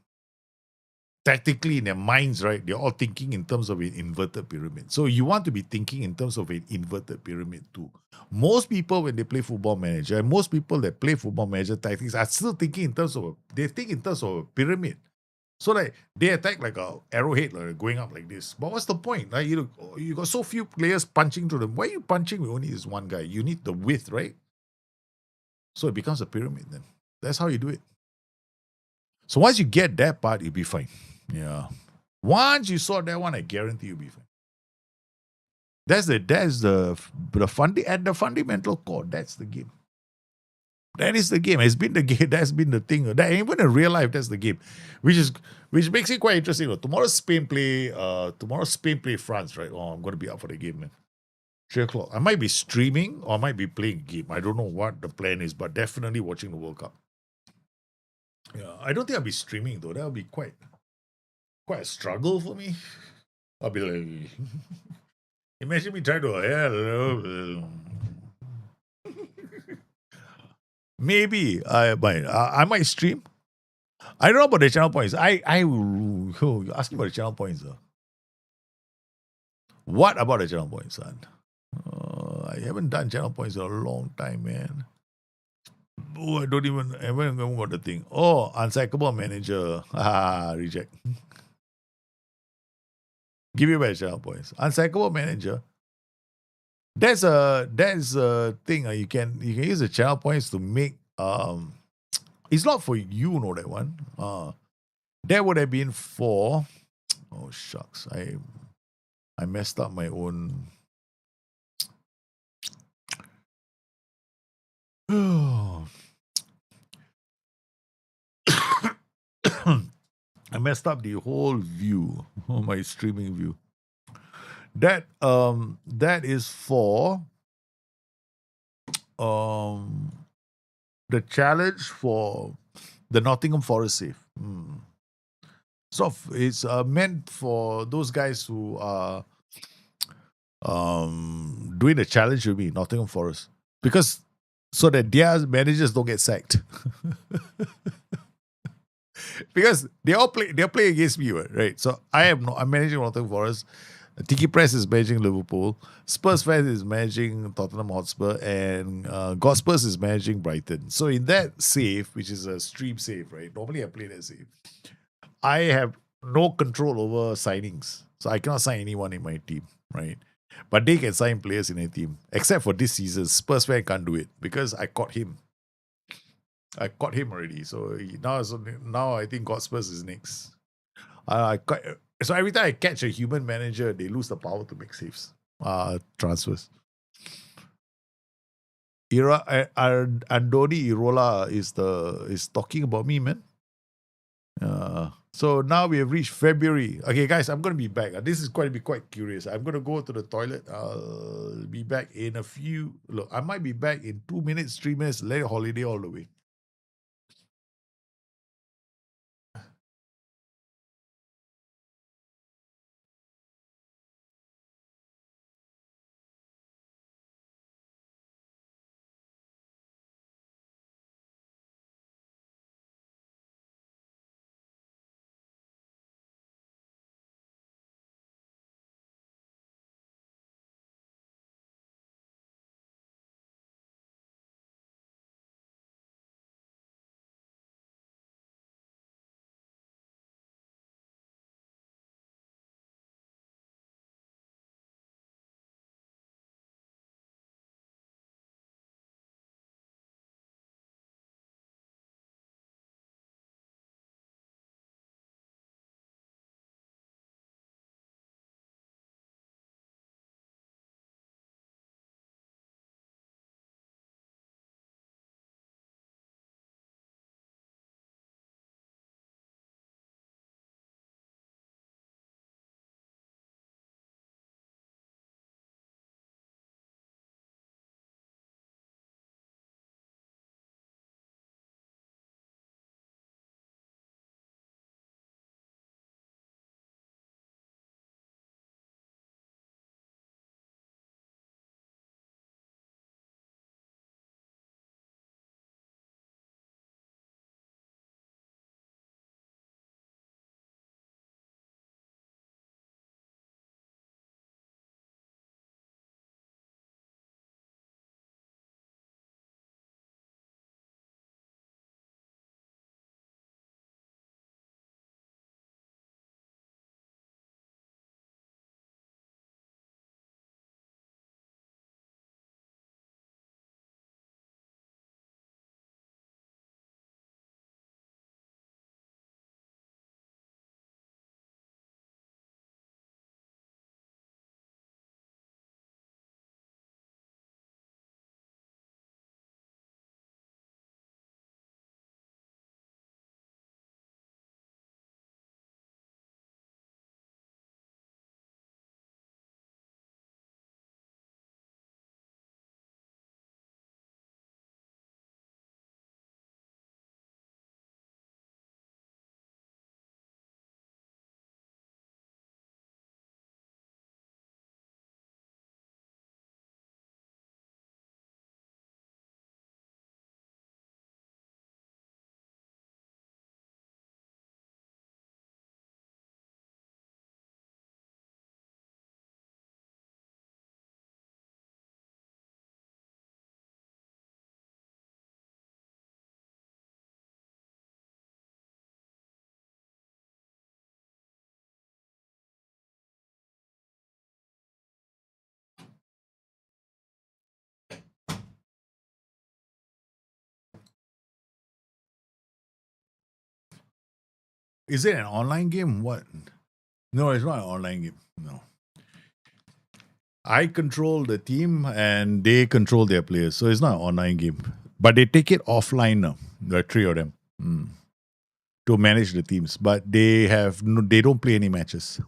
Tactically in their minds, right, they're all thinking in terms of an inverted pyramid. So you want to be thinking in terms of an inverted pyramid too. Most people, when they play Football Manager, and most people that play Football Manager tactics are still thinking in terms of they think in terms of a pyramid. So like they attack like a arrowhead, like going up like this. But what's the point? Like you got so few players punching through them. Why are you punching with only this one guy? You need the width, right? So it becomes a pyramid then. That's how you do it. So once you get that part, you'll be fine. Yeah. Once you sort that one, I guarantee you'll be fine. That's the fundamental core. That's the game. That is the game. It's been the game. That's been the thing. That even in real life, that's the game, which makes it quite interesting. Tomorrow Spain play France, right? Oh, I'm going to be up for the game, man. 3:00. I might be streaming or I might be playing a game. I don't know what the plan is, but definitely watching the World Cup. Yeah, I don't think I'll be streaming though. That'll be quite a struggle for me. I'll be like, imagine me trying to, maybe I might stream. I don't know about the channel points. You're asking about the channel points. What about the channel points, son? I haven't done channel points in a long time, man. Oh, I haven't even got the thing. Oh, unsackable manager. Reject. Give me back channel points. Unsackable manager. That's a thing. You can use the channel points to make it's not for you, know that one. That would have been for oh shucks. I messed up my own. I messed up the whole view, my streaming view. That is for the challenge for the Nottingham Forest save. So it's meant for those guys who are doing the challenge with me, Nottingham Forest, because so that their managers don't get sacked. Because they're playing against me, right? So I'm managing Nottingham Forest. Tiki Press is managing Liverpool. Spurs fans is managing Tottenham Hotspur, and Godspurs is managing Brighton. So in that save, which is a stream save, right? Normally I play that save. I have no control over signings, so I cannot sign anyone in my team, right? But they can sign players in a team, except for this season. Spurs fan can't do it because I caught him. I caught him already. So now I think Godspurs is next. So every time I catch a human manager, they lose the power to make saves, transfers. Andoni Irola is talking about me, man. So now we have reached February. Okay, guys, I'm going to be back. This is going to be quite curious. I'm going to go to the toilet. I'll be back in a few. Look, I might be back in 2 minutes, 3 minutes. Let it holiday all the way. Is it an online game? What? No, it's not an online game. No. I control the team and they control their players. So it's not an online game. But they take it offline now. There are three of them to manage the teams. But they have no, they don't play any matches.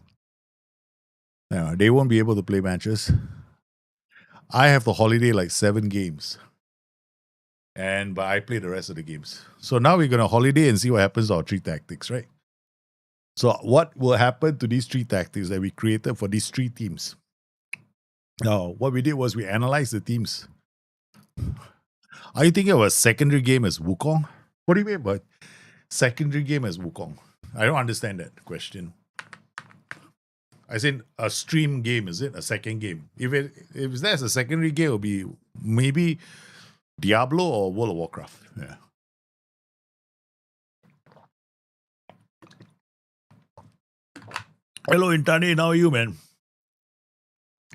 Yeah, they won't be able to play matches. I have the holiday like 7 games. But I play the rest of the games. So now we're gonna holiday and see what happens to our three tactics, right? So what will happen to these three tactics that we created for these three teams? Now, what we did was we analyzed the teams. Are you thinking of a secondary game as Wukong? What do you mean by secondary game as Wukong? I don't understand that question. I said a stream game, is it? A second game. If there's a secondary game, it'll be maybe Diablo or World of Warcraft. Yeah. Hello, Intani. How are you, man?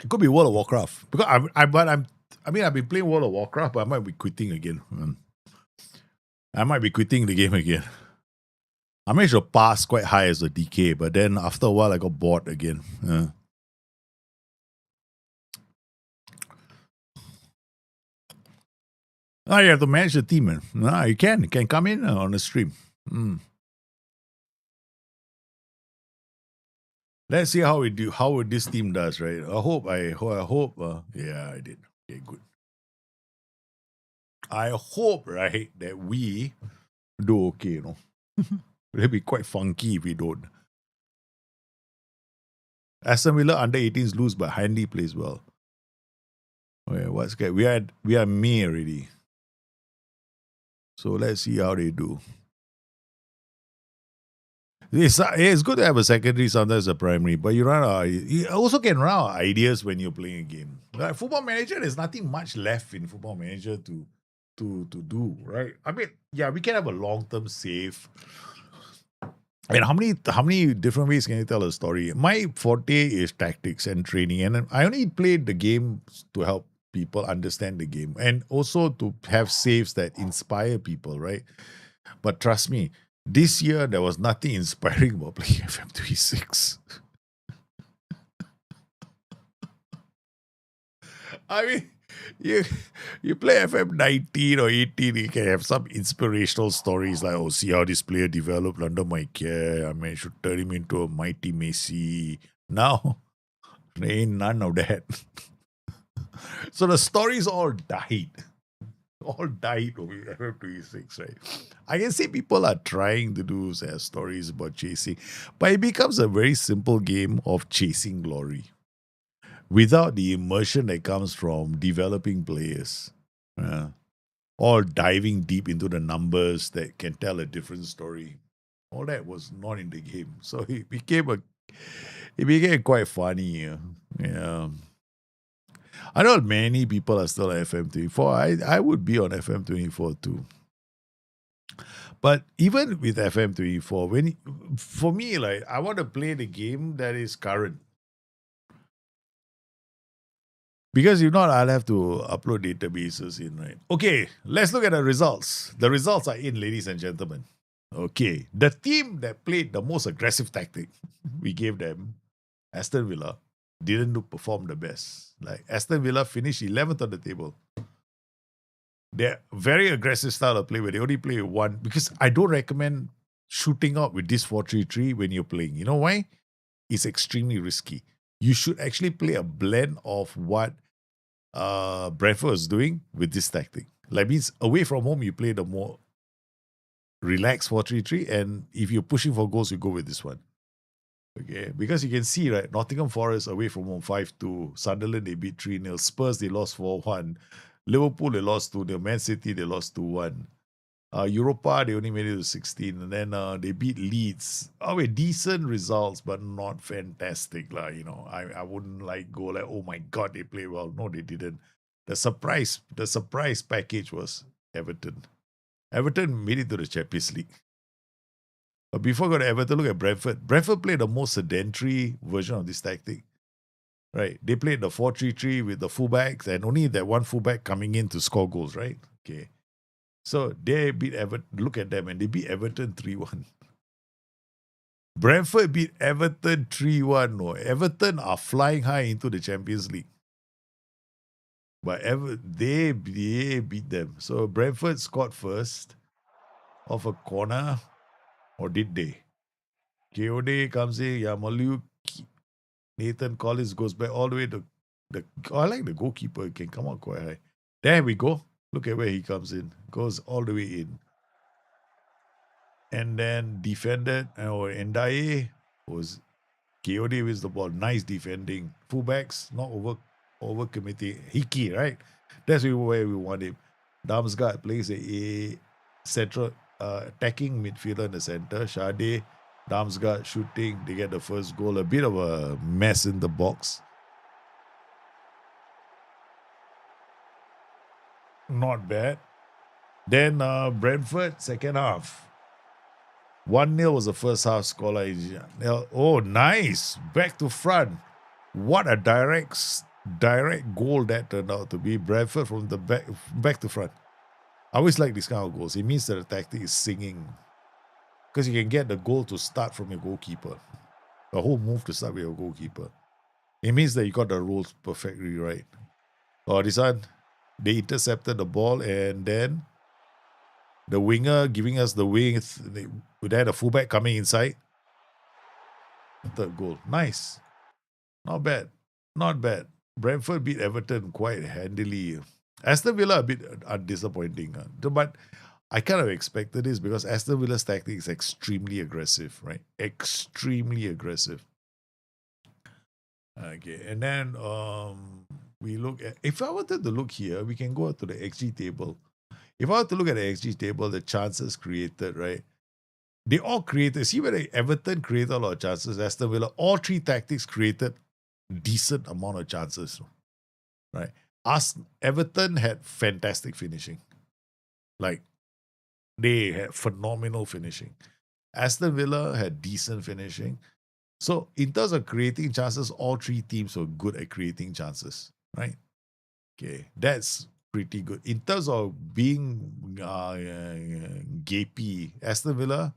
It could be World of Warcraft because I've been playing World of Warcraft, but I might be quitting again. I might be quitting the game again. I managed to pass quite high as a DK, but then after a while I got bored again. You have to manage the team, man. You can come in on the stream. Let's see how we do. How this team does, right? I hope. Yeah, I did. Okay, good. I hope, right, that we do okay. It'll be quite funky if we don't. Aston Villa under 18s lose, but Handy plays well. Okay, what's good? We are May already. So let's see how they do. It's good to have a secondary, sometimes a primary, but you also can run out ideas when you're playing a game. Like Football Manager, there's nothing much left in Football Manager to do, right? I mean, yeah, we can have a long-term save. And how many different ways can you tell a story? My forte is tactics and training, and I only played the game to help people understand the game and also to have saves that inspire people, right? But trust me, this year there was nothing inspiring about playing FM26. I mean, you play FM19 or 18, you can have some inspirational stories like, oh, see how this player developed under my care. I managed to turn him into a mighty Messi. Now, there ain't none of that. So the stories all died. All died over FM26, right? I can see people are trying to do stories about chasing, but it becomes a very simple game of chasing glory without the immersion that comes from developing players or diving deep into the numbers that can tell a different story. All that was not in the game, so it became quite funny. Yeah. I know many people are still on FM24. I would be on FM24 too. But even with FM24, for me, like, I want to play the game that is current. Because if not, I'll have to upload databases in, right? Okay, let's look at the results. The results are in, ladies and gentlemen. Okay, the team that played the most aggressive tactic, we gave them, Aston Villa, didn't perform the best. Like, Aston Villa finished 11th on the table. They're very aggressive style of play where they only play one, because I don't recommend shooting out with this 4-3-3 when you're playing. You know why? It's extremely risky. You should actually play a blend of what Brentford is doing with this tactic. Like, means away from home, you play the more relaxed 4-3-3, and if you're pushing for goals, you go with this one. Okay, because you can see, right, Nottingham Forest away from home 5-2, Sunderland they beat 3-0, Spurs they lost 4-1, Liverpool they lost 2-0, Man City they lost 2-1. Europa, they only made it to 16, and then they beat Leeds. Decent results, but not fantastic. I wouldn't go like, oh my God, they play well. No, they didn't. The surprise package was Everton. Everton made it to the Champions League. But before going to Everton, look at Brentford. Brentford played the most sedentary version of this tactic. Right. They played the 4-3-3 with the fullbacks and only that one fullback coming in to score goals, right? Okay. So they beat Everton. Look at them, and they beat Everton 3-1. Brentford beat Everton 3-1. No, Everton are flying high into the Champions League. But they beat them. So Brentford scored first off a corner. Or did they? Keode comes in. Yamalu. Nathan Collins goes back all the way to I like the goalkeeper. He can come out quite high. There we go. Look at where he comes in. Goes all the way in. And then defended. Ndaye was KOD with the ball. Nice defending. Fullbacks, not over committing. Hickey, right? That's where we want him. Damsgaard plays a central attacking midfielder in the center. Sade, Damsgaard shooting. They get the first goal. A bit of a mess in the box. Not bad. Then Brentford, second half. 1-0 was the first half scoreline. Oh, nice. Back to front. What a direct goal that turned out to be. Brentford from the back to front. I always like this kind of goals. It means that the tactic is singing. Because you can get the goal to start from your goalkeeper. The whole move to start with your goalkeeper. It means that you got the rules perfectly right. This one, they intercepted the ball, and then the winger giving us the wing. They had a fullback coming inside. Third goal. Nice. Not bad. Not bad. Brentford beat Everton quite handily. Aston Villa a bit disappointing. But I kind of expected this because Aston Villa's tactic is extremely aggressive, right? Extremely aggressive. Okay. And then we look at, if I wanted to look here, we can go to the XG table. If I were to look at the XG table, the chances created, right? They all created. See whether Everton created a lot of chances, Aston Villa, all three tactics created decent amount of chances, right? Everton had fantastic finishing. Like, they had phenomenal finishing. Aston Villa had decent finishing. So, in terms of creating chances, all three teams were good at creating chances, right? Okay, that's pretty good. In terms of being gapey, Aston Villa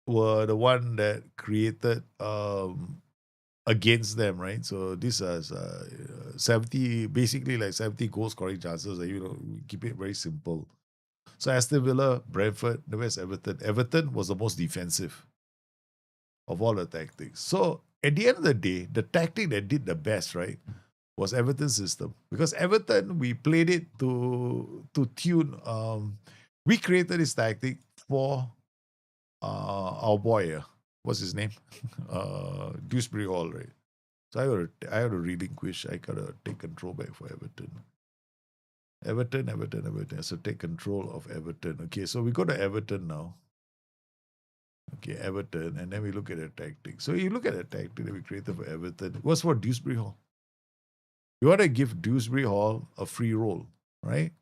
were the one that created against them, right? So this is 70, basically like 70 goal scoring chances. Keep it very simple. So Aston Villa, Brentford, the West Everton. Everton was the most defensive of all the tactics. So at the end of the day, the tactic that did the best, right, was Everton's system. Because Everton, we played it to tune. We created this tactic for our boy. What's his name? Dewsbury Hall, right? So I got to relinquish. I got to take control back for Everton. Everton. So take control of Everton. Okay, so we go to Everton now. Okay, Everton, and then we look at the tactic. So you look at the tactic that we created for Everton. It was for Dewsbury Hall. We want to give Dewsbury Hall a free roll, right?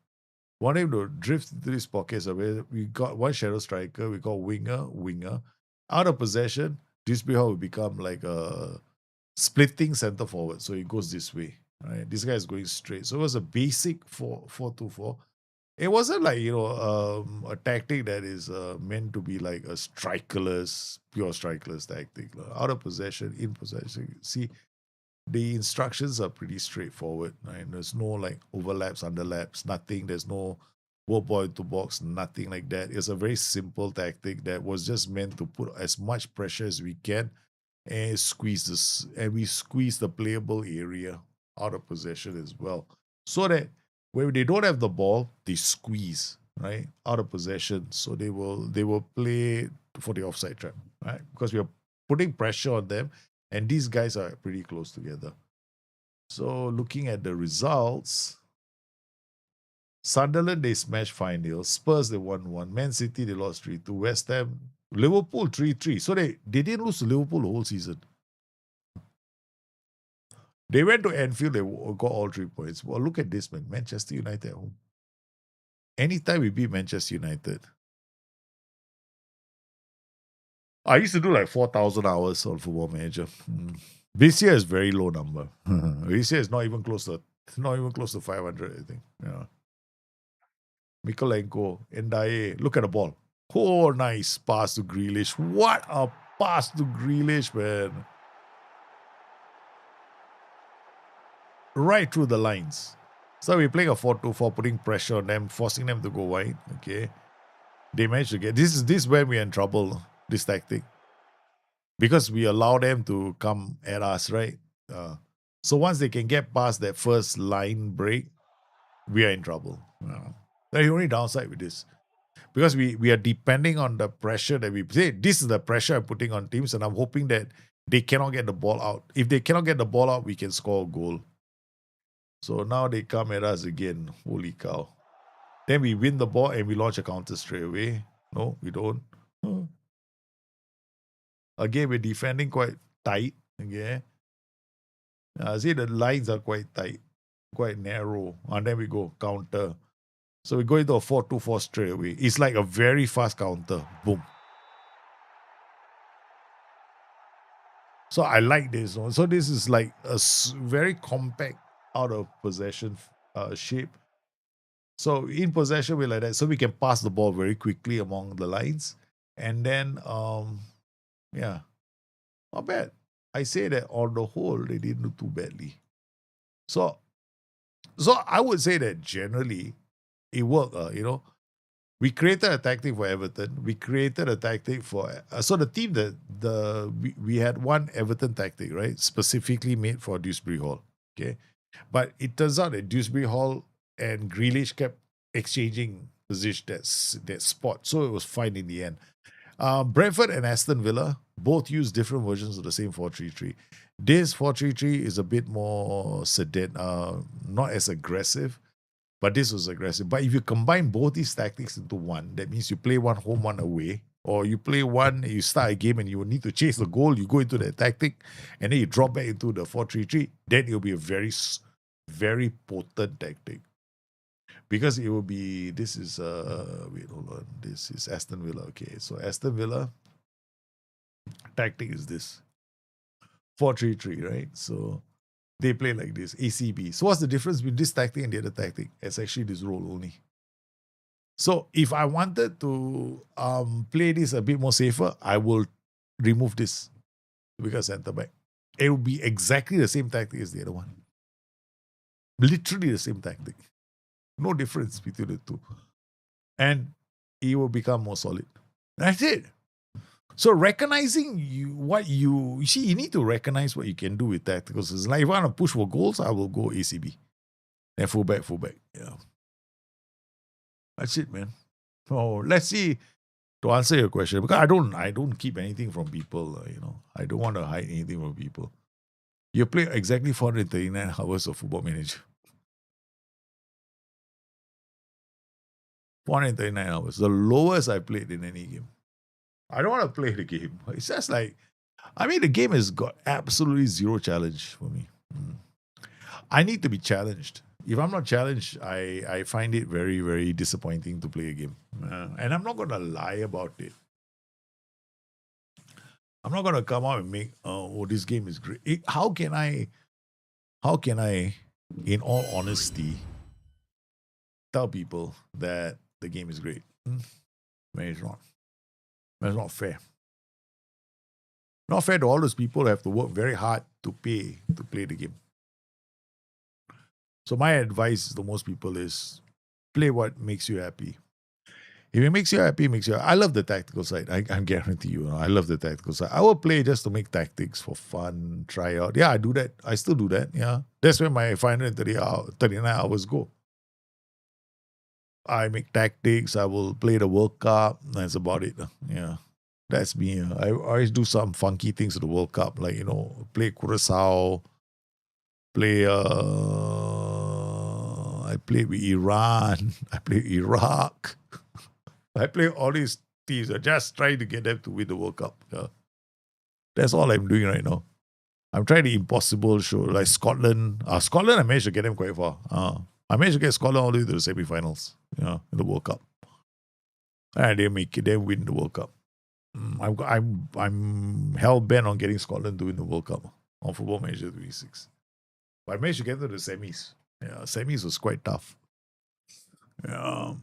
Want him to drift into these pockets away. We got one shadow striker. We got winger. Out of possession, Dewsbury Hall will become like a splitting center forward. So he goes this way, right? This guy is going straight. So it was a basic 4-2-4. It wasn't like, a tactic that is meant to be like a pure strikerless tactic. Out of possession, in possession. See, the instructions are pretty straightforward, right? There's no like overlaps, underlaps, nothing. There's no work ball into box, nothing like that. It's a very simple tactic that was just meant to put as much pressure as we can and we squeeze the playable area out of possession as well. So that when they don't have the ball, they squeeze, right? Out of possession. So they will play for the offside trap, right? Because we are putting pressure on them. And these guys are pretty close together. So looking at the results, Sunderland, they smashed 5-0. Spurs, they won 1. Man City, they lost 3-2. West Ham, Liverpool 3-3. So they didn't lose to Liverpool the whole season. They went to Anfield, they got all 3 points. Well, look at this, man. Manchester United at home. Anytime we beat Manchester United, I used to do like 4,000 hours on Football Manager. This year is very low number. This year is not even close to 500, I think. Yeah. Mikolenko, Ndaye, look at the ball. Oh, nice pass to Grealish. What a pass to Grealish, man. Right through the lines. So we're playing a 4-2-4, putting pressure on them, forcing them to go wide. Okay. They managed to get this is when we're in trouble, this tactic. Because we allow them to come at us, right? So once they can get past that first line break, we are in trouble. That's the only downside with this. Because we are depending on the pressure that we say. This is the pressure I'm putting on teams, and I'm hoping that they cannot get the ball out. If they cannot get the ball out, we can score a goal. So now they come at us again. Holy cow. Then we win the ball and we launch a counter straight away. No, we don't. Again, we're defending quite tight. Okay. See, the lines are quite tight, quite narrow. And then we go counter. So we go into a 4-2-4 straight away. It's like a very fast counter. Boom. So I like this one. So this is like a very compact out of possession shape. So in possession, we're like that. So we can pass the ball very quickly among the lines. And then, yeah, not bad. I say that on the whole, they didn't do too badly. So I would say that generally it worked, We created a tactic for Everton. We created a tactic for so the team that we had one Everton tactic, right, specifically made for Dewsbury Hall. Okay, but it turns out that Dewsbury Hall and Grealish kept exchanging position that spot, so it was fine in the end. Brentford and Aston Villa both use different versions of the same 4-3-3. This 4-3-3 is a bit more sedate, not as aggressive, but this was aggressive. But if you combine both these tactics into one, that means you play one home, one away, or you play one, you start a game and you will need to chase the goal, you go into that tactic, and then you drop back into the 4-3-3, then it'll be a very, very potent tactic. Because it will be, this is, wait, hold on, this is Aston Villa. Okay, so Aston Villa tactic is this 4-3-3, right? So they play like this, ACB. So what's the difference between this tactic and the other tactic? It's actually this role only. So if I wanted to play this a bit more safer, I will remove this because center back. It will be exactly the same tactic as the other one. Literally the same tactic. No difference between the two. And it will become more solid. That's it. So recognizing you see, you need to recognize what you can do with tacticals. It's like if I want to push for goals, I will go ACB. Then fullback. Yeah. That's it, man. So let's see. To answer your question, because I don't keep anything from people, I don't want to hide anything from people. You play exactly 439 hours of Football Manager. 439 hours. The lowest I played in any game. I don't want to play the game. It's just like, the game has got absolutely zero challenge for me. I need to be challenged. If I'm not challenged, I find it very, very disappointing to play a game. And I'm not going to lie about it. I'm not going to come out and make, this game is great. How can I, in all honesty, tell people that the game is great? It's not. It's not fair. Not fair to all those people who have to work very hard to pay to play the game. So my advice to most people is play what makes you happy. If it makes you happy, I love the tactical side. I guarantee you, I love the tactical side. I will play just to make tactics for fun, try out. Yeah, I do that. I still do that. Yeah. That's where my 539 hours go. I make tactics. I will play the World Cup. That's about it. Yeah. That's me. I always do some funky things at the World Cup, like, play Curacao, play, I play with Iran, I play Iraq, I play all these teams. I just trying to get them to win the World Cup. Yeah. That's all I'm doing right now. I'm trying the impossible show, like Scotland. Scotland, I managed to get them quite far. I managed to get Scotland all the way to the semi-finals, in the World Cup. And they make it, they win the World Cup. I'm hell bent on getting Scotland to win the World Cup on Football Manager 26. But I managed to get to the semis. Yeah, semis was quite tough. Yeah.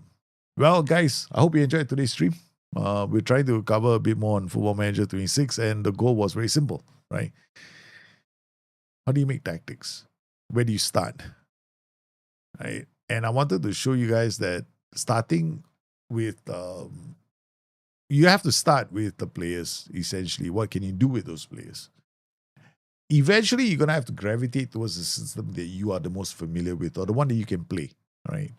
Well, guys, I hope you enjoyed today's stream. We're trying to cover a bit more on Football Manager 26, and the goal was very simple, right? How do you make tactics? Where do you start? Right? And I wanted to show you guys that starting with you have to start with the players, essentially. What can you do with those players? Eventually, you're going to have to gravitate towards the system that you are the most familiar with, or the one that you can play, right?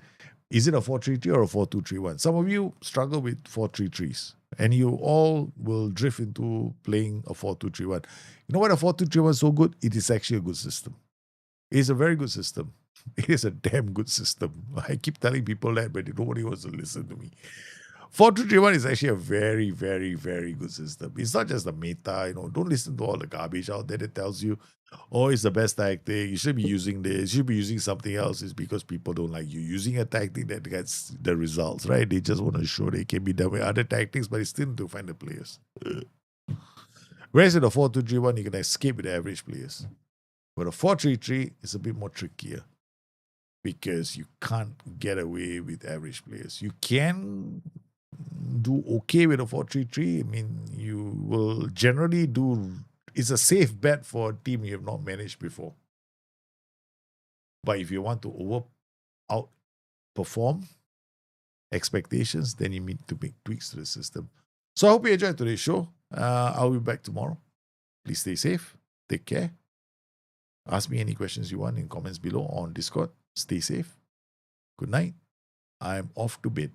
Is it a 4-3-3 or a 4-2-3-1? Some of you struggle with 4-3-3s, and you all will drift into playing a 4-2-3-1. You know what a 4-2-3-1 is so good? It is actually a good system. It is a very good system. It is a damn good system. I keep telling people that, but nobody wants to listen to me. 4-2-3-1 is actually a very, very, very good system. It's not just the meta, don't listen to all the garbage out there that tells you, oh, it's the best tactic, you should be using this, you should be using something else. It's because people don't like you using a tactic that gets the results, right? They just want to show they can be done with other tactics, but it's still to find the players. Whereas in a 4-2-3-1, you can escape with the average players. But a 4-3-3 is a bit more trickier because you can't get away with average players. You can do okay with a 4-3-3. You will generally it's a safe bet for a team you have not managed before. But if you want to outperform, expectations, then you need to make tweaks to the system. So I hope you enjoyed today's show. I'll be back tomorrow. Please stay safe. Take care. Ask me any questions you want in comments below on Discord. Stay safe. Good night. I'm off to bed.